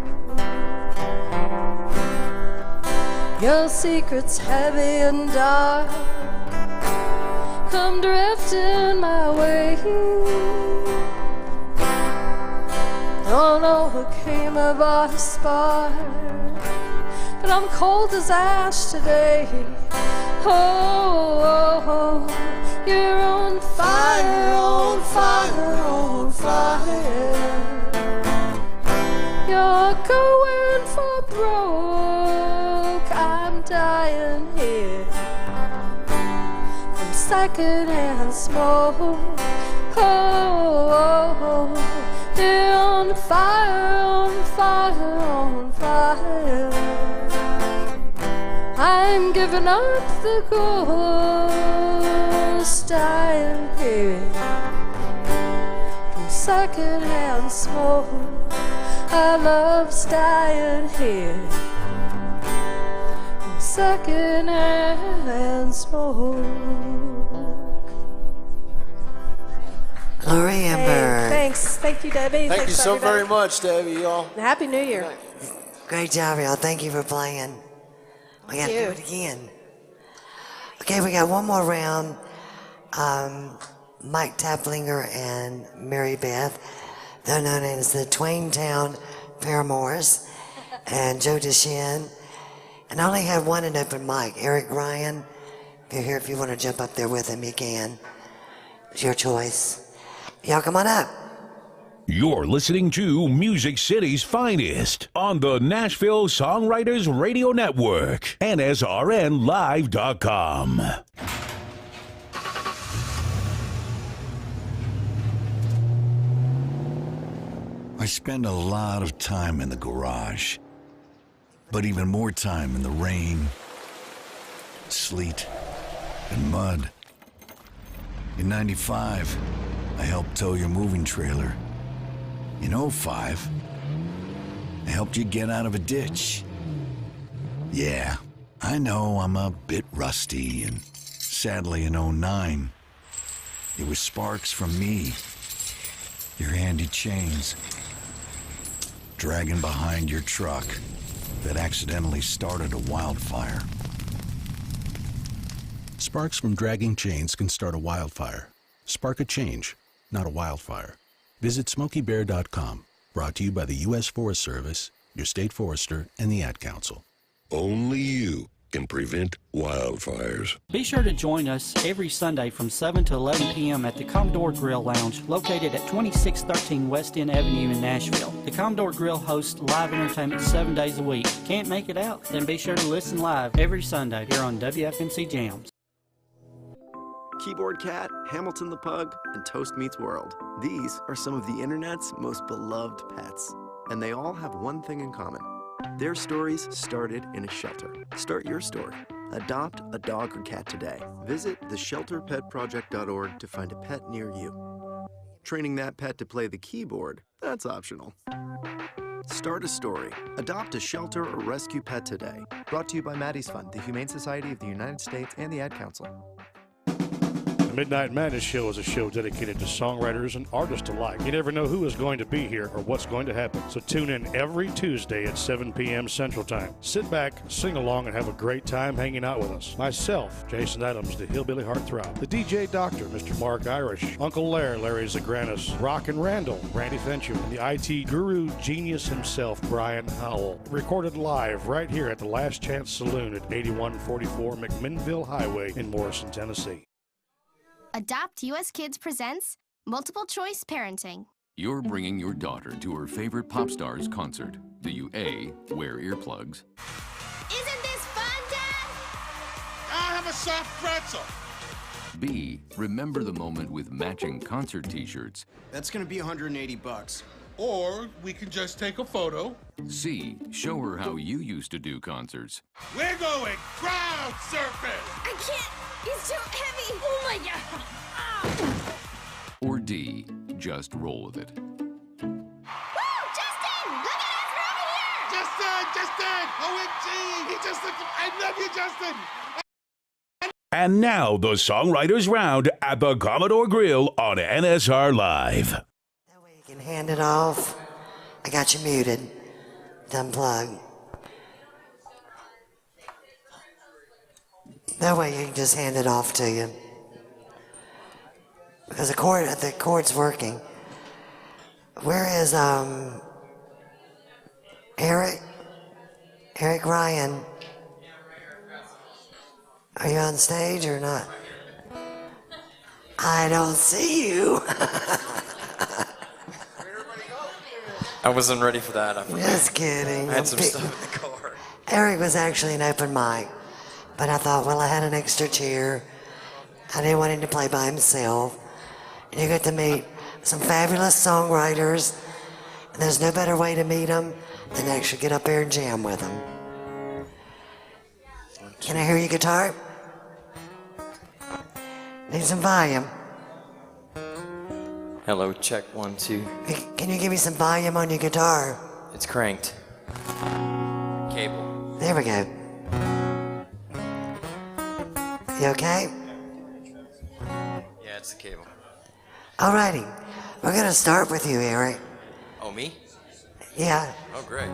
Your secret's heavy and dark, come drifting my way. Don't know who came about a spark, but I'm cold as ash today. Oh, oh, oh. You're on fire, on fire, on fire. You're going for broke. I'm dying here from secondhand smoke. Oh, oh, oh. You're on fire, on fire, on fire. I'm giving up the ghost. Dying here from secondhand smoke. Our love's dying here from secondhand smoke.
Lori Amber.
Hey, thanks. Thank you, Debbie.
Thank
Thanks,
you so
everybody.
very much, Debbie, y'all.
And Happy New Year.
Great job, y'all. Thank you for playing. We
Thank
gotta
you.
do it again. Okay, we got one more round. Mike Taplinger and Mary Beth, they're known as the Twaintown Paramours, and Joe DeShin. And I only have one in open mic, Eric Ryan. If you're here, if you want to jump up there with him, you can. It's your choice. Y'all come on up.
You're listening to Music City's finest on the Nashville Songwriters Radio Network, NSRNlive.com.
I spend a lot of time in the garage, but even more time in the rain, sleet, and mud. In '95, I helped tow your moving trailer. In '05, I helped you get out of a ditch. Yeah, I know I'm a bit rusty, and sadly in '09, it was sparks from me, your handy chains, dragging behind your truck that accidentally started a wildfire.
Sparks from dragging chains can start a wildfire. Spark a change, not a wildfire. Visit SmokeyBear.com. Brought to you by the U.S. Forest Service, your state forester, and the Ad Council.
Only you can prevent wildfires.
Be sure to join us every Sunday from 7 to 11 p.m. at the Commodore Grille Lounge, located at 2613 West End Avenue in Nashville. The Commodore Grille hosts live entertainment 7 days a week. Can't make it out? Then be sure to listen live every Sunday here on WFMC Jams.
Keyboard Cat, Hamilton the Pug, and Toast Meets World. These are some of the internet's most beloved pets. And they all have one thing in common. Their stories started in a shelter. Start your story. Adopt a dog or cat today. Visit theshelterpetproject.org to find a pet near you. Training that pet to play the keyboard, that's optional. Start a story. Adopt a shelter or rescue pet today.
Brought to you by Maddie's Fund, the Humane Society of the United States, and the Ad Council.
The Midnight Madness Show is a show dedicated to songwriters and artists alike. You never know who is going to be here or what's going to happen. So tune in every Tuesday at 7 p.m. Central Time. Sit back, sing along, and have a great time hanging out with us. Myself, Jason Adams, the Hillbilly Heartthrob. The DJ Doctor, Mr. Mark Irish. Uncle Larry Zagranis. Rock and Randall, Randy Fincher. And the IT guru genius himself, Brian Howell. Recorded live right here at the Last Chance Saloon at 8144 McMinnville Highway in Morrison, Tennessee.
Adopt US Kids presents Multiple Choice Parenting.
You're bringing your daughter to her favorite pop star's concert. Do you A, wear earplugs?
Isn't this fun, Dad?
I'll have a soft pretzel.
B, remember the moment with matching concert t-shirts?
That's gonna be $180.
Or we can just take a photo.
C, show her how you used to do concerts.
We're going crowd surfing.
I can't. It's too heavy. Oh my God. Ah.
Or D, just roll with it.
Woo! Justin! Look at us, we're over here!
Justin! OMG! He just looked. I love you, Justin!
And now the Songwriters Round at the Commodore Grille on NSR Live.
That way you can hand it off. I got you muted. Unplug. That way you can just hand it off to you. Because the chord's working. Where is Eric? Eric Ryan. Are you on stage or not? I don't see you.
I wasn't ready for that.
Just kidding.
I had some stuff in the car.
Eric was actually an open mic. But I thought, well, I had an extra chair. I didn't want him to play by himself. And you get to meet some fabulous songwriters. And there's no better way to meet them than actually get up there and jam with them. Can I hear your guitar? Need some volume.
Hello, check 1, 2.
Can you give me some volume on your guitar?
It's cranked. Cable.
There we go. You okay?
Yeah, it's the cable.
Alrighty. We're gonna start with you, Eric.
Oh, me?
Yeah.
Oh, great.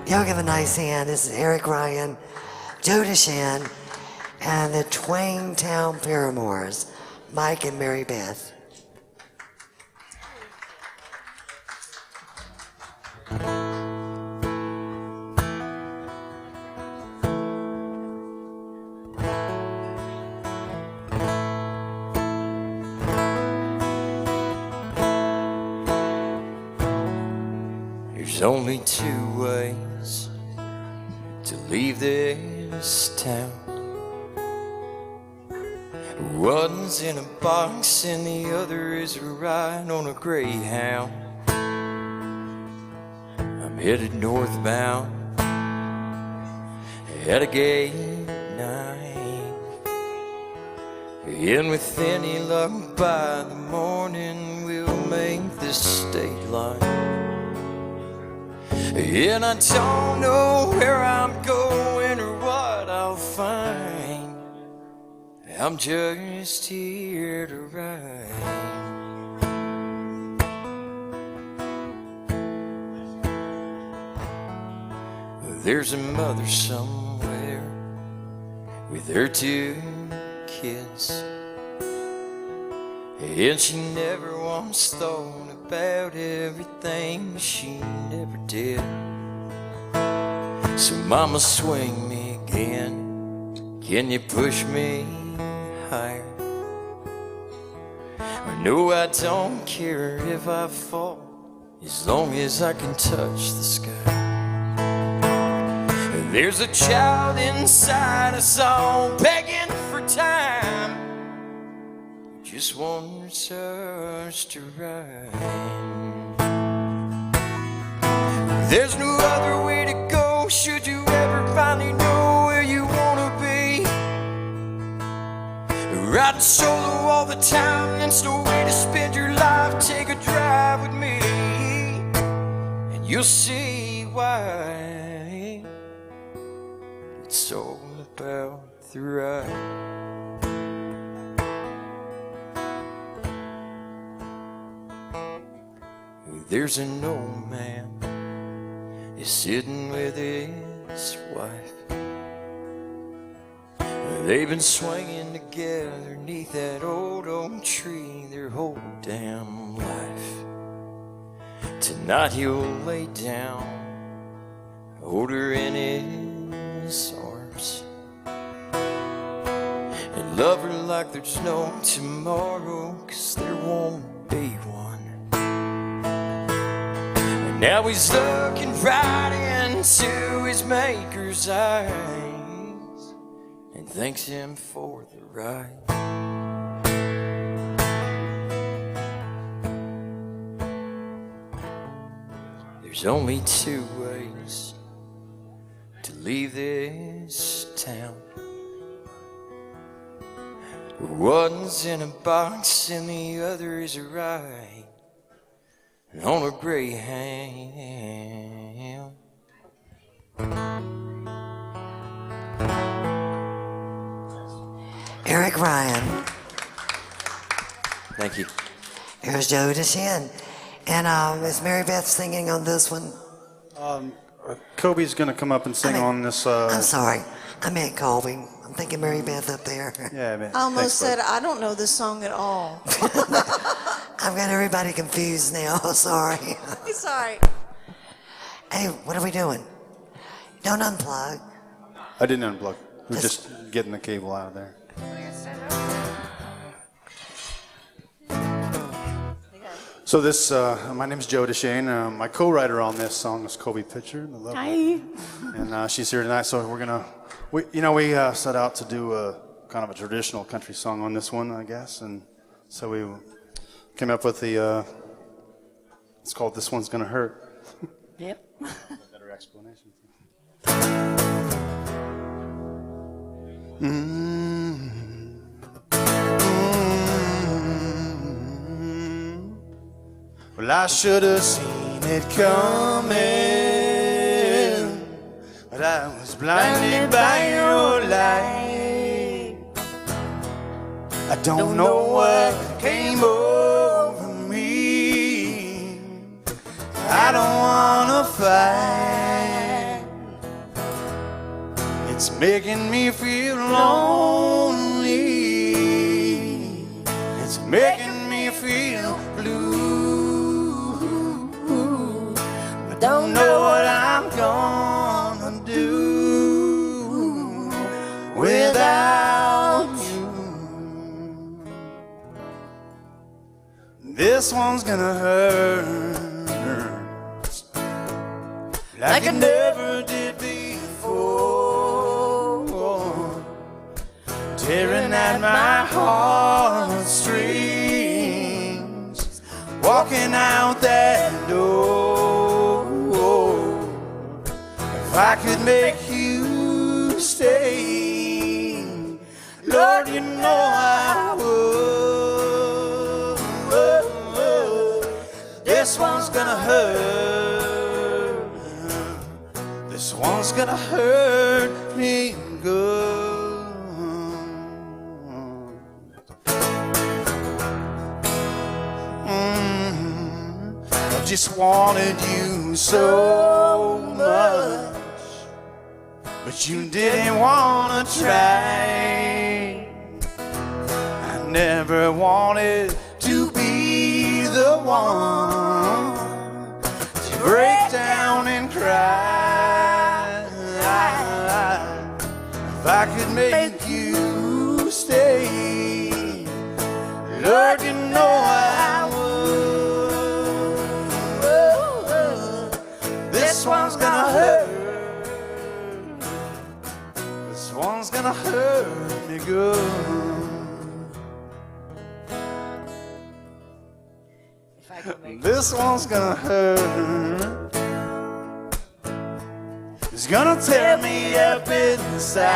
Y'all give a nice hand. This is Eric Ryan, Joe DeShan, and the Twain Town Paramours, Mike and Mary Beth.
There's only 2 ways to leave this town. One's in a box and the other is a ride on a Greyhound. I'm headed northbound at a gate 9. And with any luck by the morning we'll make this state line. And I don't know where I'm going or what I'll find. I'm just here to ride. There's a mother somewhere with her 2 kids, and she never once thought about everything she never did. So mama, swing me again Can you push me higher? No, I don't care if I fall, as long as I can touch the sky. There's a child inside us all begging for time, just wants us to rhyme. There's no other way to go, should you ever finally know where you wanna be. Riding solo all the time, that's no way to spend your life. Take a drive with me, and you'll see why. It's all about the ride. There's an old man, he's sitting with his wife. They've been swinging together neath that old oak tree their whole damn life. Tonight he'll lay down, hold her in his arms, and love her like there's no tomorrow, 'cause there won't be one. And now he's looking right into his maker's eyes and thanks him for the ride. There's only two ways to leave this town. One's in a box and the other is a ride on a Greyhound.
Eric Ryan.
Thank you.
Here's Joe DeShin. And is Mary Beth singing on this one?
Kobe's going to come up and sing on this.
I'm sorry. I meant Colby. I'm thinking Mary Beth up there.
Yeah, man.
I almost said, I don't know this song at all.
I've got everybody confused now. Sorry.
It's all right.
Hey, what are we doing? Don't unplug.
I didn't unplug. We're just getting the cable out of there. So this, my name's Joe DeShane. My co-writer on this song is Kobe Pitcher.
Hi.
And she's here tonight, so we're gonna, we set out to do a kind of a traditional country song on this one, I guess, and so we came up with the, it's called "This One's Gonna Hurt."
Yep.
Better explanation. Well, I should have seen it coming, but I was blinded by your light. I don't know what came over me. I don't wanna fight. It's making me feel lonely. It's making me feel blue. Don't know what I'm gonna do without you. This one's gonna hurt like it never did before, tearing at my heartstrings, walking out that door. If I could make you stay, Lord, you know I would. This one's gonna hurt. This one's gonna hurt me good. I just wanted you so much, but you didn't wanna try. I never wanted to be the one to break down and cry. If I could make This one's gonna hurt. It's gonna tear me up inside.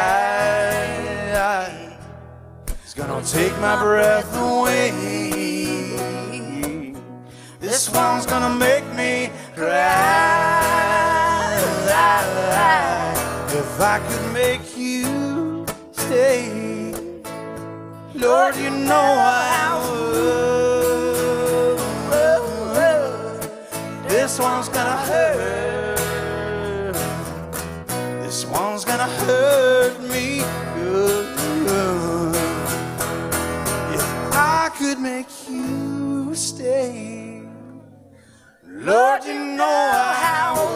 It's gonna take my breath away. This one's gonna make me cry. If I could make you stay, Lord, you know I would. This one's gonna hurt. This one's gonna hurt me good. If I could make you stay, Lord, you know I would.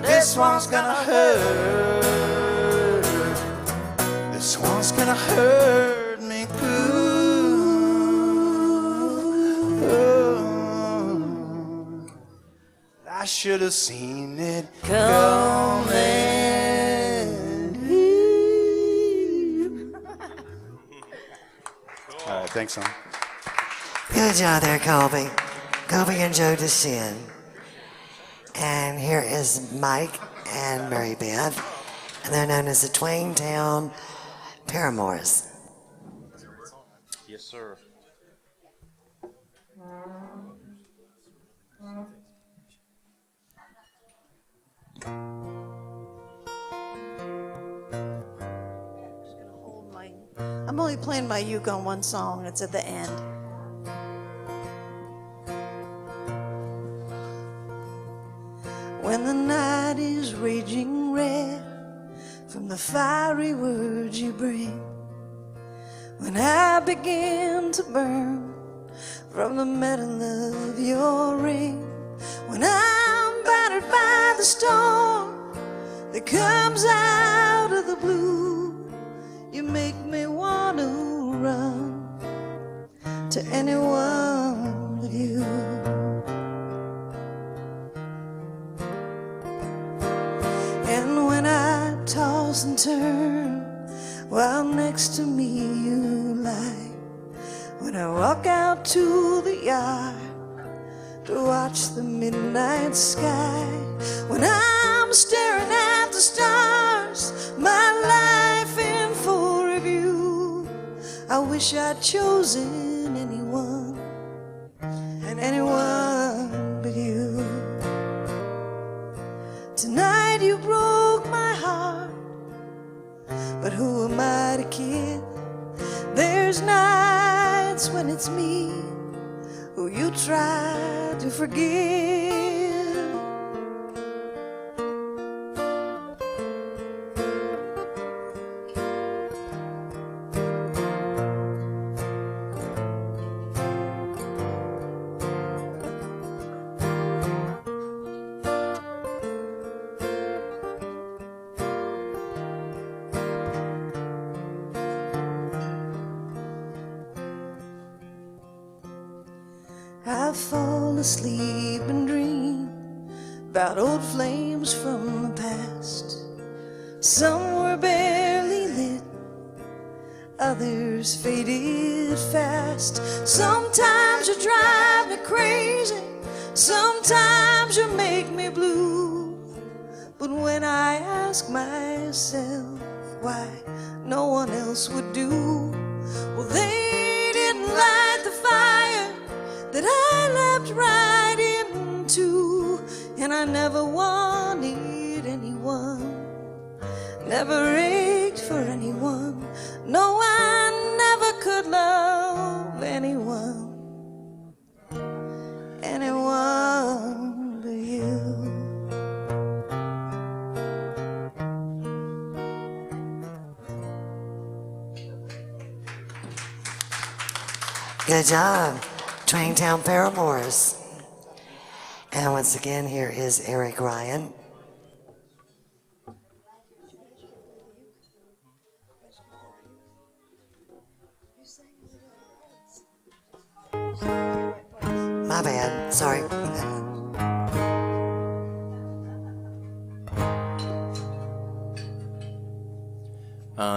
This one's gonna hurt. This one's gonna hurt me good. I should have seen it coming. All right, thanks, son.
Good job there, Colby. Colby and Joe DeShin. And here is Mike and Mary Beth. And they're known as the Twaintown Paramours.
Yes, sir.
I'm only playing my uke on one song. It's at the end. When the night is raging red from the fiery words you bring, when I begin to burn from the metal of your ring, when I'm battered by the storm that comes out of the blue, you make me want to run to anyone but you. And when I toss and turn while next to me you lie, when I walk out to the yard to watch the midnight sky, when I'm staring at the stars, my life in full review, I wish I'd chosen anyone, and anyone but you. Tonight you broke my heart, but who am I to kid? There's nights when it's me who you try to forgive. I fall asleep and dream about old flames from the past. Some were barely lit, others faded fast. Sometimes you drive me crazy, sometimes you make me blue. But when I ask myself why no one else would do, well, they didn't light the fire that I leapt right into. And I never wanted anyone, never ached for anyone. No, I never could love anyone, anyone but you.
Good job, Twaintown Paramours. And once again, here is Eric Ryan. My bad, sorry.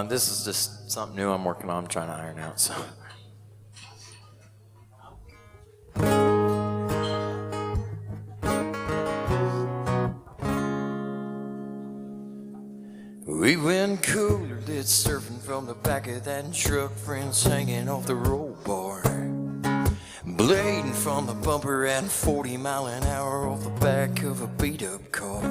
This is just something new I'm working on. I'm trying to iron out. So,
cooler lit, surfing from the back of that truck, friends hanging off the roll bar, blading from the bumper at 40 mile an hour off the back of a beat up car.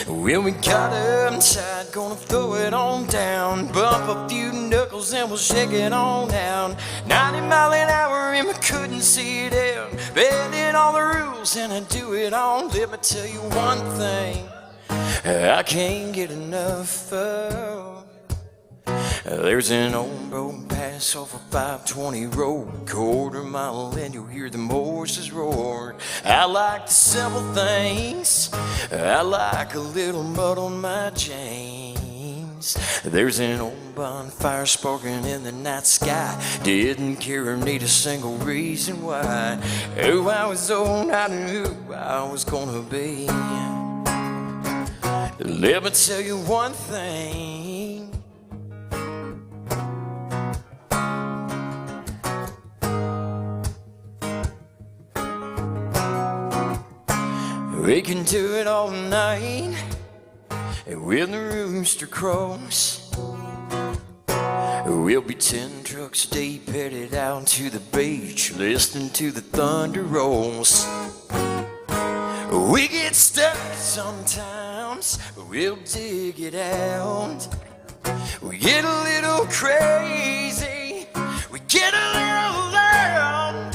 Well, we got up tight, gonna throw it on down, bump a few knuckles and we'll shake it on down. 90 mile an hour and we couldn't see it down, bending all the rules and I do it on. Let me tell you one thing I can't get enough of. There's an old road pass off a 520 road, quarter mile and you'll hear the horses roar. I like the simple things, I like a little mud on my jeans. There's an old bonfire sparking in the night sky, didn't care or need a single reason why. Oh, I was old, I knew who I was gonna be. Let me tell you one thing, we can do it all night when the rooster crows. We'll be 10 trucks deep headed out to the beach, listening to the thunder rolls. We get stuck sometimes, but we'll dig it out. We get a little crazy, we get a little loud.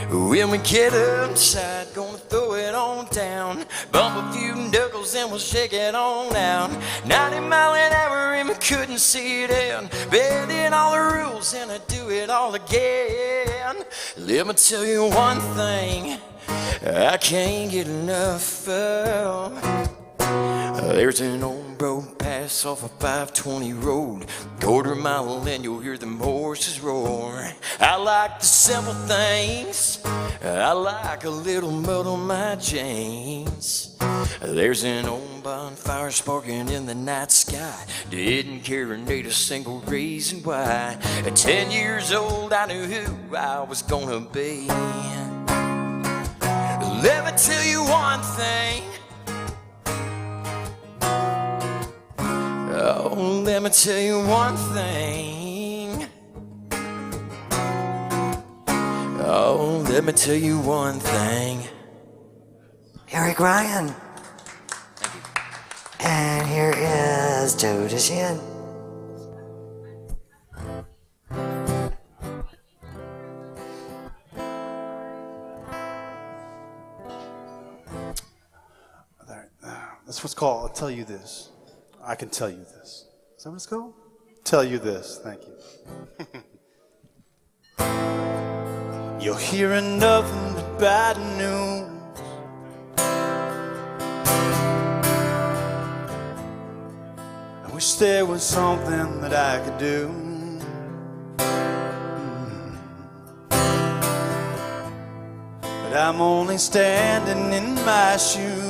When we get upside, gonna throw it on down, bump a few knuckles and we'll shake it on out. 90 mile an hour and we couldn't see it in, bending all the rules and I do it all again. Let me tell you one thing I can't get enough of. There's an old road pass off a 520 road, quarter mile and you'll hear them horses roar. I like the simple things, I like a little mud on my jeans. There's an old bonfire sparking in the night sky, didn't care or need a single reason why. At 10 years old I knew who I was gonna be. Let me tell you one thing, oh, let me tell you one thing, oh, let me tell you one thing.
Eric Ryan. And here is Joe DeShin.
That's what's called, I'll tell you this. I can tell you this. Is that what it's called? Tell you this. Thank you.
You're hearing nothing but bad news.
I wish there was something that I could do. But I'm only standing in my shoes.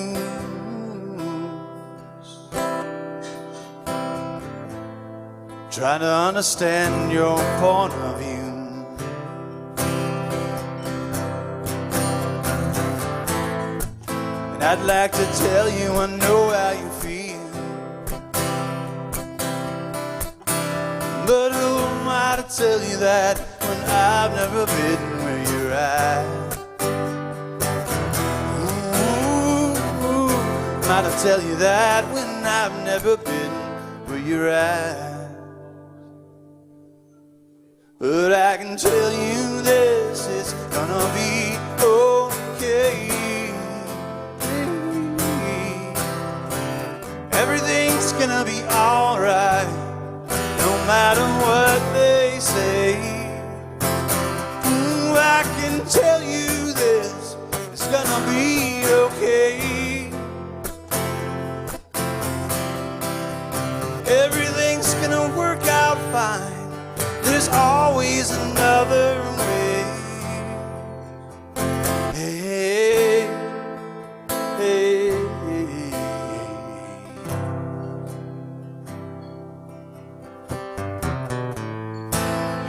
Trying to understand your point of view. And I'd like to tell you I know how you feel, but who am I to tell you that when I've never been where you're at? Ooh, am I to tell you that when I've never been where you're at? But I can tell you this, it's gonna be okay. Everything's gonna be alright, no matter what they say. Ooh, I can tell you this, it's gonna be okay. Everything's gonna work out fine. There's always another way. Hey, hey, hey.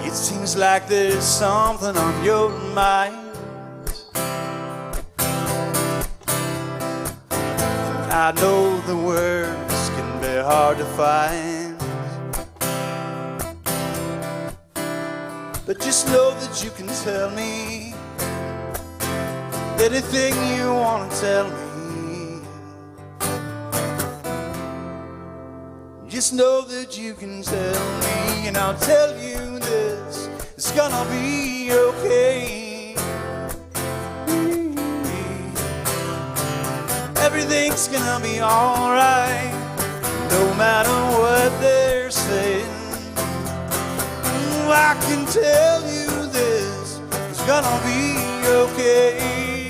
It seems like there's something on your mind. I know the words can be they're hard to find. But just know that you can tell me anything you want to tell me. Just know that you can tell me, and I'll tell you this, it's gonna be okay. Everything's gonna be alright, no matter what they're saying. I can tell you this, it's gonna be okay.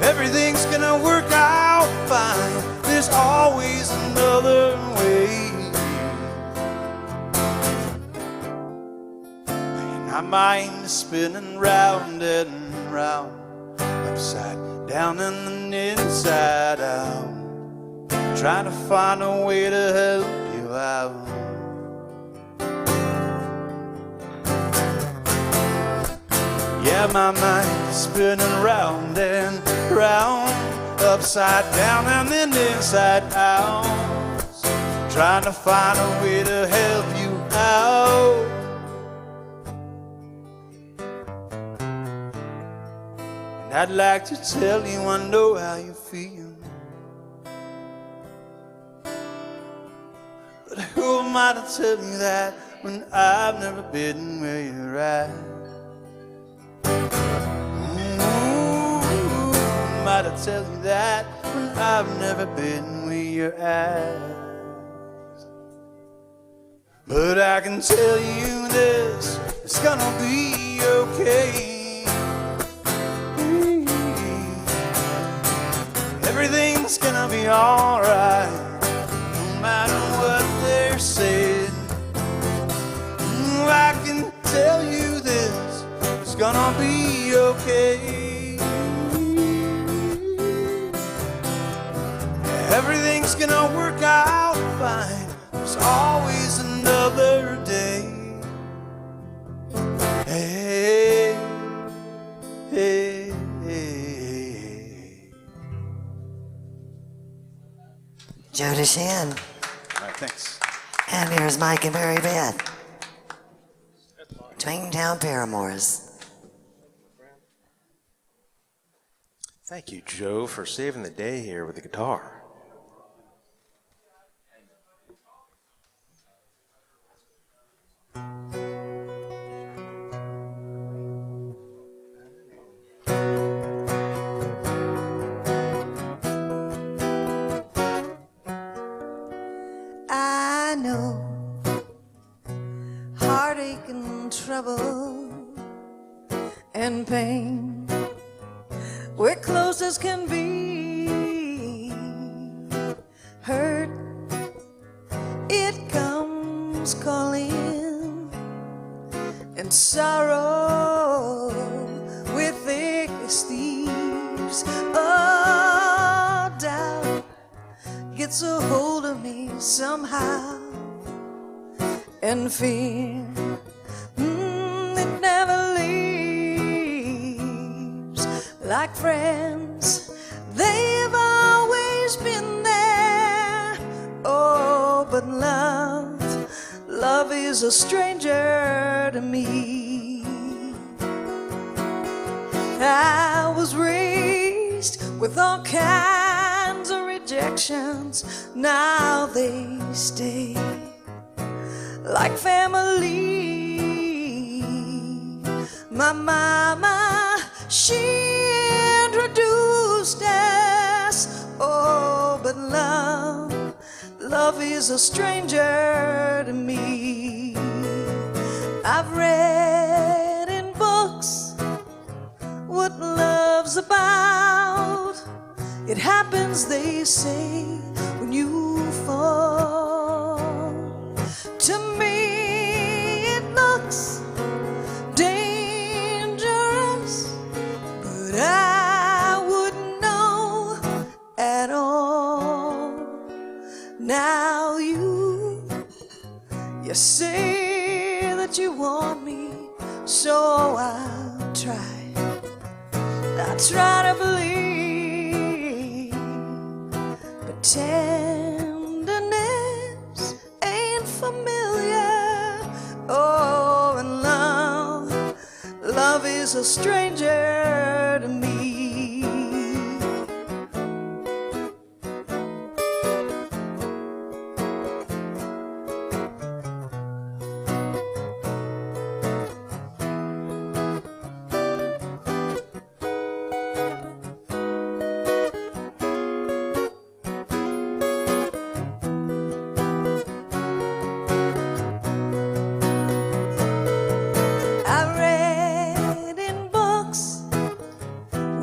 Everything's gonna work out fine, there's always another way. And my mind is spinning round and round, upside down and inside out, trying to find a way to help you out. Yeah, my mind is spinning round and round, upside down and then inside out, trying to find a way to help you out. And I'd like to tell you I know how you feel, but who am I to tell you that when I've never been where you're at? Who am I to tell you that when I've never been where you're at? But I can tell you this, it's gonna be okay. Everything's gonna be alright, no matter what they're saying. I can tell you this, it's gonna be okay. Everything's gonna work out fine, there's always another day. Hey, hey, hey.
Joe DeShan.
All right, thanks.
And here's Mike and Mary Beth. Twingtown Paramours.
Thank you, Joe, for saving the day here with the guitar.
I know heartache and trouble and pain, we're close as can be. Hurt, it comes calling, and sorrow with thick as thieves. Oh, doubt gets a hold of me somehow, and fear, it never leaves. Like friends, they've always been there. Oh, but love is a stranger to me. I was raised with all kinds of rejections, now they stay like family. My mama, she introduced us. Oh, but love is a stranger to me. I've read in books what love's about. It happens, they say, when you fall. To me it looks dangerous, but I wouldn't know at all. Now you say that you want me, so I'll try to believe. tenderness ain't familiar. Oh, and love is a stranger to me.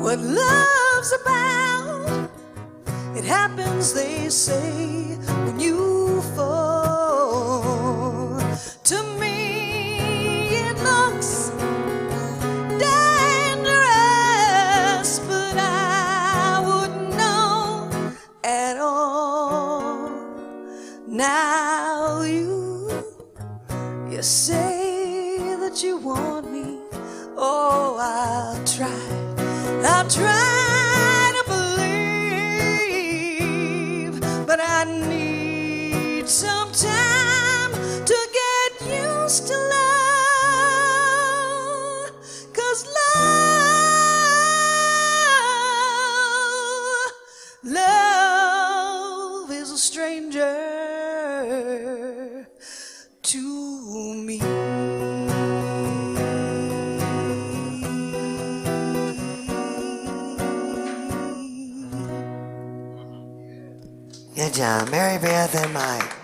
What love's about, it happens, they say, when you fall. To me it looks dangerous, but I wouldn't know at all. Now you say that you want me. Oh, I'll try to believe, but I need some time to get used to love, 'cause love is a stranger to me.
Good job. Mary Beth and Mike.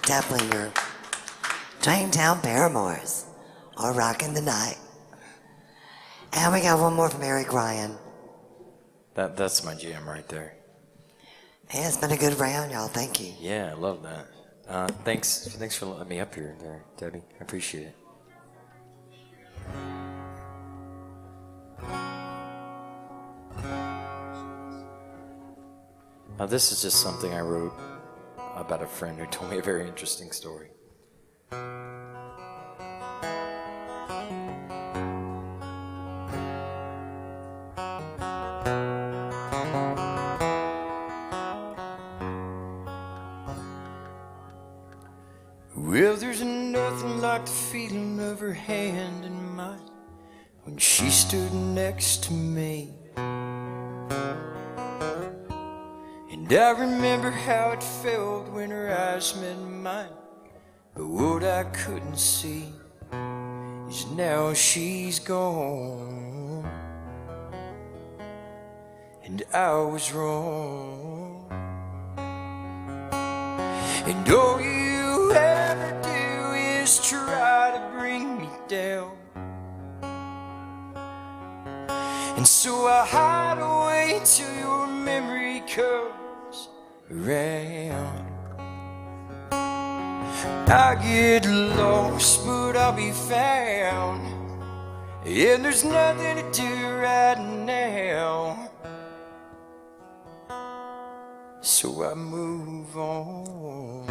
Definitely your Traintown Paramours. Or Rockin' the Night. And we got one more from Eric Ryan.
That's my jam right there.
Hey, it's been a good round, y'all. Thank you.
Yeah, I love that. Thanks for letting me up here there, Debbie. I appreciate it. Now, this is just something I wrote about a friend who told me a very interesting story.
Well, there's nothing like the feeling of her hand in mine when she stood next to me. And I remember how it felt when her eyes met mine, but what I couldn't see is now she's gone, and I was wrong. And all you ever do is try to bring me down, and so I hide away till your memory comes around. I get lost, but I'll be found, and there's nothing to do right now, so I move on.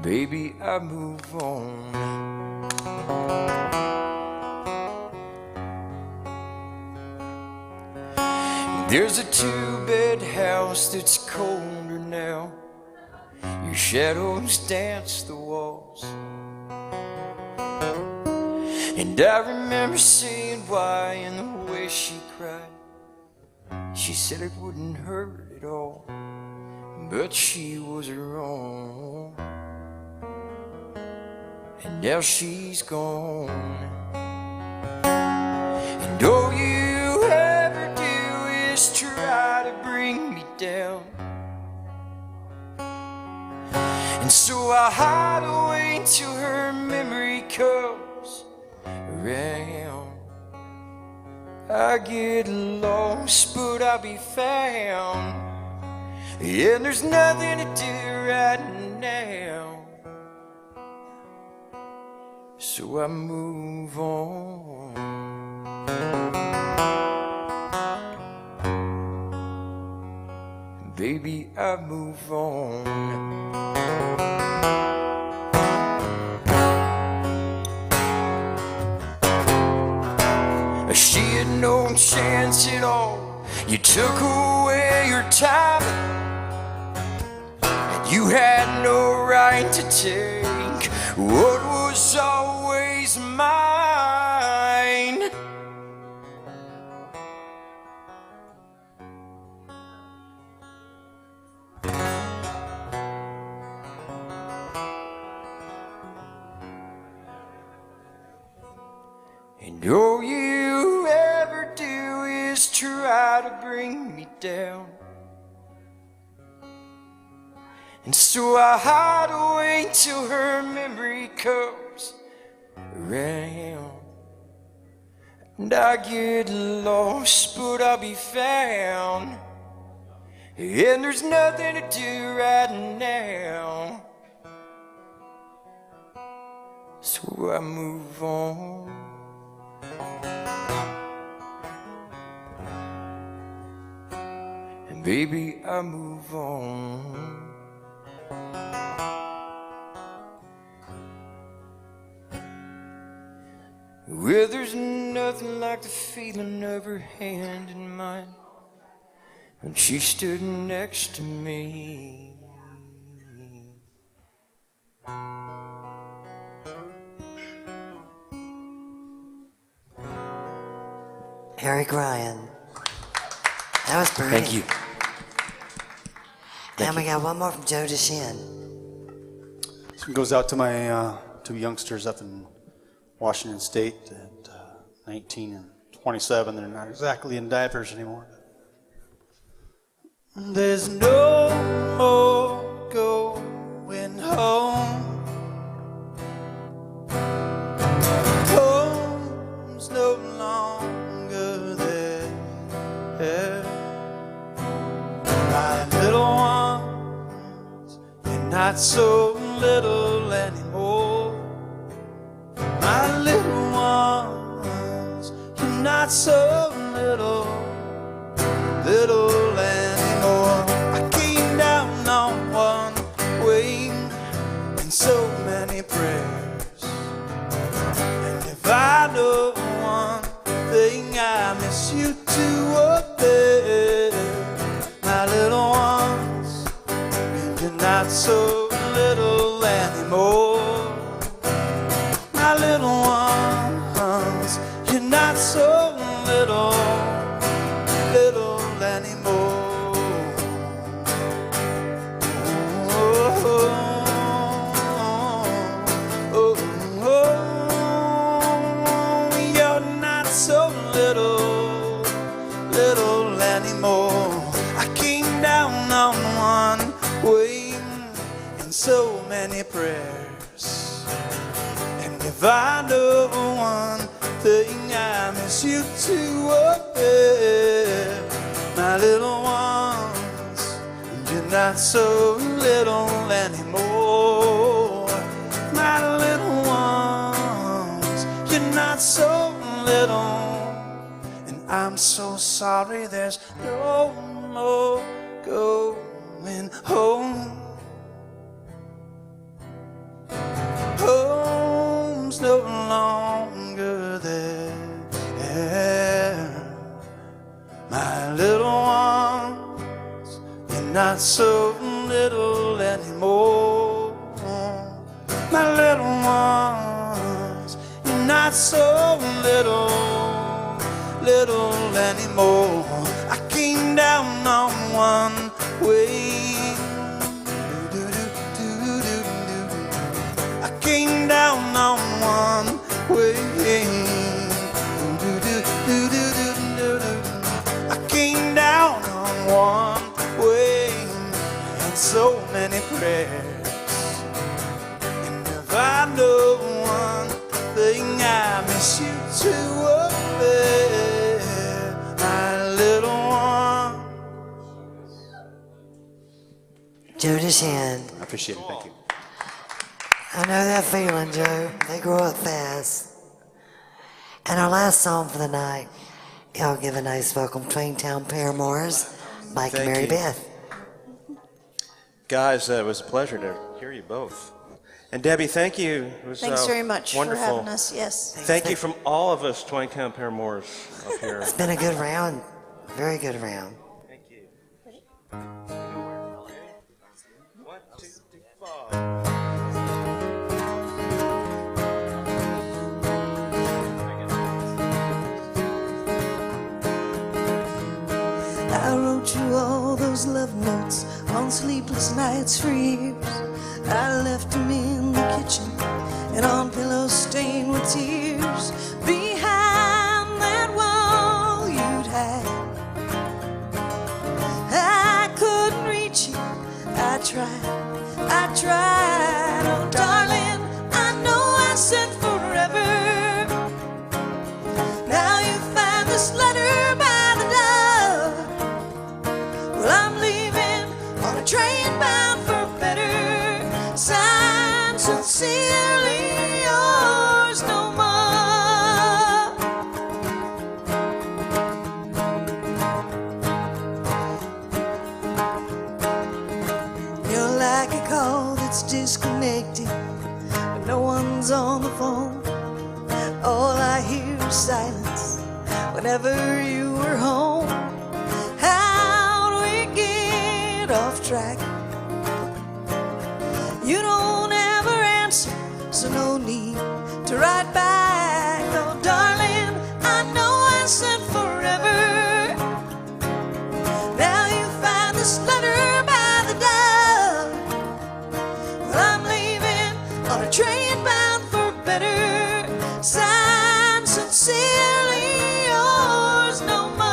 Baby, I move on. There's a two-bed house that's colder now. Your shadows dance the walls, and I remember saying why in the way she cried. She said it wouldn't hurt at all, but she was wrong, and now she's gone. And all you ever do is try to bring me down, and so I hide away till her memory comes around. I get lost, but I'll be found, and there's nothing to do right now, so I move on. Baby, I move on. She had no no chance at all. You took away your time, and you had no right to take what was always mine. And all you ever do is try to bring me down. And so I hide away till her memory comes around. And I get lost, but I'll be found. And there's nothing to do right now. So I move on. And baby, I move on. Well, there's nothing like the feeling of her hand in mine when she stood next to me.
Eric Ryan. That was pretty.
Thank you.
And we got one more from Joe DeShin.
This one goes out to my two youngsters up in Washington State at 19 and 27. They're not exactly in diapers anymore. There's no more going home. Home's no longer there. My little ones, you're not so little anymore. My little ones, you're not so little anymore. I came down on one wing in so many prayers. And if I know one thing, I miss you too up there. My little ones, you're not so little anymore. My little ones, you're not so little anymore. You're not so little anymore. I came down on one wing in so many prayers. And if I know one thing, I miss you too up there. My little ones, you're not so little anymore. My little ones, you're not so little. And I'm so sorry there's no more going home. Home's no longer there. My little ones, you're not so little anymore. My little ones, you're not so little anymore. I came down on one wing. I came down on one wing. I came down on one wing and so many prayers. And if I know one thing, I miss you too up there. My little one.
Joe DeShin.
I appreciate it. Thank you.
I know that feeling, Joe. They grow up fast. And our last song for the night, y'all give a nice welcome, Traintown Paramours, Mike and
Thank
Mary
you.
Beth.
Guys, it was a pleasure to hear you both. And Debbie, thank you. It was
Thanks very much
wonderful.
for having us. Yes.
Thank you from all of us 2010 Paramours up here.
It's been a good round. Very good round.
Thank you. 1, 2, 3, 4.
I wrote you all those love notes on sleepless nights for years. I left them in the kitchen and on pillows stained with tears. Behind that wall you'd hide. I couldn't reach you. I tried. Oh, darling, I know I said forever. Now you find this letter by the door. Well, I'm leaving on a train bound for better. Signed, sincerely yours, no more. You're like a call that's disconnected, but no one's on the phone. All I hear is silence whenever you were home. How do we get off track? You don't ever answer, so no need to write back. Oh, darling, I know I said forever. Now you find this letter by the door. Well, I'm leaving on a train bound for better. Signed, sincerely yours, no more.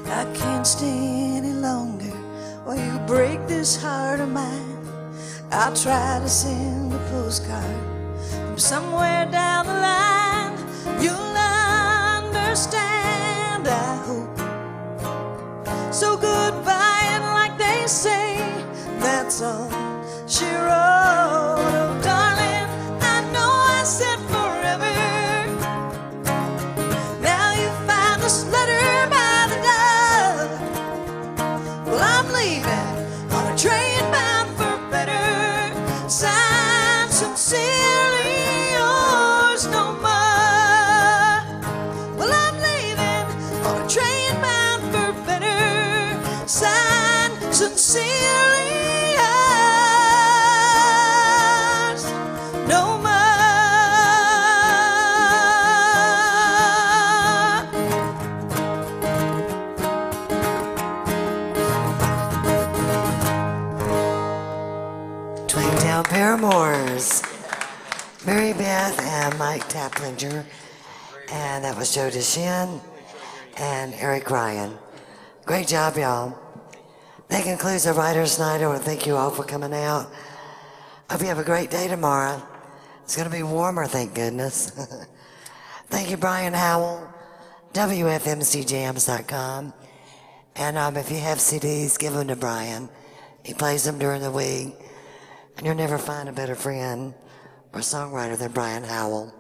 I can't stay any longer while you break this heart of mine. I'll try to send a postcard from somewhere down the line. You'll understand, I hope. So goodbye, and like they say, that's all she wrote. Oh, darling, I know I said forever. Now you find this letter by the door. Well, I'm leaving on a train bound for better. Signed, sincerely yours, no more. Well, I'm leaving on a train bound for better. Signed, sincerely yours, no more.
2010 Paramours. Mary Beth and Mike Taplinger. And that was Joe DeShin and Eric Ryan. Great job, y'all. That concludes our Writers' Night. I want to thank you all for coming out. Hope you have a great day tomorrow. It's going to be warmer, thank goodness. Thank you, Brian Howell, WFMCJams.com. And if you have CDs, give them to Brian. He plays them during the week. And you'll never find a better friend or songwriter than Brian Howell.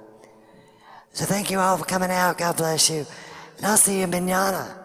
So thank you all for coming out. God bless you. And I'll see you in Manana.